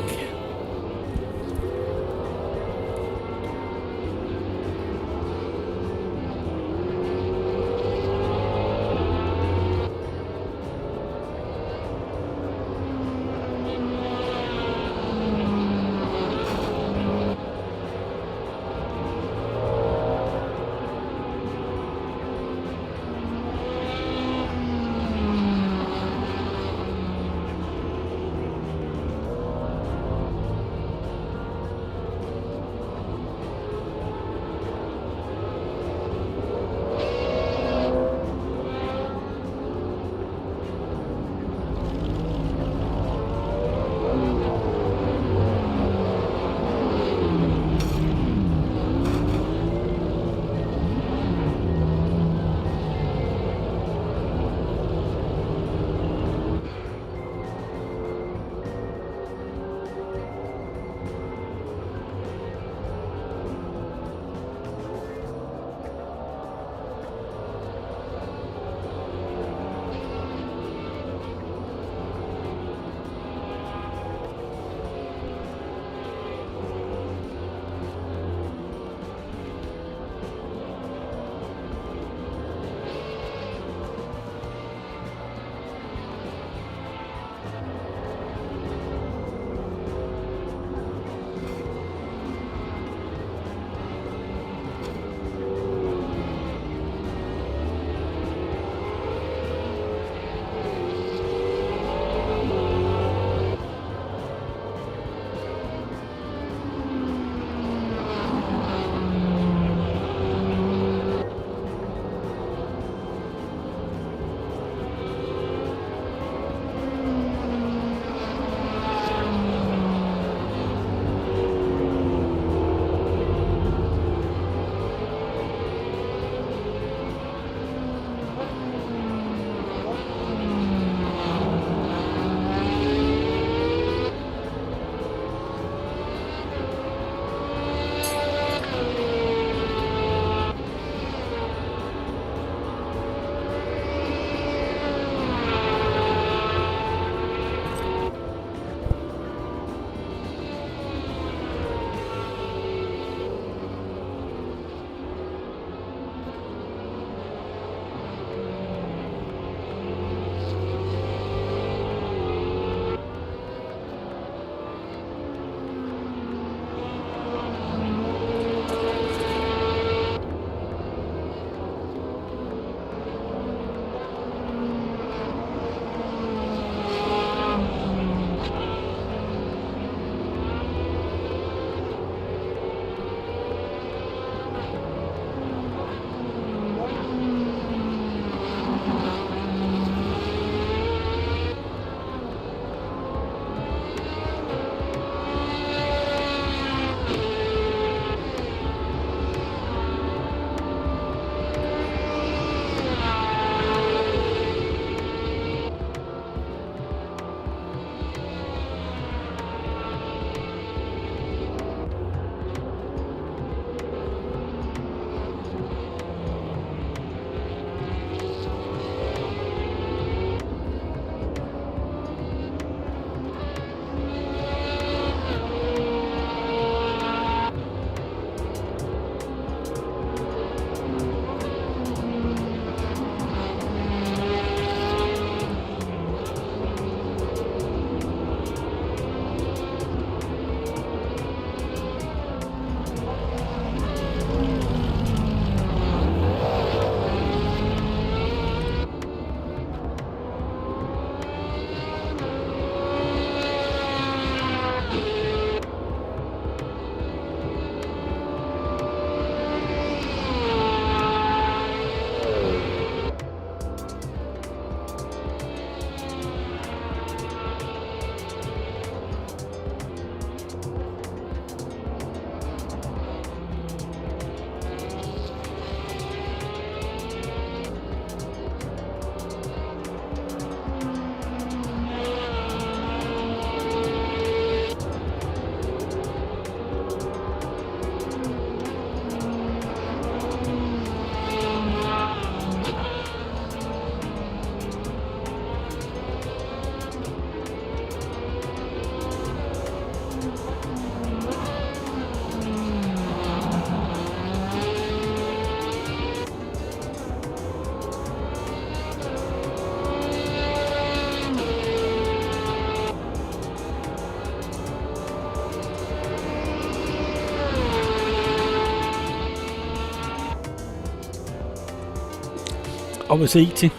I was eating.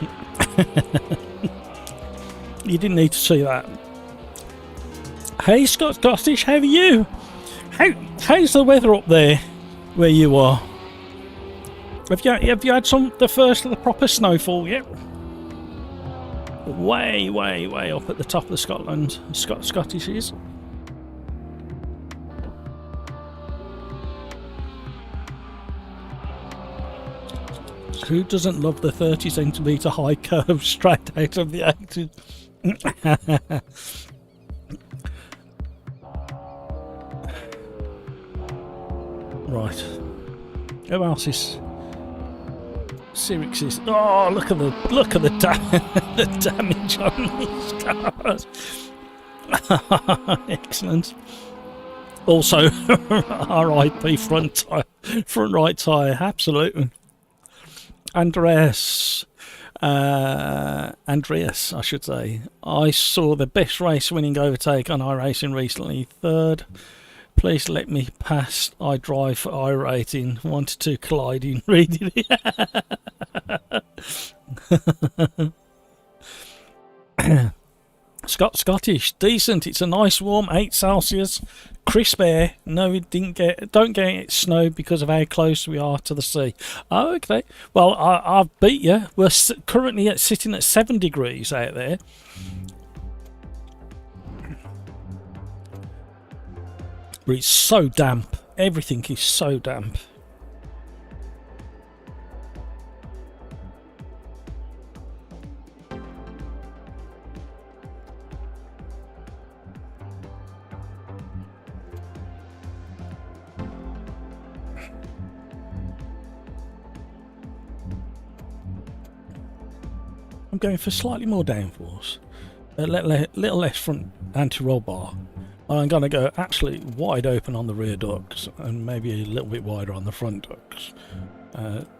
You didn't need to see that. Hey Scottish, how are you? How's the weather up there where you are? Have you had the first of the proper snowfall yet? Way up at the top of Scotland, Scottish is. Who doesn't love the 30cm high curve straight out of the 80s? Right. Who else is? Sirix is. Oh, look at the the damage on these cars. Excellent. Also, RIP front right tyre. Absolutely. Andreas, I should say. I saw the best race-winning overtake on iRacing recently. Third. Please let me pass. I drive for iRating. 1 to 2 colliding. Reading it. Scottish, decent. It's a nice warm 8 Celsius, crisp air. No, we don't get snow because of how close we are to the sea. Oh, okay. Well, I've beat you. We're currently sitting at 7 degrees out there. But it's so damp. Everything is so damp. I'm going for slightly more downforce. A little less front anti-roll bar. I'm going to go absolutely wide open on the rear ducts and maybe a little bit wider on the front ducts.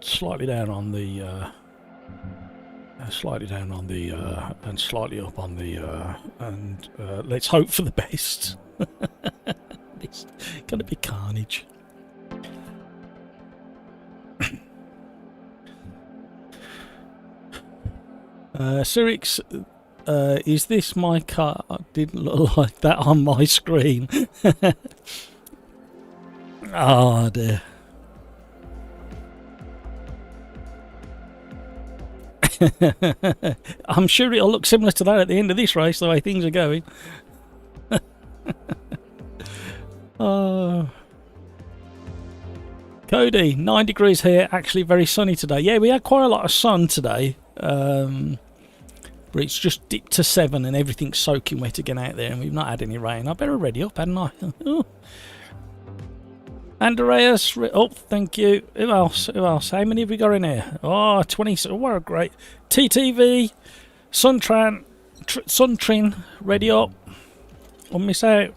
Slightly down on the and slightly up on the and let's hope for the best. It's going to be carnage. Sirix, is this my car? Didn't look like that on my screen. Oh dear. I'm sure it'll look similar to that at the end of this race, the way things are going. Cody, 9 degrees here, actually very sunny today. Yeah, we had quite a lot of sun today. But it's just dipped to 7 and everything's soaking wet again out there, and we've not had any rain. I better ready up, hadn't I? Oh. Andreas, oh, thank you. Who else? How many have we got in here? Oh, 20. Oh, what a great. TTV, Suntrin, ready up. Don't miss out.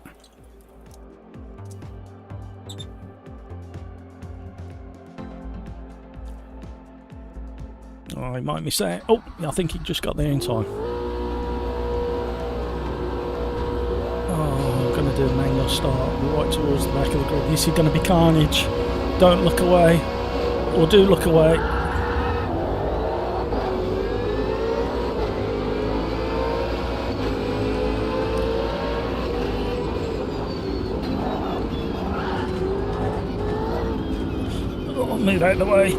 Oh, he might miss out. Oh, I think he just got there in time. Oh, I'm going to do a manual start right towards the back of the grid. This is going to be carnage. Don't look away. Or do look away. Oh, move out of the way.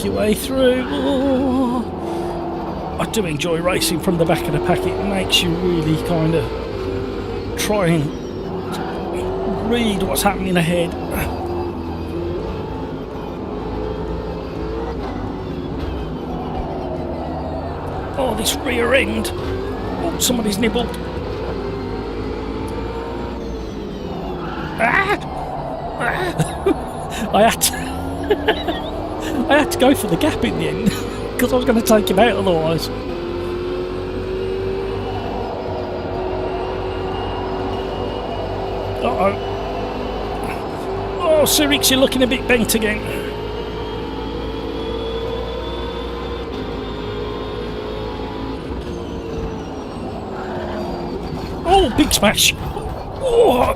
Your way through. Oh. I do enjoy racing from the back of the pack. It makes you really kind of try and read what's happening ahead. Oh, this rear end. Oh, somebody's nibbled. I had to go for the gap in the end because I was going to take him out otherwise. Uh-oh. Oh, Sirix, you're looking a bit bent again. Oh, big smash. Oh,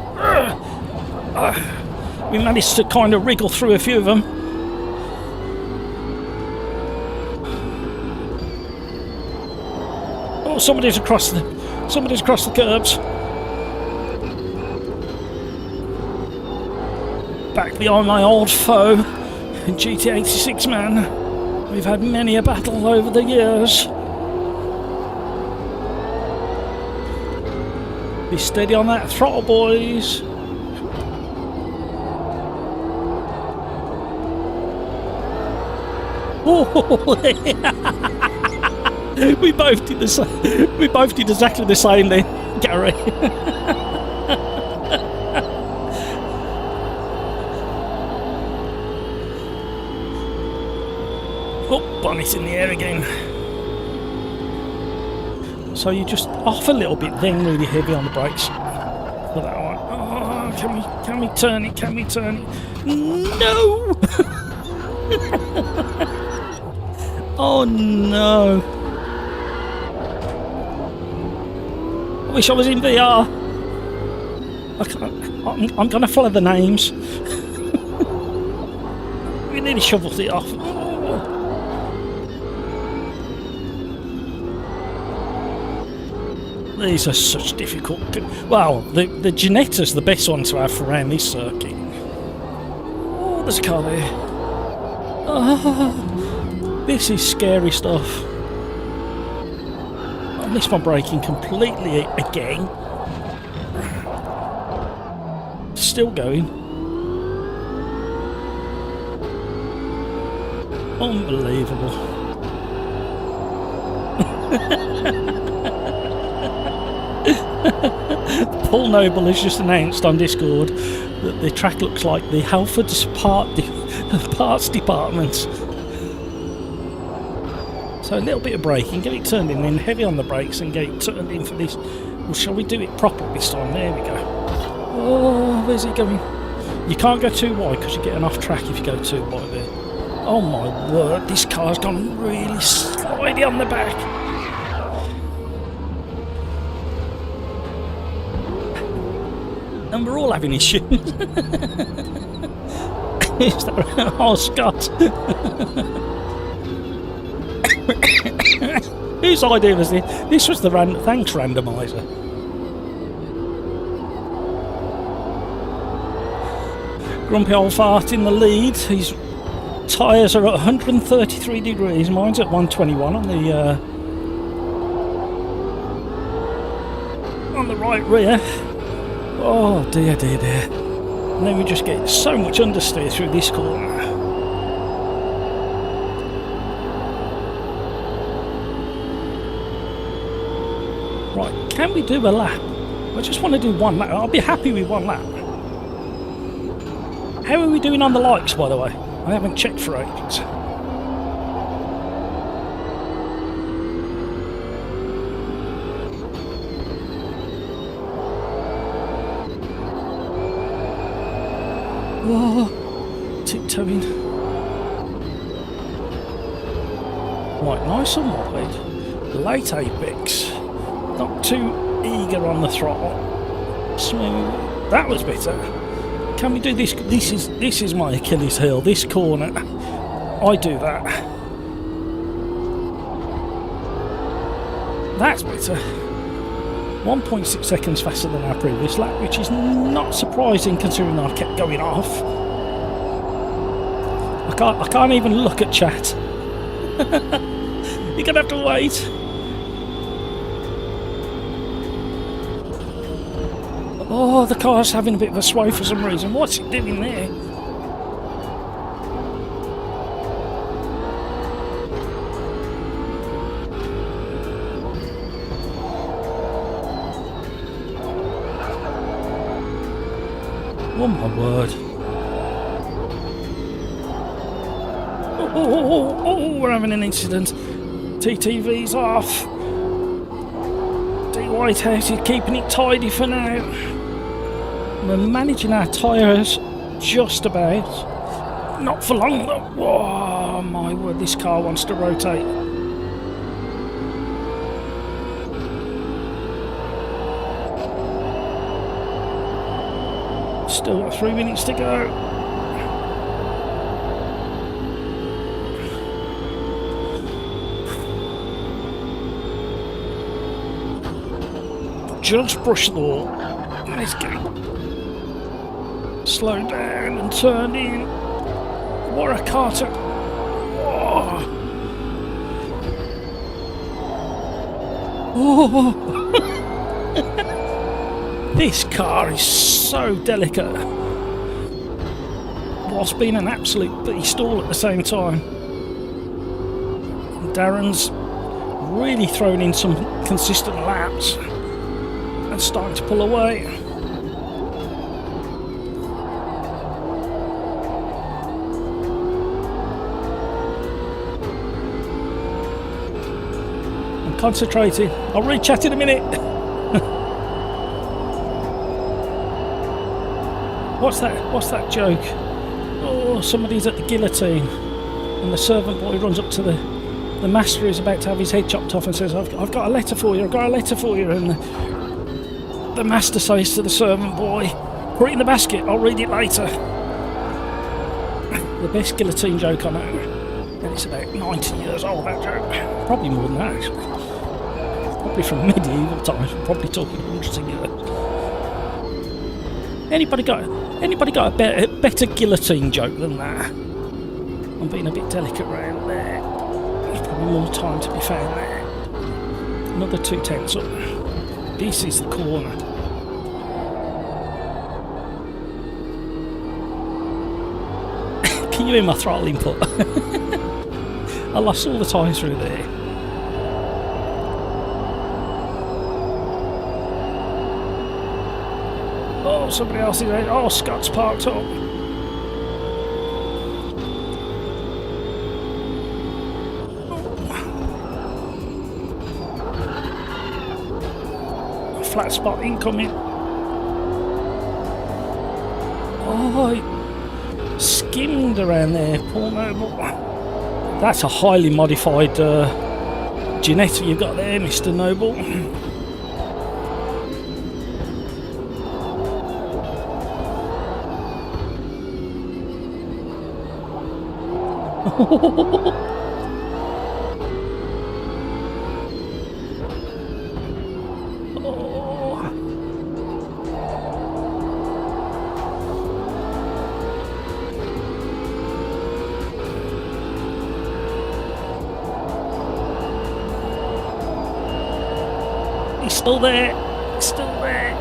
We managed to kind of wriggle through a few of them. Oh, somebody's across the curbs. Back behind my old foe, GT86 man. We've had many a battle over the years. Be steady on that throttle, boys. We both did the same. We both did exactly the same then, Gary. Oh, bonnet in the air again. So you just off a little bit, then really heavy on the brakes for that one. Oh, can we turn it? Can we turn it? No! Oh no! I wish I was in VR. I can't. I'm gonna follow the names. We nearly shoveled it off. These are such difficult. Well, the Ginetta's the best one to have for around this circuit. Oh, there's a car there. Oh, this is scary stuff. I missed my braking completely again. Still going. Unbelievable. Paul Noble has just announced on Discord that the track looks like the Halfords parts department. So a little bit of braking, get it turned in, then heavy on the brakes and get it turned in for this. Well, shall we do it properly this time? There we go. Oh, where's it going? You can't go too wide because you're getting off track if you go too wide there. Oh my word, this car's gone really slidey on the back. And we're all having issues. Oh, Scott. Whose idea was this? This was the thanks randomizer. Grumpy old fart in the lead. His tyres are at 133 degrees. Mine's at 121 on the right rear. Oh dear, dear, dear. And then we just get so much understeer through this corner. Right, can we do a lap? I just want to do one lap. I'll be happy with one lap. How are we doing on the likes, by the way? I haven't checked for ages. Oh, tiptoeing. Right, nice and wide. Late apex. Not too eager on the throttle. Smooth. That was better. Can we do this? This is my Achilles heel. This corner. I do that. That's better. 1.6 seconds faster than our previous lap, which is not surprising considering I kept going off. I can't even look at chat. You're gonna have to wait. Oh, the car's having a bit of a sway for some reason. What's it doing there? Oh my word. Oh, we're having an incident. TTV's off. D Whitehouse is keeping it tidy for now. We're managing our tyres just about. Not for long though. Whoa, my word, this car wants to rotate. Still got 3 minutes to go. Just brush the wall. Let's go. Slow down and turn in. What a carter. Oh. Oh. This car is so delicate, whilst being an absolute beast all at the same time. Darren's really thrown in some consistent laps and starting to pull away. I'm concentrating. I'll re-chat in a minute. What's that joke? Oh, somebody's at the guillotine and the servant boy runs up to the master who's about to have his head chopped off and says, I've got a letter for you, I've got a letter for you. And the master says to the servant boy, put it in the basket, I'll read it later. The best guillotine joke I know. And it's about 90 years old, that joke. Probably more than that, actually. Probably from medieval times, we're probably talking hundreds of years. Anybody got a better guillotine joke than that? I'm being a bit delicate around there. There's probably more time to be found there. Another 2 tenths up. This is the corner. Can you hear my throttle input? I lost all the time through there. Oh, somebody else is there. Oh, Scott's parked up. Oh. Flat spot incoming. Oh, skimmed around there, poor Noble. That's a highly modified Ginetta you've got there, Mr. Noble. He's still there. Still there.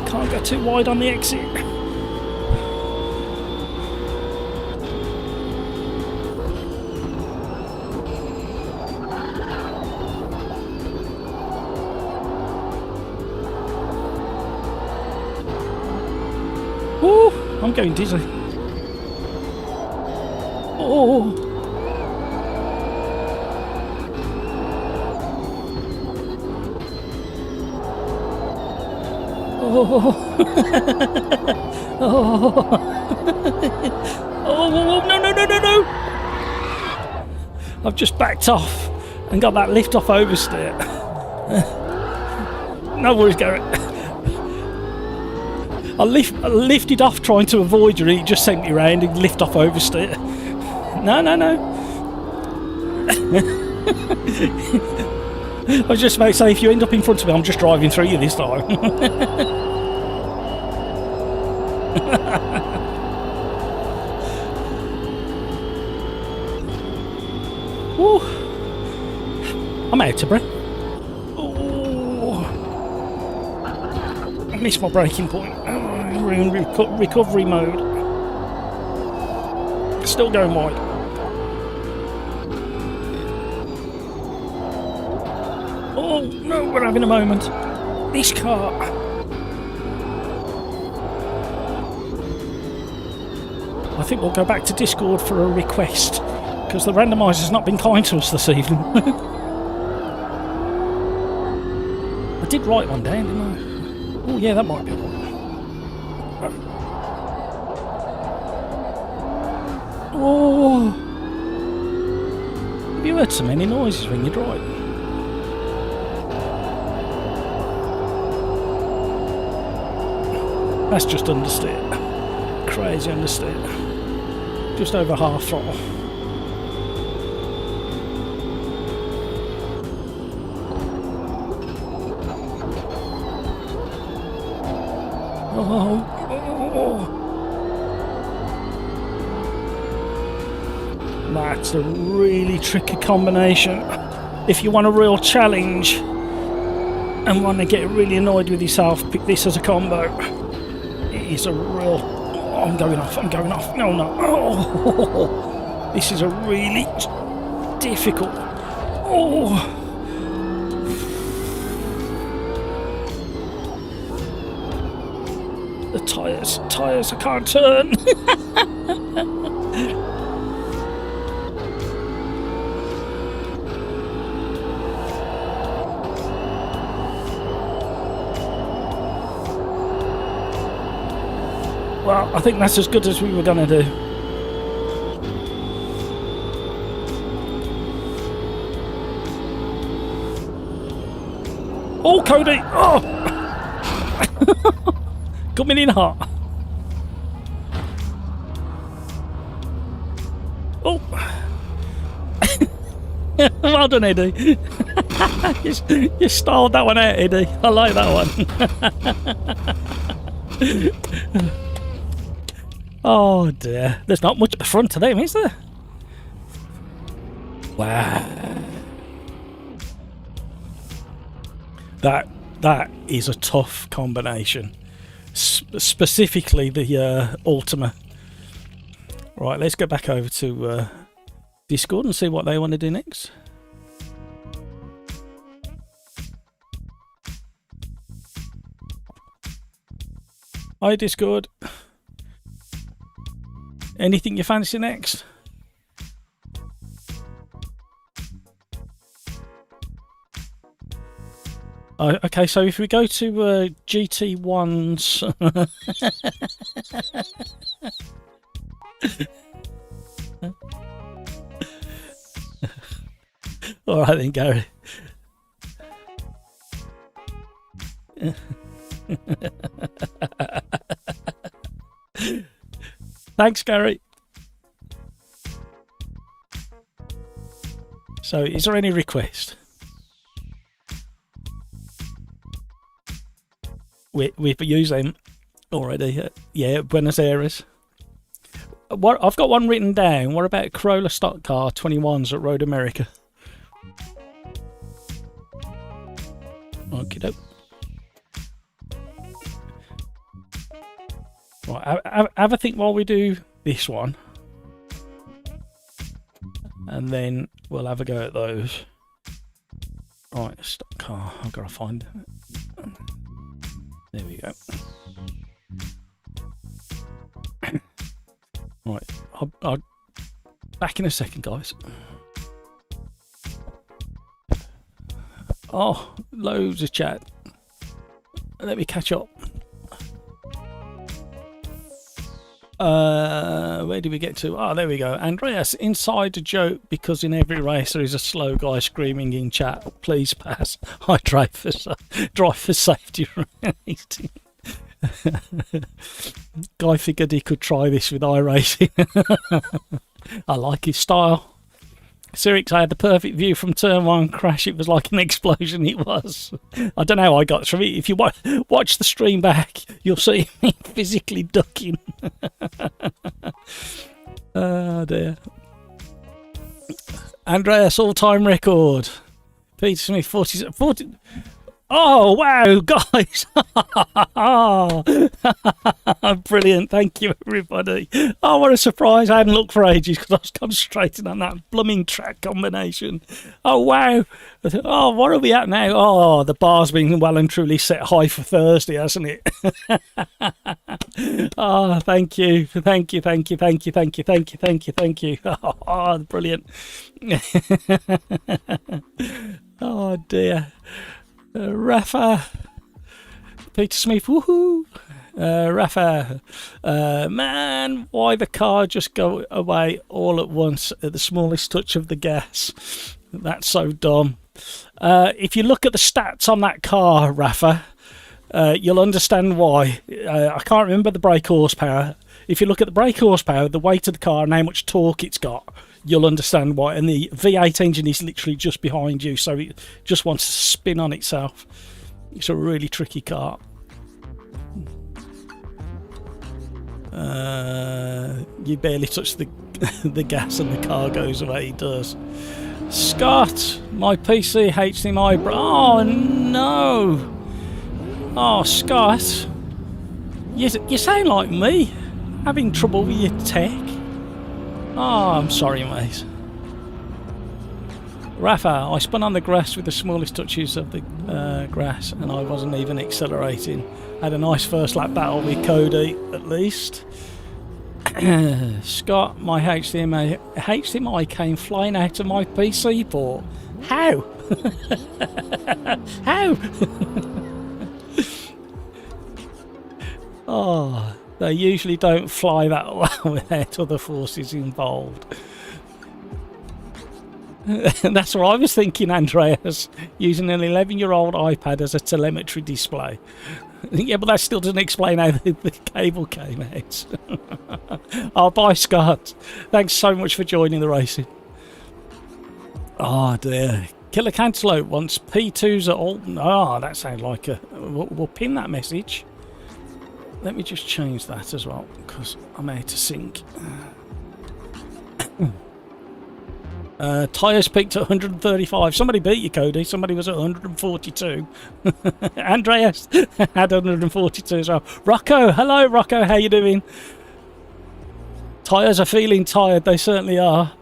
Can't go too wide on the exit. Woo! I'm going dizzy. Oh! Oh! Oh! Oh! No! No! No! No! No! I've just backed off and got that lift off oversteer. No worries, Garrett. I lifted off trying to avoid you and he just sent me round and lift off oversteer. No, no, no. I was just about to say, if you end up in front of me, I'm just driving through you this time. Woo. I'm out of breath. I missed my braking point. We're in recovery mode. Still going wide. Oh no, we're having a moment. This car. I think we'll go back to Discord for a request because the randomizer's not been kind to us this evening. I did write one down, didn't I? Oh yeah, that might be one. Oh! Have you heard so many noises when you drive? That's just understeer. Crazy understeer. Just over half throttle. Oh. That's a really tricky combination. If you want a real challenge and want to get really annoyed with yourself, pick this as a combo. It is a real... Oh, I'm going off. No, no. Oh, this is a really difficult... Oh. The tyres, I can't turn. Well, I think that's as good as we were going to do. Oh, Cody! Oh! Coming in hot. Oh! Well done, Eddie. You styled that one out, Eddie. I like that one. Oh dear, there's not much at the front of them, is there? Wow. That is a tough combination. Specifically the Ultima. Right, let's go back over to Discord and see what they want to do next. Hi Discord. Anything you fancy next? Okay, so if we go to GT1's... All right then, Gary. Thanks, Gary. So, is there any request? We've used them already. Yeah, Buenos Aires. What I've got one written down. What about Corolla stock car 21s at Road America? Okie doke. Right, have a think while we do this one, and then we'll have a go at those. Right, stock car. I've got to find it. There we go. Right, I'll back in a second, guys. Oh, loads of chat. Let me catch up. Where did we get to? Oh, there we go. Andreas, inside a joke because in every race there is a slow guy screaming in chat, please pass. I drive for safety rating. Guy figured he could try this with iRacing. I like his style. Sirix, I had the perfect view from turn one crash. It was like an explosion. It was. I don't know how I got through it. If you watch the stream back, you'll see me physically ducking. Oh dear. Andreas, all-time record. Peter Smith, 40. Oh, wow, guys. Brilliant. Thank you, everybody. Oh, what a surprise. I hadn't looked for ages because I was concentrating on that blooming track combination. Oh, wow. Oh, what are we at now? Oh, the bar's been well and truly set high for Thursday, hasn't it? Oh, thank you. Thank you. Oh, brilliant. Oh, dear. Rafa, Peter Smith, woohoo! Rafa, man, why the car just go away all at once at the smallest touch of the gas? That's so dumb. If you look at the stats on that car, Rafa, You'll understand why. I can't remember the brake horsepower. If you look at the brake horsepower, the weight of the car and how much torque it's got, you'll understand why. And the V8 engine is literally just behind you, so it just wants to spin on itself. It's a really tricky car. You barely touch the the gas and the car goes the way it does. Scott, my PC HDMI. Oh no! Oh, Scott, you sound like me, having trouble with your tech. Oh, I'm sorry, mate. Rafa, I spun on the grass with the smallest touches of the grass, and I wasn't even accelerating. Had a nice first lap battle with Cody, at least. Scott, my HDMI came flying out of my PC port. How? How? Oh, they usually don't fly that well without other forces involved. That's what I was thinking, Andreas, using an 11-year-old iPad as a telemetry display. Yeah, but that still doesn't explain how the cable came out. Oh, bye, Scott. Thanks so much for joining the racing. Oh, dear. Killer Cantaloupe wants P2s at all. Oh, that sounds like a... We'll pin that message. Let me just change that as well, because I'm out of sync. Tyres peaked at 135. Somebody beat you, Cody. Somebody was at 142. Andreas had 142 as well. Rocco, hello, Rocco. How you doing? Tyres are feeling tired. They certainly are.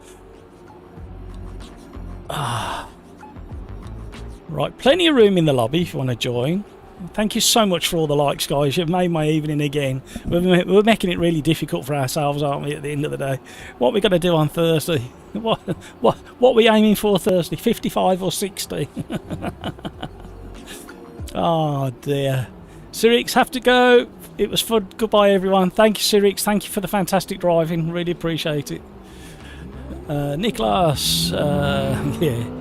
Right, plenty of room in the lobby if you want to join. Thank you so much for all the likes, guys. You've made my evening again. We're making it really difficult for ourselves, aren't we, at the end of the day? What are we going to do on Thursday? What are we aiming for Thursday? 55 or 60? Oh, dear. Cyrix, have to go. It was fun. Goodbye, everyone. Thank you, Cyrix. Thank you for the fantastic driving. Really appreciate it. Nicholas, yeah.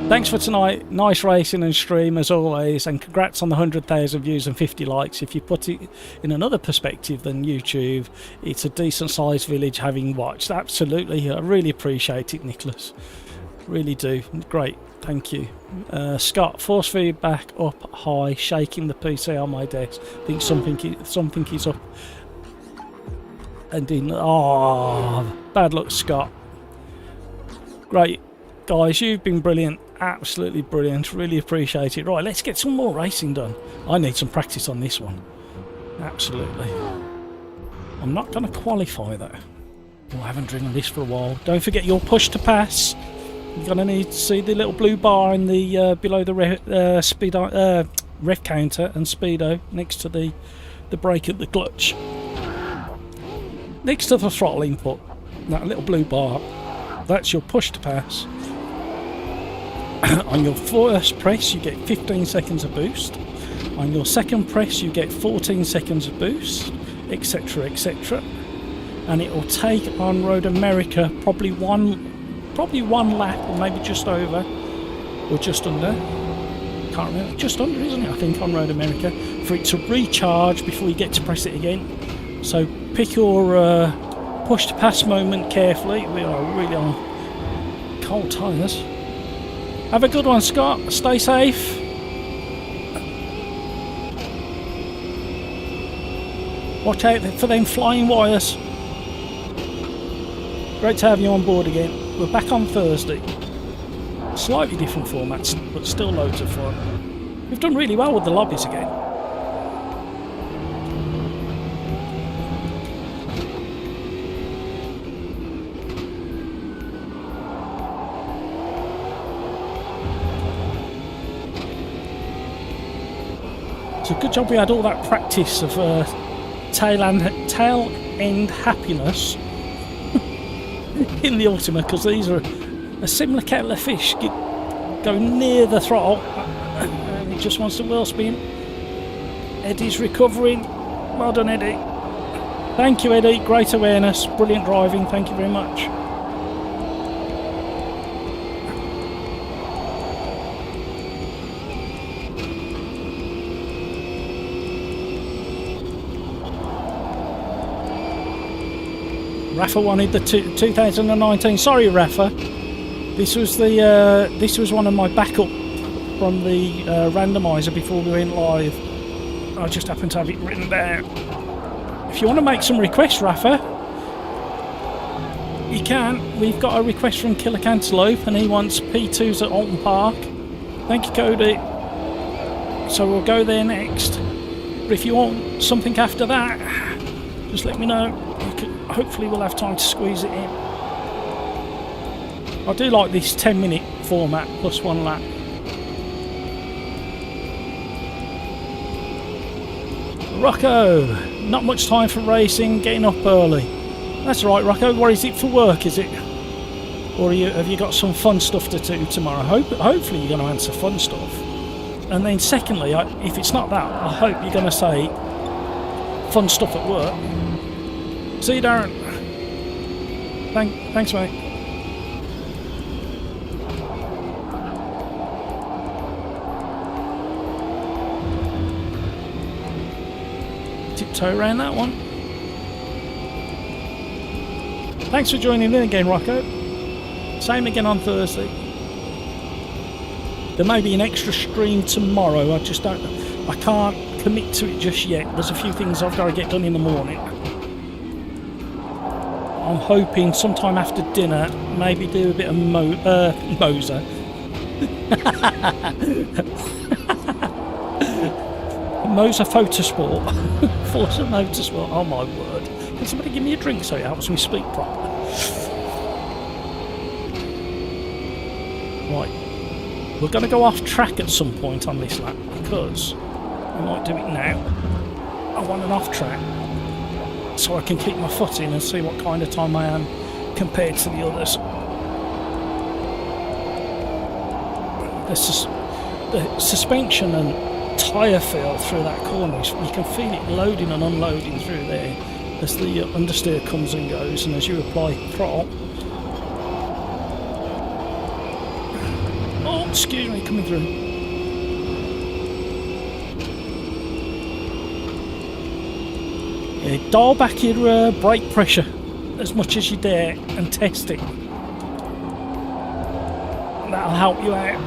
Thanks for tonight. Nice racing and stream as always, and congrats on the 100,000 views and 50 likes. If you put it in another perspective than YouTube, it's a decent sized village having watched. Absolutely, I really appreciate it, Nicholas. Really do. Great, thank you. Scott, force feedback up high, shaking the PC on my desk. I think something is up. And in, oh, bad luck, Scott. Great. Guys, you've been brilliant. Absolutely brilliant. Really appreciate it. Right, let's get some more racing done. I need some practice on this one. Absolutely. I'm not going to qualify though. Oh, I haven't driven this for a while. Don't forget your push to pass. You're going to need to see the little blue bar in the below the ref counter and speedo next to the brake at the clutch. Next to the throttle input, that little blue bar. That's your push to pass. On your first press you get 15 seconds of boost. On your second press you get 14 seconds of boost, etc, etc. And it will take on Road America probably one lap, or maybe just over or just under. Can't remember, just under, isn't it, I think, on Road America, for it to recharge before you get to press it again. So pick your push to pass moment carefully. We are really on cold tyres. Have a good one, Scott. Stay safe. Watch out for them flying wires. Great to have you on board again. We're back on Thursday. Slightly different formats, but still loads of fun. We've done really well with the lobbies again. So good job we had all that practice of tail end happiness in the Ultima, because these are a similar kettle of fish. Go near the throttle and it just wants to wheel spin. Eddie's recovering. Well done, Eddie. Thank you, Eddie. Great awareness. Brilliant driving. Thank you very much. Rafa wanted the 2019. Sorry, Rafa. This was the this was one of my backup from the randomizer before we went live. I just happened to have it written down. If you want to make some requests, Rafa, you can. We've got a request from Killer Cantaloupe, and he wants P2s at Alton Park. Thank you, Cody. So we'll go there next. But if you want something after that, just let me know. Hopefully we'll have time to squeeze it in. I do like this 10-minute format plus one lap. Rocco, not much time for racing, getting up early. That's right, Rocco. What is it for work, is it? Or have you got some fun stuff to do tomorrow? Hopefully you're going to answer fun stuff. And then secondly, if it's not that, I hope you're going to say fun stuff at work. See you, Darren. Thanks, mate. Tiptoe around that one. Thanks for joining in again, Rocco. Same again on Thursday. There may be an extra stream tomorrow. I just don't. I can't commit to it just yet. There's a few things I've got to get done in the morning. I'm hoping sometime after dinner, maybe do a bit of Moser. Moser Photosport. Forza Motorsport. Oh my word. Can somebody give me a drink so it helps me speak properly? Right. We're going to go off track at some point on this lap because we might do it now. I want an off track so I can keep my foot in and see what kind of time I am compared to the others. The suspension and tyre feel through that corner, you can feel it loading and unloading through there as the understeer comes and goes, and as you apply throttle. Oh, excuse me, coming through. Yeah, dial back your brake pressure as much as you dare and test it. That'll help you out.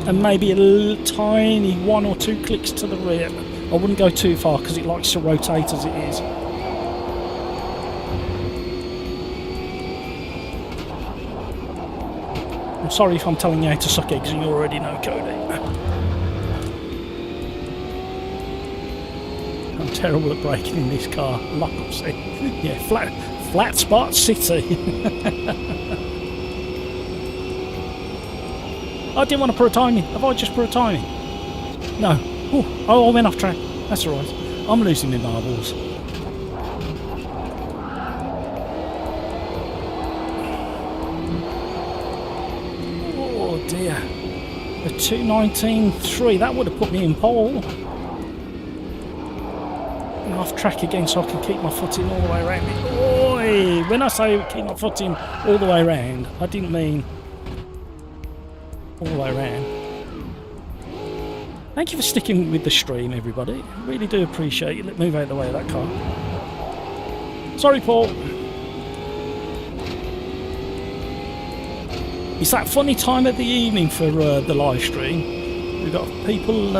And maybe a tiny 1 or 2 clicks to the rear. I wouldn't go too far because it likes to rotate as it is. I'm sorry if I'm telling you how to suck eggs and you already know, Cody. I'm terrible at braking in this car. Lock up seat. Yeah, flat spot city. I didn't want to put a timing. Have I just put a timing? No. Ooh, oh, I went off track. That's alright. I'm losing my marbles. Oh dear. The 2:19.3. That would have put me in pole. And off track again so I can keep my foot in all the way around it. Oi! When I say keep my foot in all the way around, I didn't mean all the way around. Thank you for sticking with the stream, everybody. Really do appreciate it. Let's move out of the way of that car. Sorry, Paul. It's that funny time of the evening for the live stream. We've got people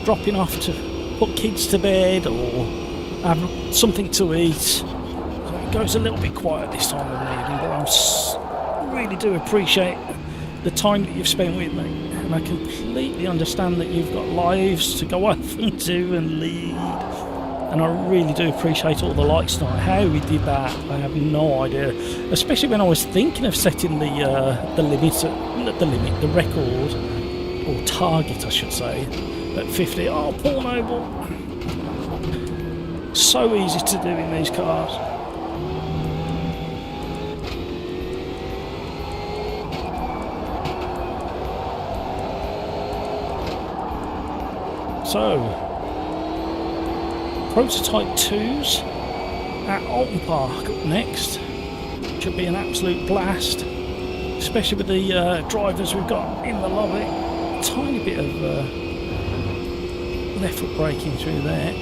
dropping off to put kids to bed or have something to eat. So it goes a little bit quiet this time of the evening, but I really do appreciate the time that you've spent with me, and I completely understand that you've got lives to go off and do and lead, and I really do appreciate all the likes tonight. How we did that, I have no idea, especially when I was thinking of setting the record, or target I should say, at 50. Oh, Paul Noble, so easy to do in these cars. So, prototype 2s at Alton Park up next. Should be an absolute blast, especially with the drivers we've got in the lobby. A tiny bit of left foot braking through there.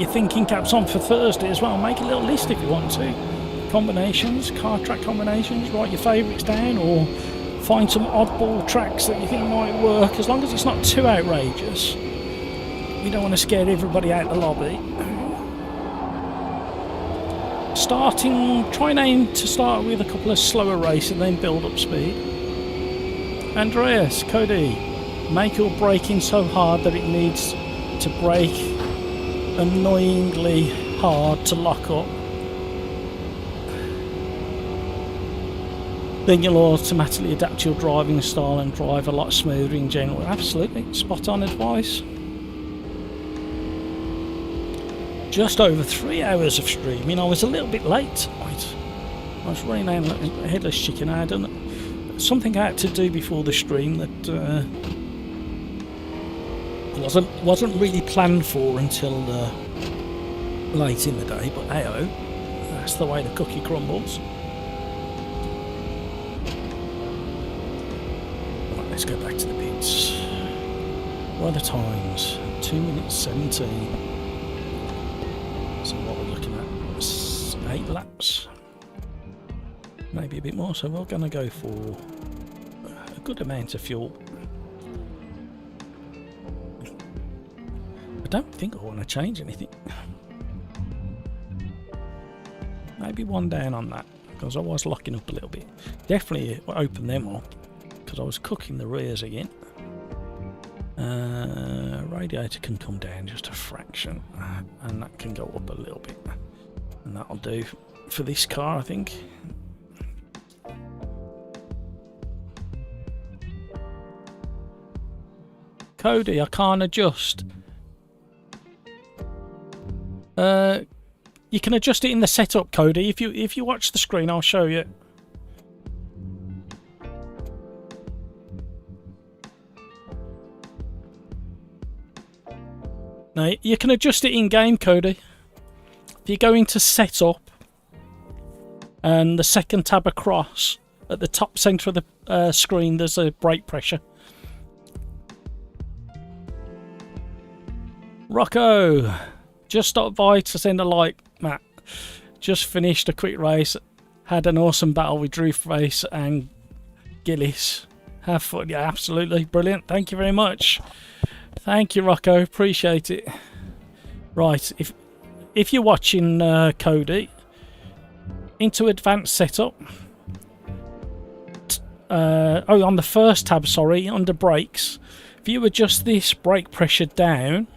your thinking caps on for Thursday as well. Make a little list if you want to. Combinations, car track combinations, write your favourites down, or find some oddball tracks that you think might work, as long as it's not too outrageous. We don't want to scare everybody out the lobby. Try and aim to start with a couple of slower races and then build up speed. Andreas, Cody, make your braking so hard that it needs to brake annoyingly hard to lock up. Then you'll automatically adapt your driving style and drive a lot smoother in general. Absolutely, spot on advice. Just over 3 hours of streaming. I was a little bit late. I was running down a headless chicken. I had something I had to do before the stream that wasn't really planned for until late in the day. But hey-oh, that's the way the cookie crumbles. Right, let's go back to the pits. What are the times? 2 minutes 17. So what we're looking at, 8 laps, maybe a bit more, so we're going to go for a good amount of fuel. I don't think I want to change anything. Maybe one down on that, because I was locking up a little bit. Definitely open them up, because I was cooking the rears again. Radiator can come down just a fraction, and that can go up a little bit, and that'll do for this car, I think. Cody, I can't adjust. You can adjust it in the setup, Cody. If you watch the screen, I'll show you. Now, you can adjust it in-game, Cody. If you go into Setup, and the second tab across, at the top centre of the screen, there's a brake pressure. Rocco, just stopped by to send a like, Matt. Just finished a quick race. Had an awesome battle with Drew Face and Gillis. Have fun. Yeah, absolutely. Brilliant. Thank you very much. Thank you, Rocco. Appreciate it. Right, if you're watching Cody, into advanced setup. On the first tab, sorry, under brakes. If you adjust this brake pressure down,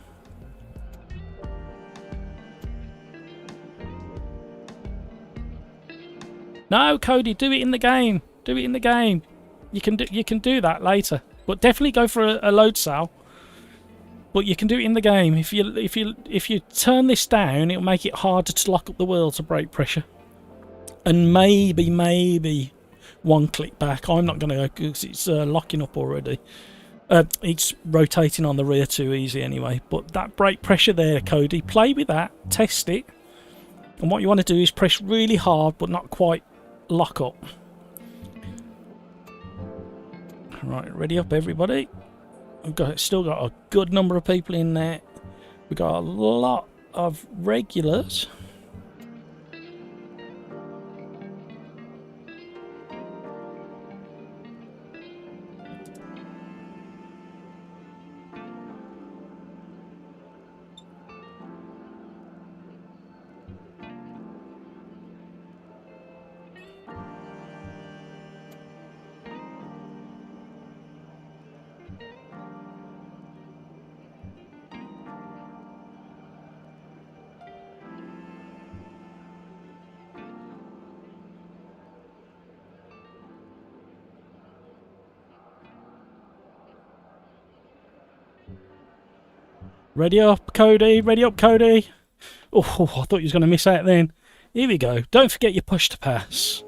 no, Cody, do it in the game. Do it in the game. You can do that later, but definitely go for a load cell. But you can do it in the game. If you turn this down, it'll make it harder to lock up the wheel to brake pressure. And maybe one click back. I'm not going to go because it's locking up already. It's rotating on the rear too easy anyway. But that brake pressure there, Cody, play with that, test it. And what you want to do is press really hard, but not quite lock up. Right, ready up, everybody. We've still got a good number of people in there. We've got a lot of regulars. Ready up, Cody. Ready up, Cody. Oh, I thought you was going to miss out then. Here we go. Don't forget your push to pass.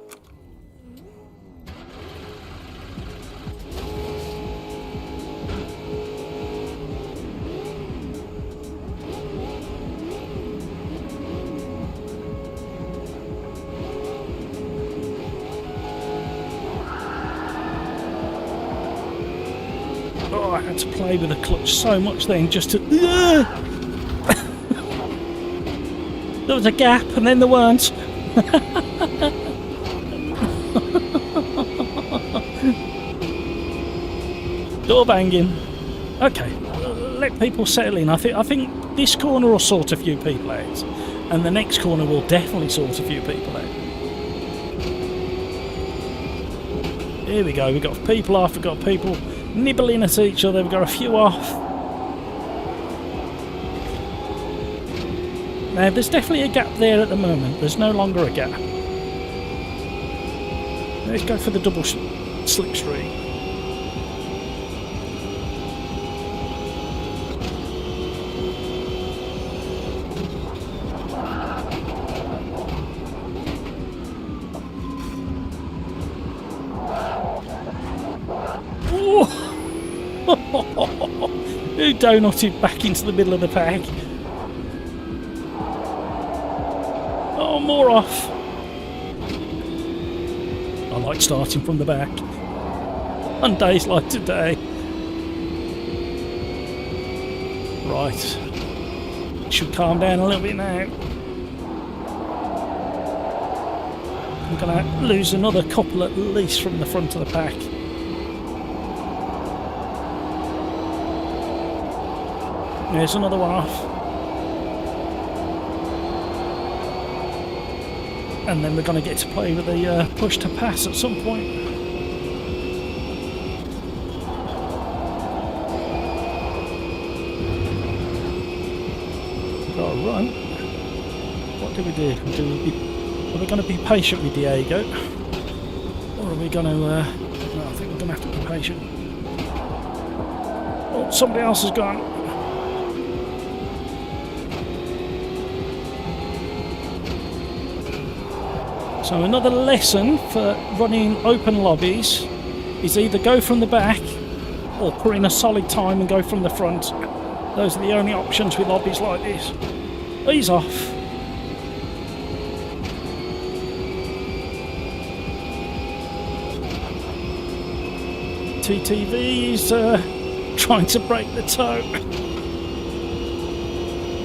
Oh, I had to play with the clutch so much then just to... There was a gap and then there weren't. Door banging. Okay, let people settle in. I think this corner will sort a few people out, and the next corner will definitely sort a few people out. Here we go. We've got people off. We've got people nibbling at each other. We've got a few off. Now, there's definitely a gap there at the moment. There's no longer a gap. Let's go for the double slipstream. Who donutted back into the middle of the pack? Oh, more off. I like starting from the back on days like today. Right. Should calm down a little bit now. I'm going to lose another couple at least from the front of the pack. There's another one off. And then we're going to get to play with the push to pass at some point. Got to run. What do we do? Are we going to be patient with Diego? Or are we going to... no, I think we're going to have to be patient. Oh, somebody else has gone. So another lesson for running open lobbies is either go from the back or put in a solid time and go from the front. Those are the only options with lobbies like this. He's off. TTV is trying to break the toe.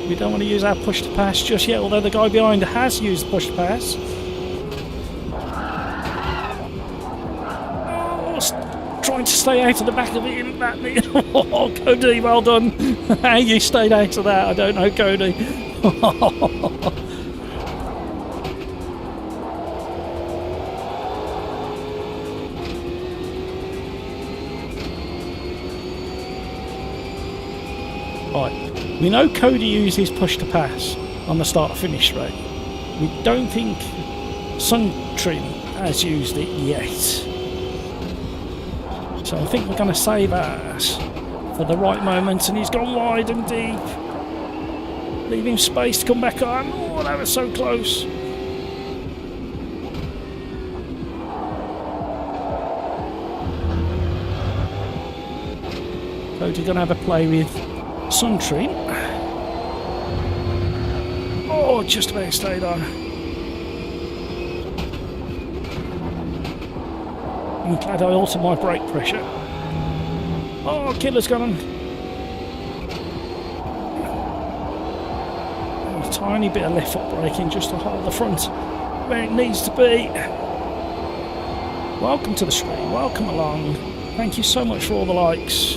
We don't want to use our push to pass just yet, although the guy behind has used the push to pass. Trying to stay out of the back of it in that. Oh, Cody, well done. How you stayed out of that, I don't know, Cody. Right, we know Cody uses push to pass on the start finish straight. We don't think Suntrin has used it yet. So I think we're going to save ours for the right moment, and he's gone wide and deep, leaving space to come back on. Oh, that was so close. Cody's going to have a play with Suntrin. Oh, just about stayed on. I'm glad I altered my brake pressure. Oh, Killer's gone. A tiny bit of left foot braking just to hold the front where it needs to be. Welcome to the stream. Welcome along. Thank you so much for all the likes.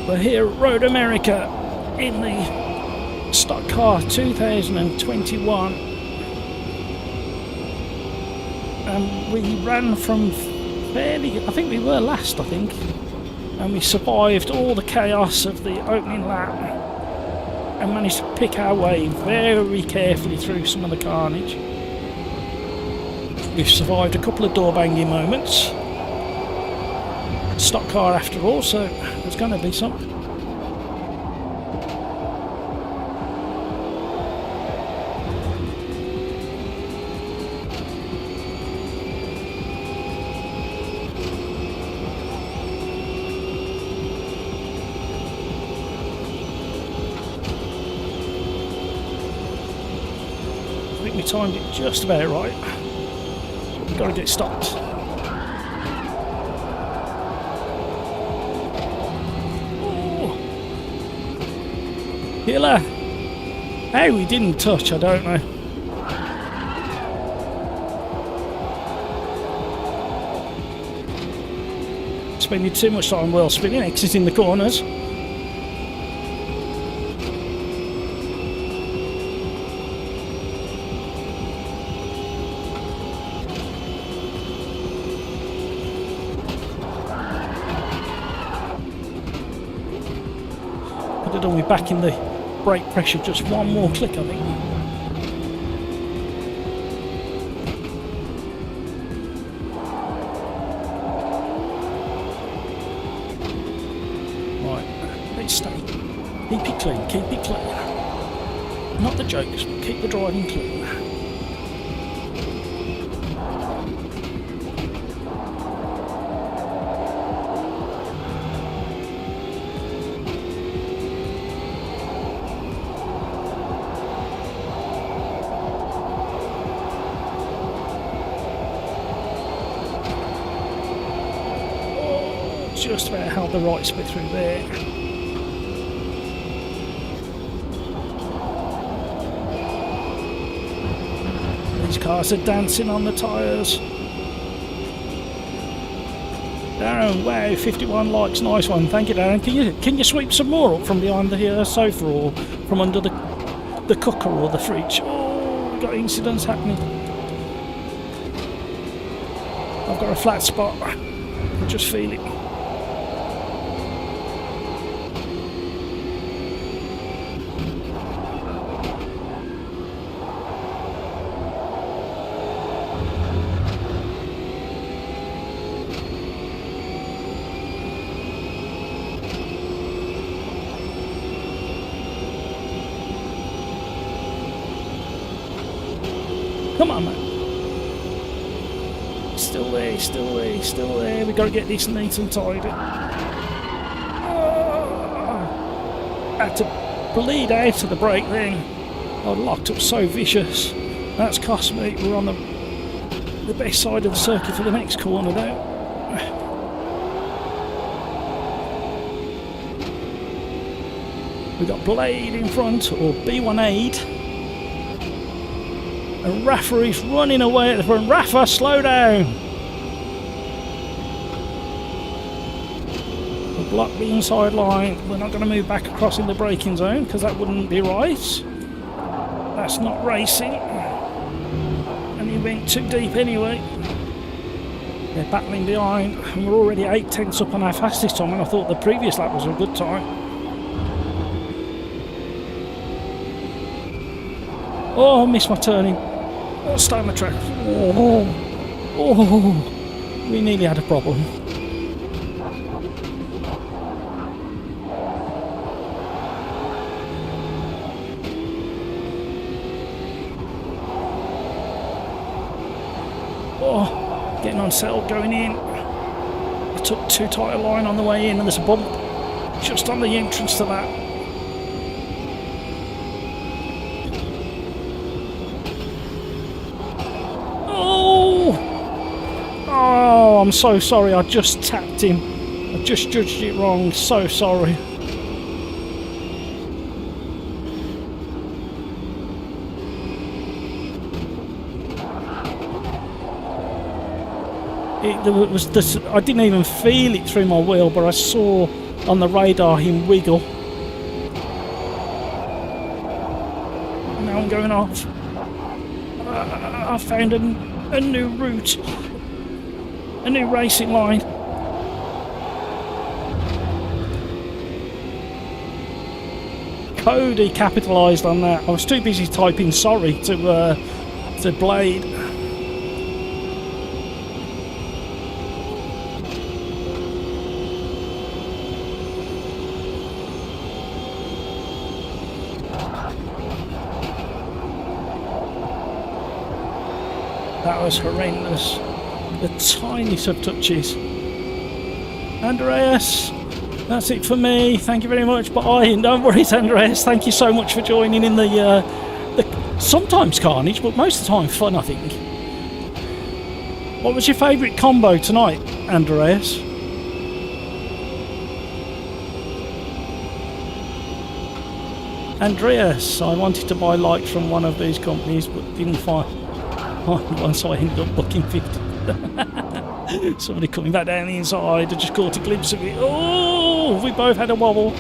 We're here at Road America in the Stock Car 2021. We ran from fairly, I think we were last, and we survived all the chaos of the opening lap and managed to pick our way very carefully through some of the carnage. We've survived a couple of door banging moments. Stock car after all, so there's going to be some. We timed it just about right. We've got to get stopped. Oh. Killer! How we didn't touch, I don't know. Spending too much time wheel spinning, exiting the corners. Could have done with back in the brake pressure, just one more click, I think. Stay. Keep it clean, keep it clean. Not the jokes, but keep the driving clean. Oh, just about held the right split through there. These cars are dancing on the tyres. Darren, wow, 51 likes, nice one. Thank you, Darren. Can you sweep some more up from behind the sofa or from under the cooker or the fridge? Oh, we've got incidents happening. I've got a flat spot. I just feel it. Come on, man. Still there, still there, still there. We've got to get this neat and tidy. I had to bleed out of the brake then. I locked up so vicious. That's cost me. We're on the best side of the circuit for the next corner now. We've got Blade in front, or B18. And Rafa is running away at the front. Rafa, slow down! We'll block the inside line. We're not going to move back across in the braking zone because that wouldn't be right. That's not racing. And he went too deep anyway. They're battling behind. And we're already 8/10 up on our fastest time, and I thought the previous lap was a good time. Oh, I missed my turning. Oh, stay on the track. Oh, we nearly had a problem. Oh, getting unsettled going in. I took too tight a line on the way in, and there's a bump just on the entrance to that. Oh, I'm so sorry, I just tapped him. I just judged it wrong, so sorry. I didn't even feel it through my wheel, but I saw on the radar him wiggle. Now I'm going off. I found a new route. A new racing line. Cody capitalised on that. I was too busy typing sorry to Blade. That was horrendous. The tiniest of touches. Andreas, that's it for me. Thank you very much. Bye. No worries, Andreas. Thank you so much for joining in the sometimes carnage, but most of the time fun, I think. What was your favourite combo tonight, Andreas? Andreas, I wanted to buy lights from one of these companies but didn't find one, so I ended up booking 50. Somebody coming back down the inside. I just caught a glimpse of it. Oh, we both had a wobble.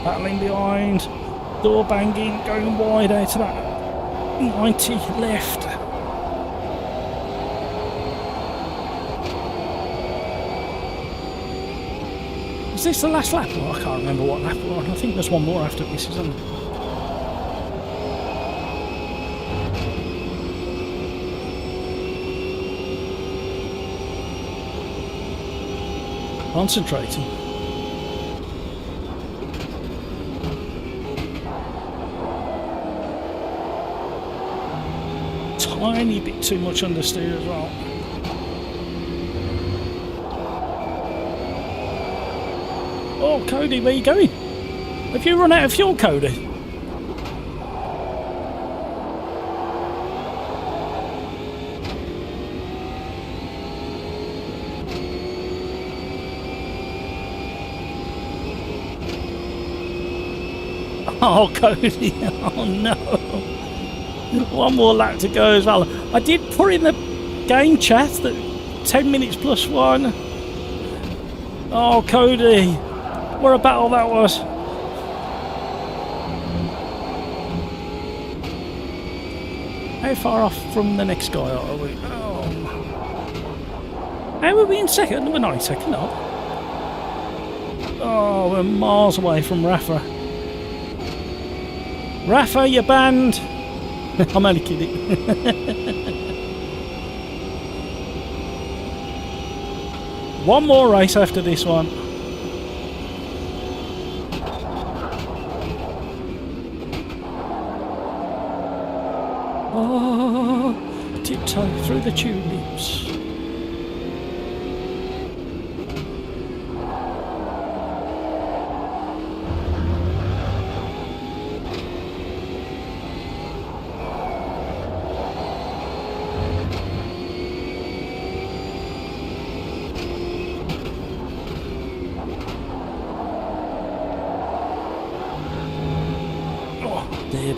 Battling behind, door banging, going wide out to that 90 left. Is this the last lap? Oh, I can't remember what lap we're on. I think there's one more after this, isn't there? Concentrating. Tiny bit too much understeer as well. Oh, Cody, where are you going? Have you run out of fuel, Cody? Oh, Cody, oh no. One more lap to go as well. I did put in the game chat that 10 minutes plus one. Oh, Cody, what a battle that was. How far off from the next guy are we? Oh. How are we in second? We're not in second, are we? Oh, we're miles away from Rafa. Rafa, you're banned. I'm only kidding. One more race after this one. Oh, tiptoe through the tulips.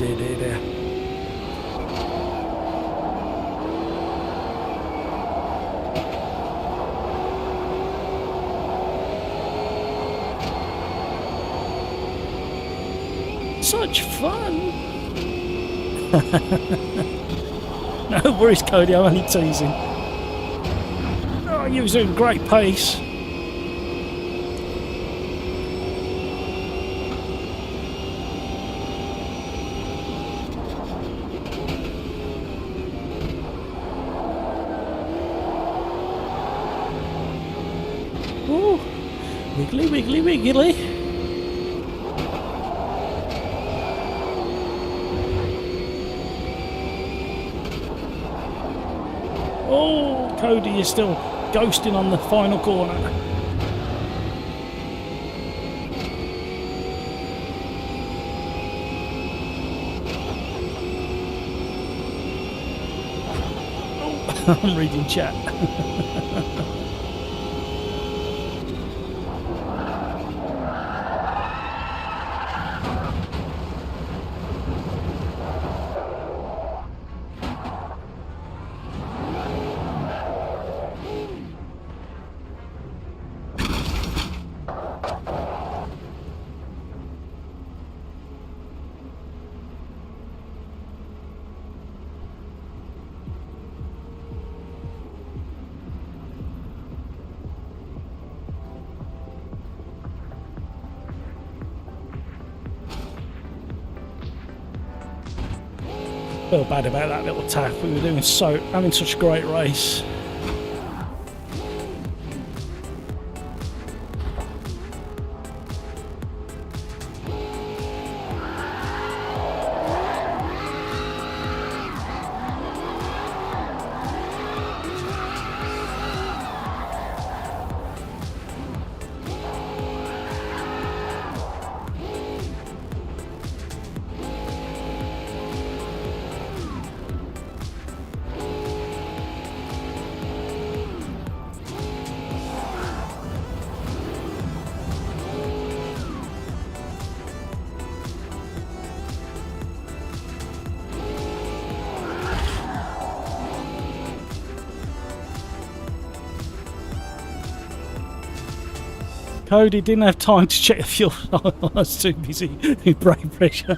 There. Such fun! No worries, Cody, I'm only teasing. Oh, you was doing great pace. Ooh, wiggly, wiggly, wiggly. Oh, Cody is still ghosting on the final corner. Oh, I'm reading chat. Feel bad about that little tap. We were having such a great race. Cody didn't have time to check the fuel. I was too busy with brake pressure.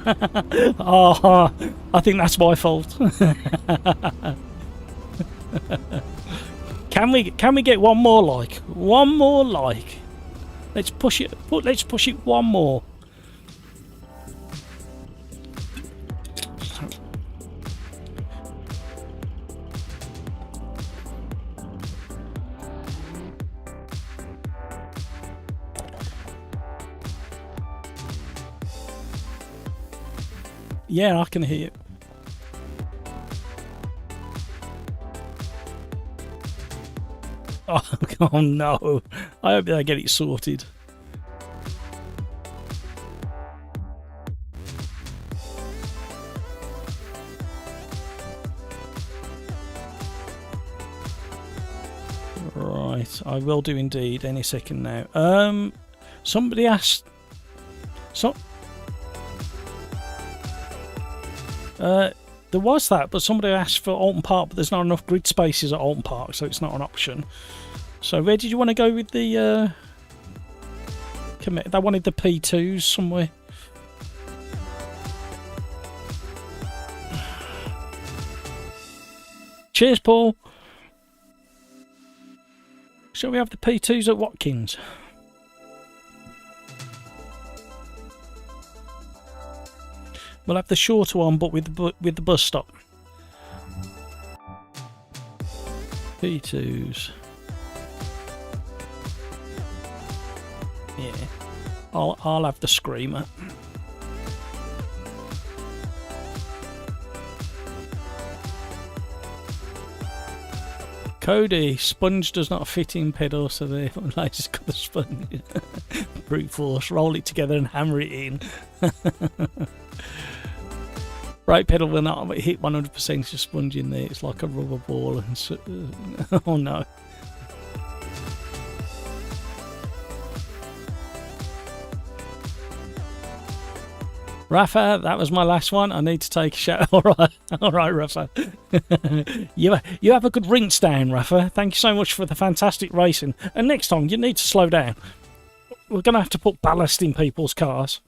Oh, I think that's my fault. Can we get one more like? One more like? Let's push it. Let's push it one more. Yeah, I can hear you. Oh no. I hope they get it sorted. Right, I will do indeed any second now. Somebody asked... there was that, but somebody asked for Alton Park, but there's not enough grid spaces at Alton Park, so it's not an option. So where did you want to go with the... They wanted the P2s somewhere. Cheers, Paul. Shall we have the P2s at Watkins? We'll have the shorter one, but with the bus stop. P2s. Yeah, I'll have the Screamer. Cody, sponge does not fit in pedal, so therefore I just got the sponge. Brute force, roll it together and hammer it in. Brake pedal will not hit 100%, it's just sponge in there. It's like a rubber ball. And so, oh no. Rafa, that was my last one. I need to take a shower. All right, Rafa. you have a good rinse down, Rafa. Thank you so much for the fantastic racing. And next time, you need to slow down. We're going to have to put ballast in people's cars.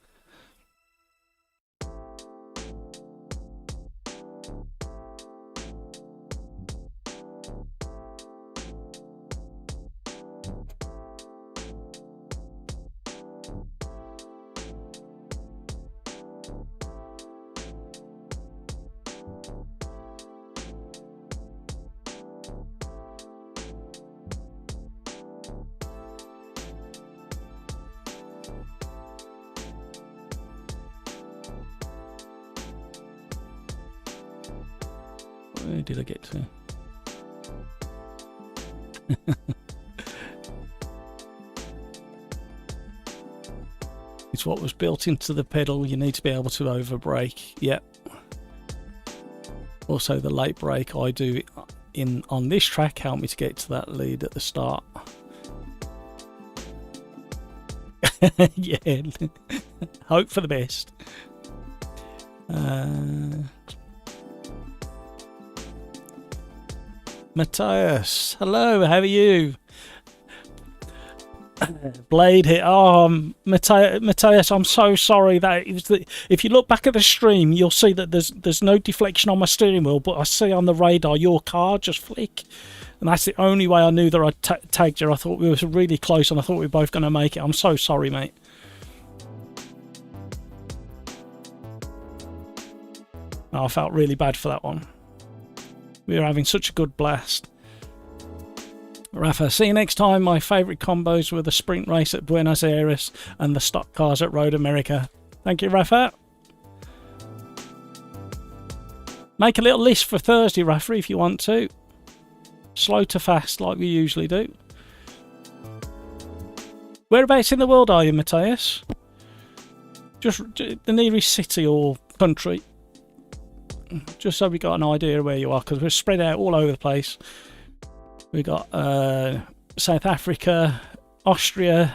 Where did I get to? It's what was built into the pedal. You need to be able to over brake. Yep. Also the late brake I do on this track help me to get to that lead at the start. Yeah. Hope for the best. Matthias, hello, how are you? Blade hit. Oh, Matthias, I'm so sorry that it was if you look back at the stream, you'll see that there's no deflection on my steering wheel, but I see on the radar your car just flick, and that's the only way I knew that I tagged you. I thought we were really close, and I thought we were both going to make it. I'm so sorry, mate. Oh, I felt really bad for that one. We were having such a good blast. Rafa, see you next time. My favourite combos were the sprint race at Buenos Aires and the stock cars at Road America. Thank you, Rafa. Make a little list for Thursday, Rafa, if you want to. Slow to fast, like we usually do. Whereabouts in the world are you, Matthias? Just the nearest city or country. Just so we got an idea of where you are, because we're spread out all over the place. We got South Africa, Austria.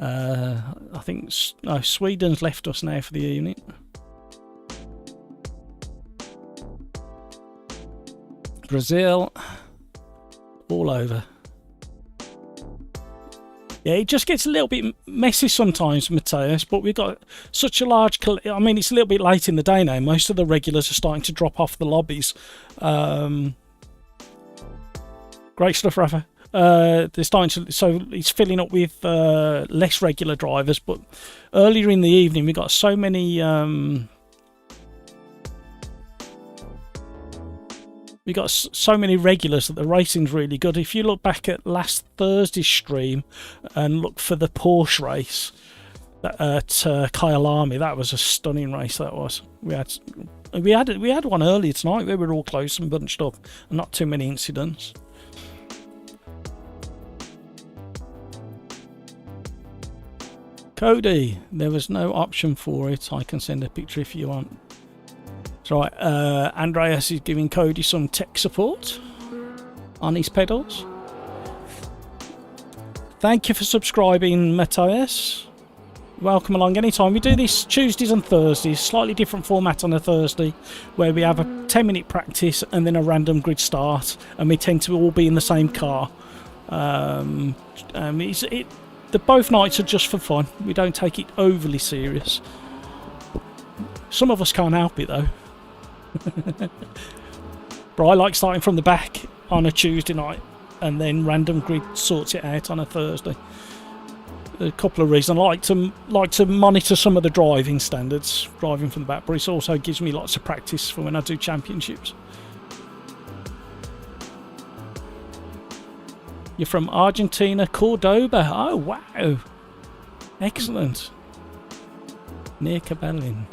I think Sweden's left us now for the evening. Brazil, all over. Yeah, it just gets a little bit messy sometimes, Mateus, but we've got such a large... I mean, it's a little bit late in the day now. Most of the regulars are starting to drop off the lobbies. Great stuff, Rafa. They're starting to... So it's filling up with less regular drivers, but earlier in the evening, we got so many... we got so many regulars that the racing's really good. If you look back at last Thursday's stream and look for the Porsche race at Kyalami, that was a stunning race. That was. We had one earlier tonight. We were all close and bunched up, and not too many incidents. Cody, there was no option for it. I can send a picture if you want. That's right, Andreas is giving Cody some tech support on his pedals. Thank you for subscribing, Matthias. Welcome along anytime. We do this Tuesdays and Thursdays, slightly different format on a Thursday, where we have a 10-minute practice and then a random grid start, and we tend to all be in the same car. Both nights are just for fun. We don't take it overly serious. Some of us can't help it though. But I like starting from the back on a Tuesday night, and then random grid sorts it out on a Thursday. A couple of reasons. I like to monitor some of the driving standards, driving from the back, but it also gives me lots of practice for when I do championships. You're from Argentina, Cordoba. Oh wow, excellent. Near Cabellin.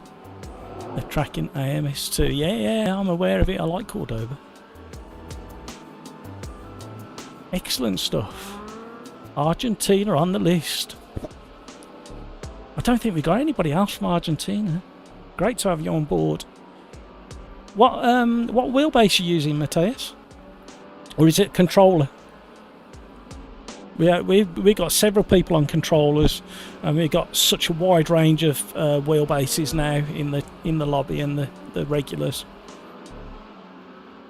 They're tracking AMS2. Yeah, I'm aware of it. I like Cordoba. Excellent stuff. Argentina on the list. I don't think we got anybody else from Argentina. Great to have you on board. What wheelbase are you using, Matthias? Or is it controller? We got several people on controllers, and we've got such a wide range of wheelbases now in the lobby and the regulars.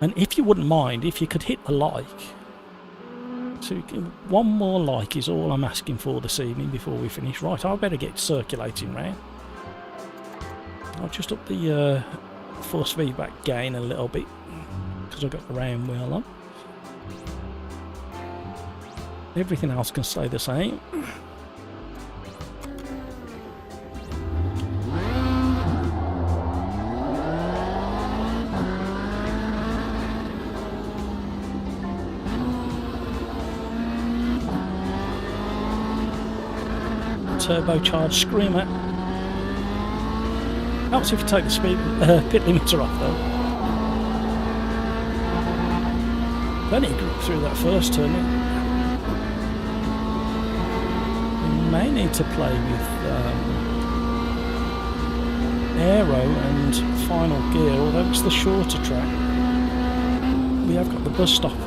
And if you wouldn't mind, if you could hit the like, so one more like is all I'm asking for this evening before we finish. Right, I better get circulating round. I'll just up the force feedback gain a little bit because I've got the round wheel on. Everything else can stay the same. Turbocharged Screamer. Helps if you take the pit limiter off though. Plenty of grip through that first turn. May need to play with aero and final gear, although it's the shorter track. We have got the bus stop.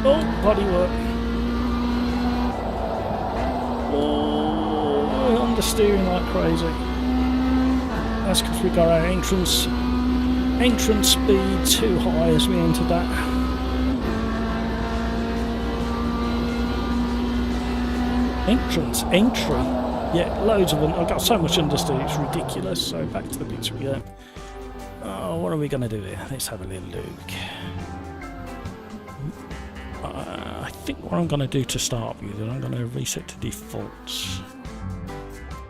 Oh, body work. Oh, understeering like crazy. That's because we got our entrance speed too high as we entered that. Entry. Yeah, loads of them. I've got so much understeer, it's ridiculous. So back to the picture we go. Oh, what are we going to do here? Let's have a little look. I think what I'm going to do to start with is I'm going to reset to defaults.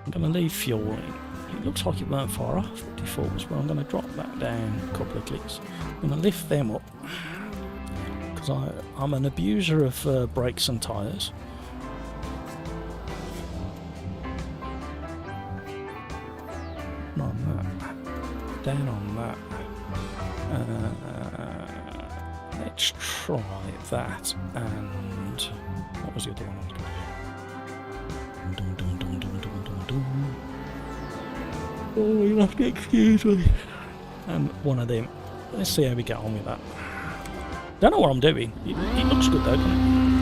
I'm going to leave fuel in. It looks like it weren't far off defaults, but I'm going to drop that down a couple of clicks. I'm going to lift them up because I'm an abuser of brakes and tyres. Down on that. Let's try that. And what was the other one I was going to do? Oh, you have to excuse me. And one of them. Let's see how we get on with that. Don't know what I'm doing. It looks good though, doesn't it?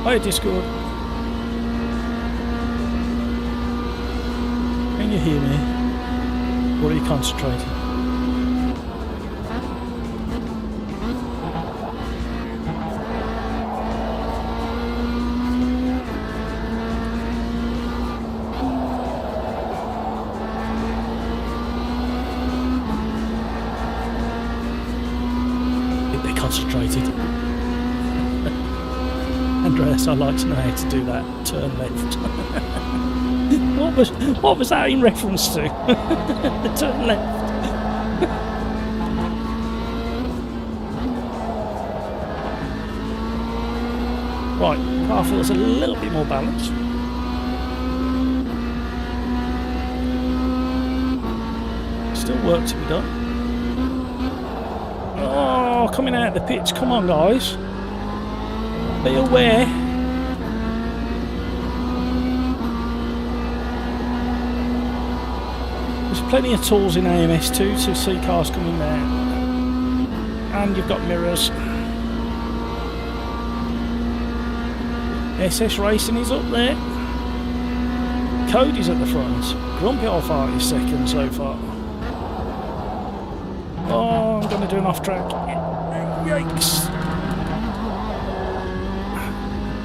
Hi Discord. Can you hear me? Or are you concentrating? They're concentrated. Andreas, I'd like to know how to do that. Turn left. What was that in reference to? The turn left. Right, car feels a little bit more balanced. Still work to be done. Oh, coming out of the pits. Come on, guys. Be aware. There's plenty of tools in AMS2 to see cars coming down. And you've got mirrors. SS Racing is up there. Cody's at the front. Grumpy Old Fart is second so far. Oh, I'm going to do an off track. Yikes.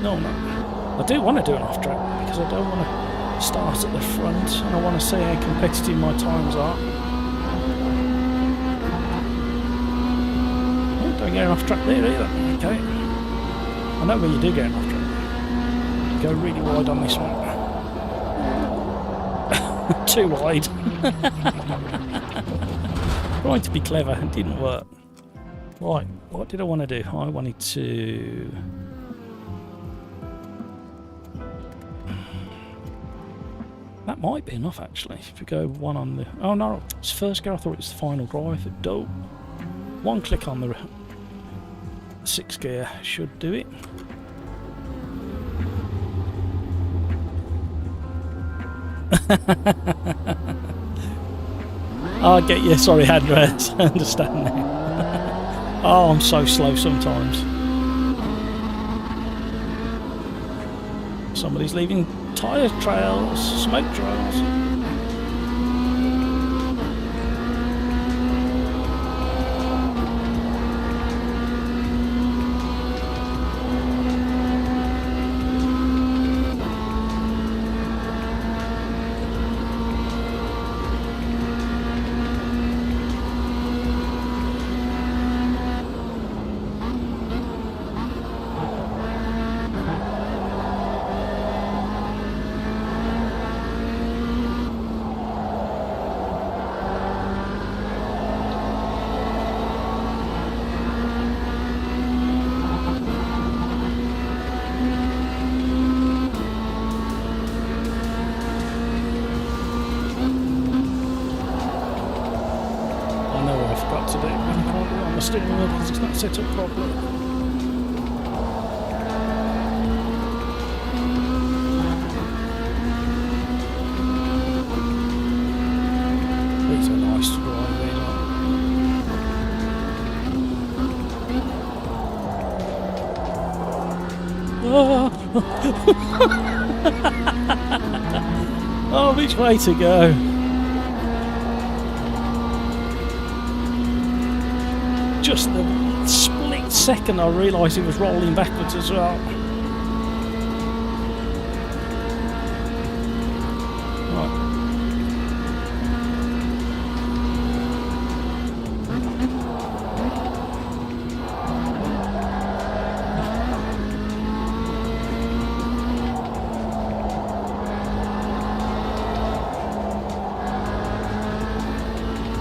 No, I'm not. I do want to do an off track because I don't want to start at the front and I want to see how competitive my times are. Oh, don't get an off track there either. Okay. I know where you do get an off track. You go really wide on this one. Too wide. Trying to be clever and didn't work. Right, what did I want to do? I wanted to... That might be enough actually, if we go one on the... Oh no, it's first gear, I thought it was the final drive. Dope. One click on the 6th gear should do it. I get you, sorry Andreas, I understand now. Oh, I'm so slow sometimes. Somebody's leaving tyre trails, smoke trails. Steering wheel because it's not set up properly. These are nice to drive, these are. Oh, which way to go? Just the split second I realised he was rolling backwards as well. Right.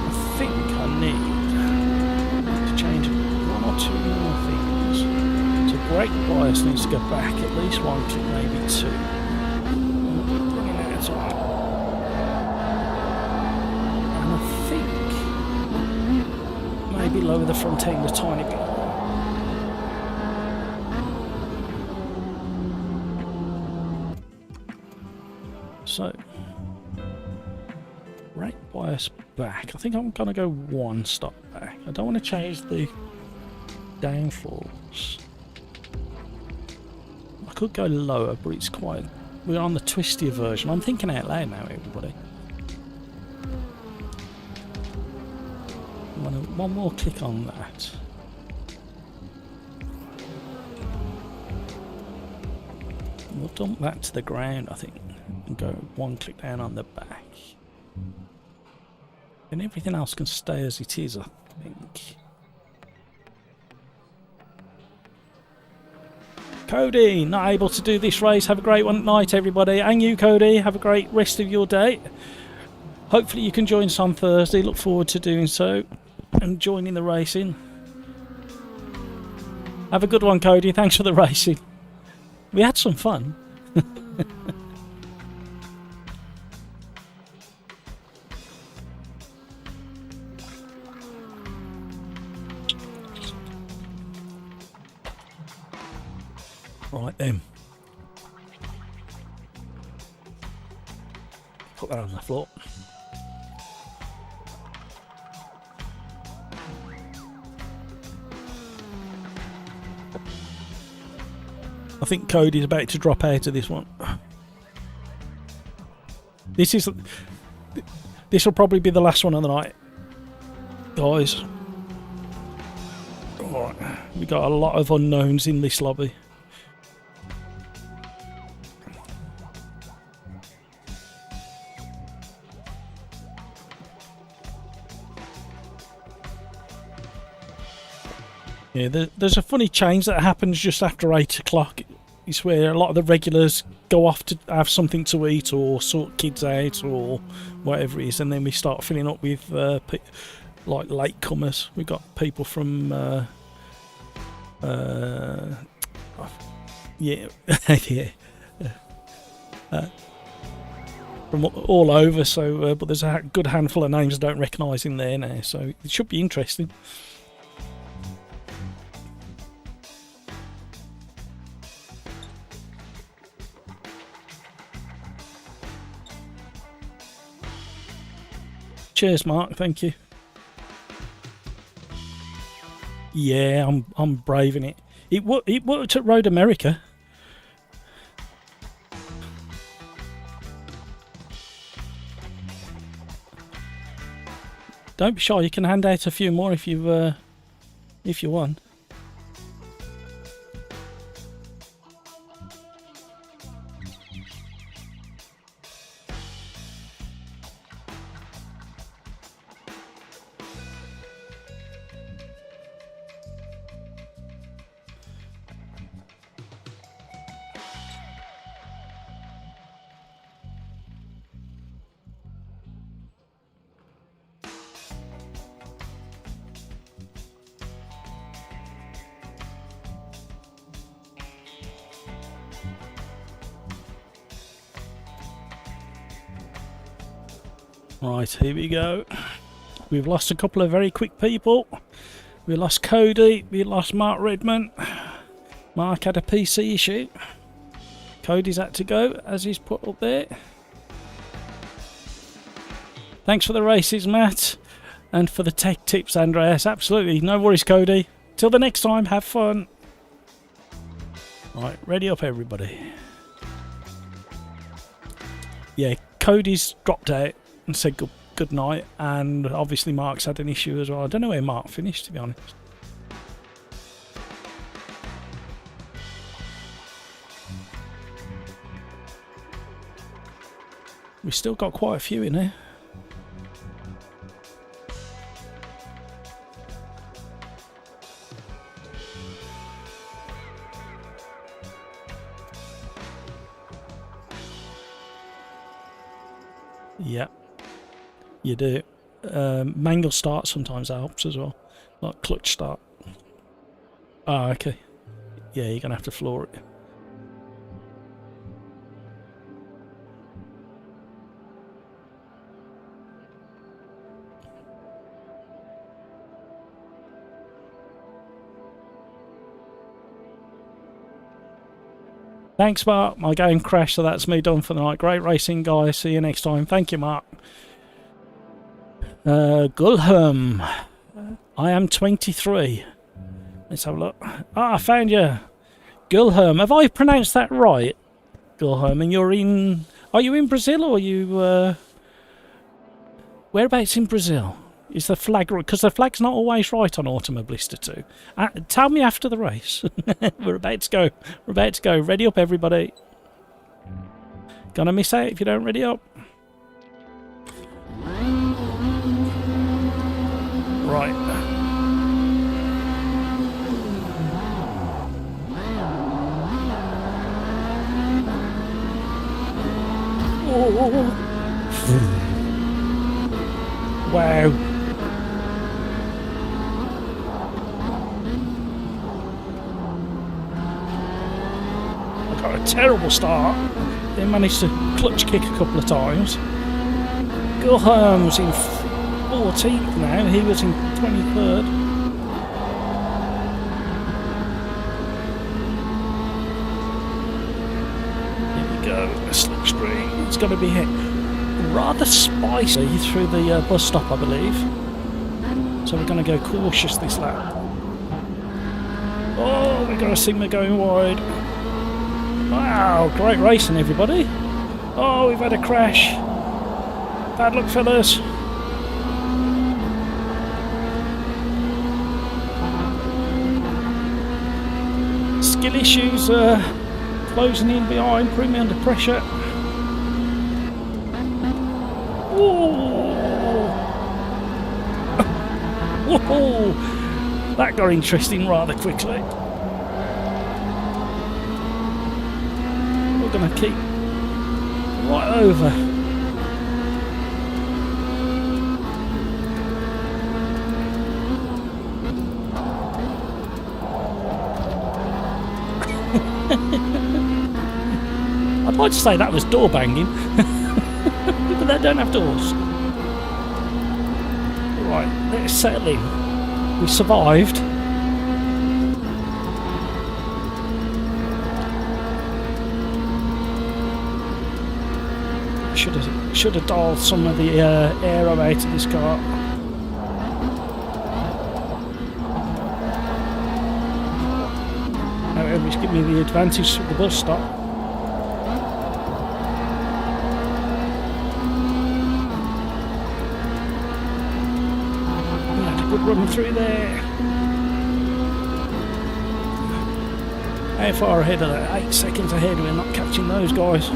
I think I need brake bias needs to go back at least one click, maybe two. Running out of time. And I think maybe lower the front end a tiny bit. So, brake bias back. I think I'm going to go one stop back. I don't want to change the downforce. I could go lower, but it's quite... We're on the twistier version. I'm thinking out loud now, everybody. One more click on that. We'll dump that to the ground, I think, and go one click down on the back. And everything else can stay as it is, I think. Cody, not able to do this race. Have a great one night, everybody. And you, Cody, have a great rest of your day. Hopefully you can join us on Thursday. Look forward to doing so and joining the racing. Have a good one, Cody. Thanks for the racing. We had some fun. Right then. Put that on the floor. I think Cody's about to drop out of this one. This will probably be the last one of the night, guys. Alright, we got a lot of unknowns in this lobby. Yeah, there's a funny change that happens just after 8 o'clock. It's where a lot of the regulars go off to have something to eat or sort kids out or whatever it is, and then we start filling up with like latecomers. We've got people from yeah, yeah, from all over. So, but there's a good handful of names I don't recognise in there now, so it should be interesting. Cheers, Mark. Thank you. Yeah, I'm braving it. It worked at Road America. Don't be shy. You can hand out a few more if you want. Right, here we go. We've lost a couple of very quick people. We lost Cody, we lost Mark Redmond. Mark had a PC issue. Cody's had to go, as he's put up there. Thanks for the races, Matt. And for the tech tips, Andreas. Absolutely, no worries, Cody. Till the next time, have fun. Right, ready up, everybody. Yeah, Cody's dropped out and said good night, and obviously Mark's had an issue as well. I don't know where Mark finished, to be honest. We've still got quite a few in here. Yeah. You do. Manual start sometimes helps as well, like clutch start. Ah, okay. Yeah, you're gonna have to floor it. Thanks, Mark. My game crashed, so that's me done for the night. Great racing, guys. See you next time. Thank you, Mark. Gulham. I am 23. Let's have a look. Ah, I found you. Gulherm, have I pronounced that right? Gulherm, and you're in... Are you in Brazil or are you... Whereabouts in Brazil? Is the flag... Because the flag's not always right on Automobilista 2. Tell me after the race. We're about to go. We're about to go. Ready up, everybody. Gonna miss out if you don't ready up. Right. Wow. I got a terrible start. Then managed to clutch kick a couple of times. Gulherm's in 14th now. He was in 23rd. Here we go. A slipstream. It's going to be rather spicy through the bus stop, I believe. So we're going to go cautious this lap. Oh, we've got a Sigma going wide. Wow, great racing, everybody. Oh, we've had a crash. Bad luck, fellas. Skill issues closing in behind, putting me under pressure. Whoa! That got interesting rather quickly. We're going to keep right over. I'd like to say that was door banging, but they don't have doors. Right, let's settle in. We survived. Should have dialed some of the aero out of this car. However, it's giving me the advantage of the bus stop. We had a good run through there. How far ahead of that? 8 seconds ahead. We're not catching those guys.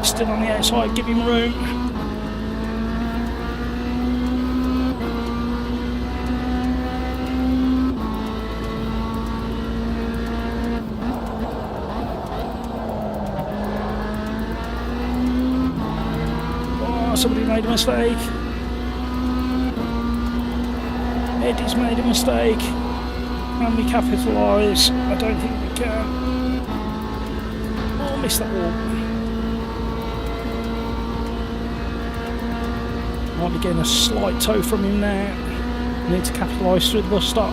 Still on the outside, give him room. Oh, somebody made a mistake. Eddie's made a mistake. Can we capitalise? I don't think we can. Oh, missed that wall. Might be getting a slight toe from him now. Need to capitalise through the bus stop.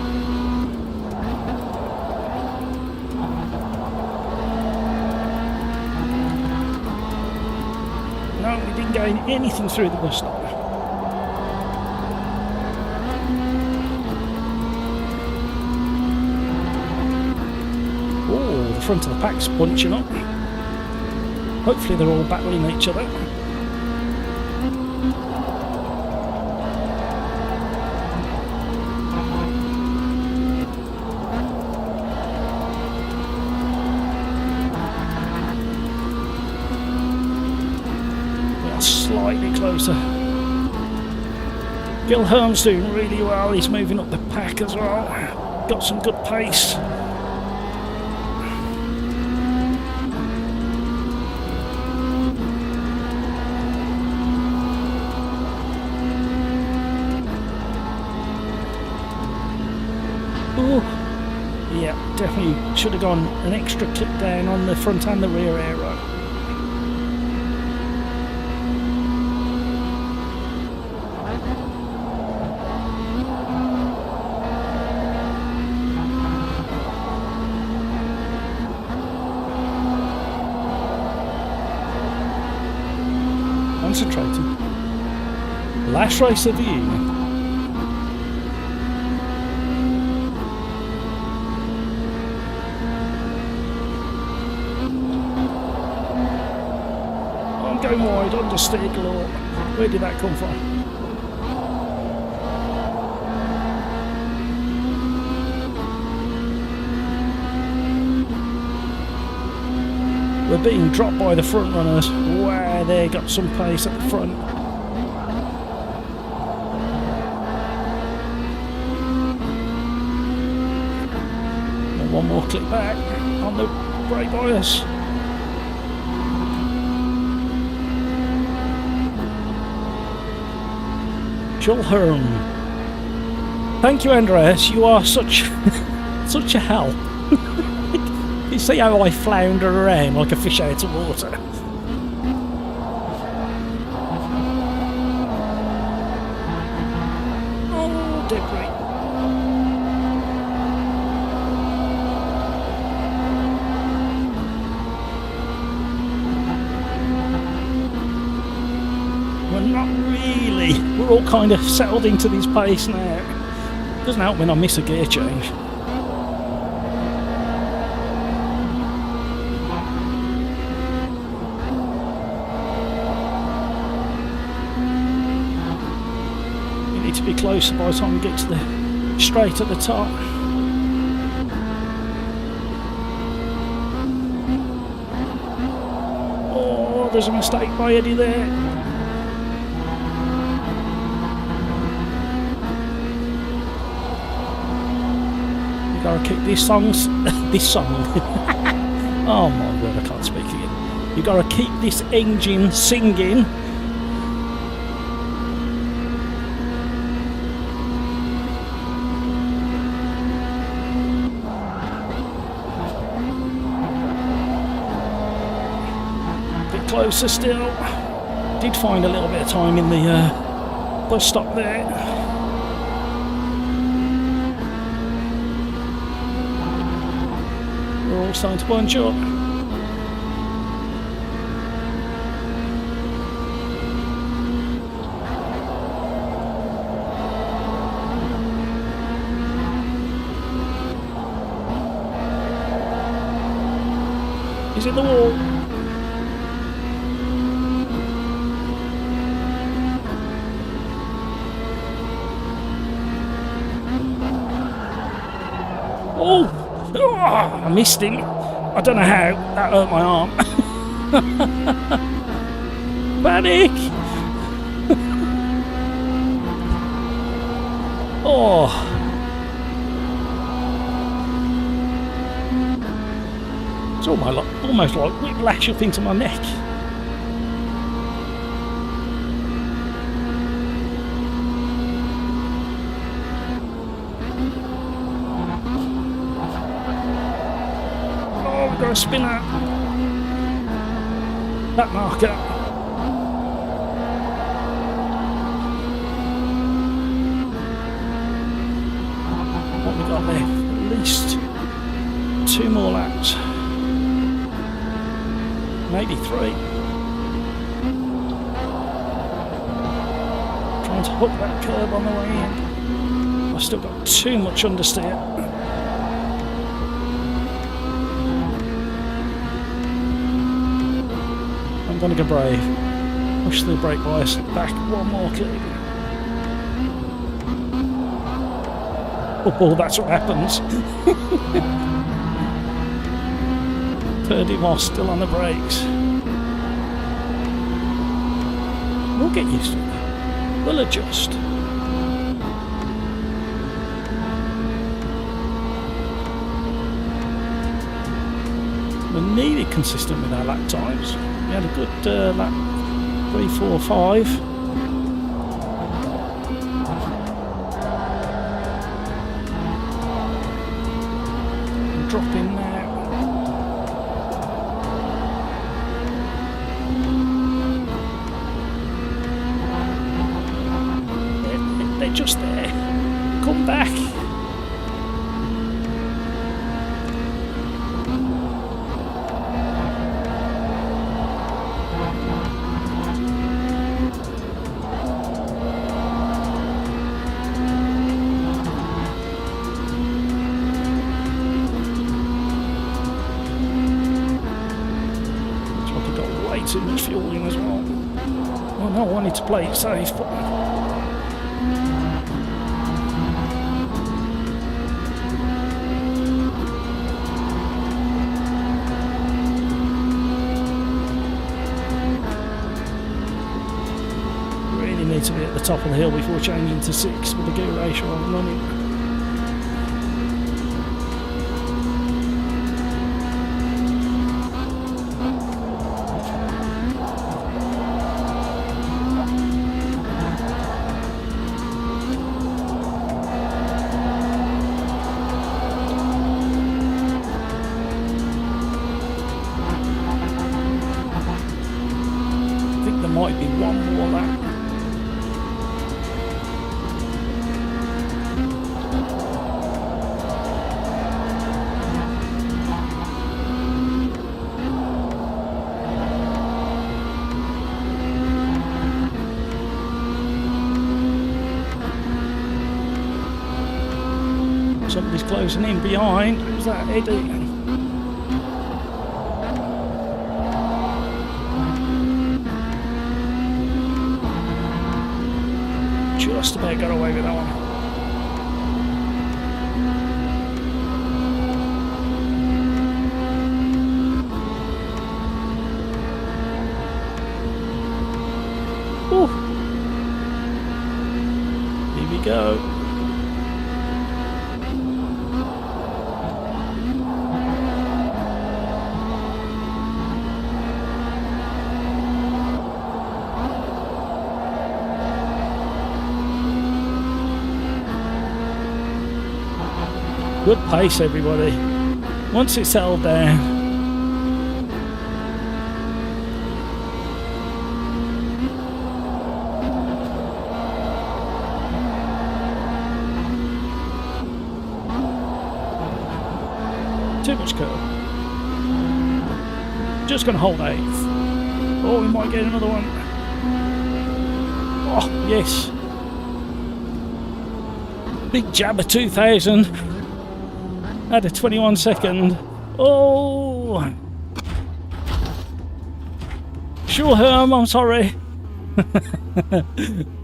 No, we didn't gain anything through the bus stop. Oh, the front of the pack's bunching up. Hopefully they're all battling each other. Slightly closer. Gulherm's doing really well. He's moving up the pack as well. Got some good pace. Ooh. Yeah, definitely should have gone an extra clip down on the front and the rear aero. Concentrating. Last race of the evening. I'm going wide, understeer galore. Where did that come from? We're being dropped by the front runners. Wow, they got some pace at the front. And one more click back on the brake bias. Chilhern. Thank you, Andreas. You are such such a help. You see how I flounder around like a fish out of water? Oh, debris. We're not really. We're all kind of settled into this pace now. Doesn't help when I miss a gear change. To be closer by the time we get to the straight at the top. Oh, there's a mistake by Eddie there. You gotta keep these songs. This song. Oh my word, I can't speak again. You gotta keep this engine singing. Closer still. Did find a little bit of time in the bus stop there. We're all starting to bunch up. He's in the wall. Oh, I missed him. I don't know how. That hurt my arm. Panic! Oh. It's almost like whiplash up into my neck. Got a spinner. That marker. What we got there? At least 2 more laps. Maybe 3. Trying to hook that curb on the way in. I've still got too much understeer. I'm going to go brave. Push the brake bias back 1 more click. Oh, that's what happens. Turned him off, still on the brakes. We'll get used to it. We'll adjust. We're nearly consistent with our lap times. We had a good lap 3, 4, 5. I'm dropping now. They're just there. Come back. too much fuel in as well. Well, no, I wanted to play it safe, but... really need to be at the top of the hill before changing to 6 with the gear ratio I'm running. Might be one more lap. Somebody's closing in behind. Who's that, Eddie? Just about got away with that one. Ooh. Here we go. Good pace, everybody. Once it's settled down. Too much curve. Just going to hold 8th. Oh, we might get another one. Oh, yes. Big Jabber 2000. Had a 21 second. Oh! Sure, Herm, I'm sorry.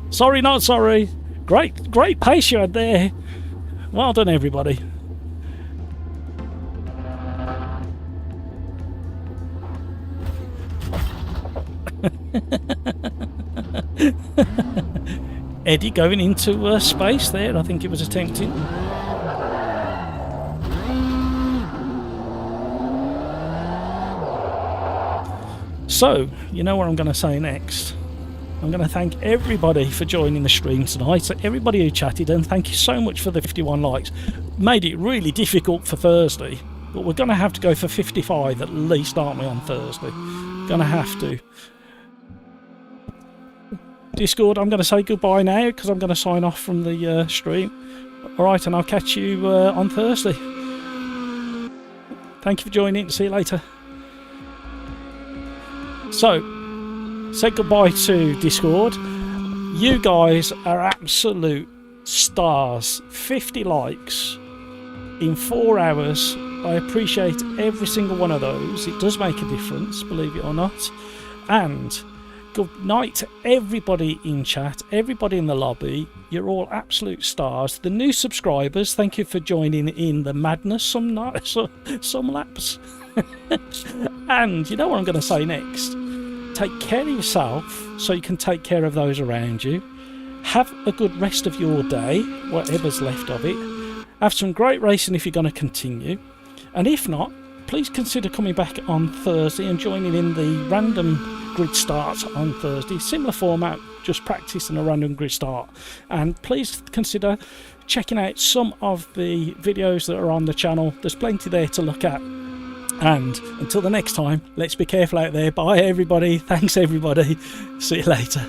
Sorry, not sorry. Great pace you had there. Well done, everybody. Eddie going into space there, I think it was attempting. So, you know what I'm going to say next. I'm going to thank everybody for joining the stream tonight, so everybody who chatted, and thank you so much for the 51 likes. Made it really difficult for Thursday, but we're going to have to go for 55 at least, aren't we, on Thursday? Going to have to. Discord, I'm going to say goodbye now because I'm going to sign off from the stream. Alright, and I'll catch you on Thursday. Thank you for joining. See you later. So, say goodbye to Discord. You guys are absolute stars. 50 likes in 4 hours. I appreciate every single one of those. It does make a difference, believe it or not. And good night to everybody in chat, everybody in the lobby. You're all absolute stars. The new subscribers, thank you for joining in the madness some laps. And you know what I'm going to say next? Take care of yourself so you can take care of those around you. Have a good rest of your day, whatever's left of it. Have some great racing if you're going to continue. And if not, please consider coming back on Thursday and joining in the random grid starts on Thursday. Similar format, just practice and a random grid start. And please consider checking out some of the videos that are on the channel. There's plenty there to look at. And until the next time, let's be careful out there. Bye everybody. Thanks everybody. See you later.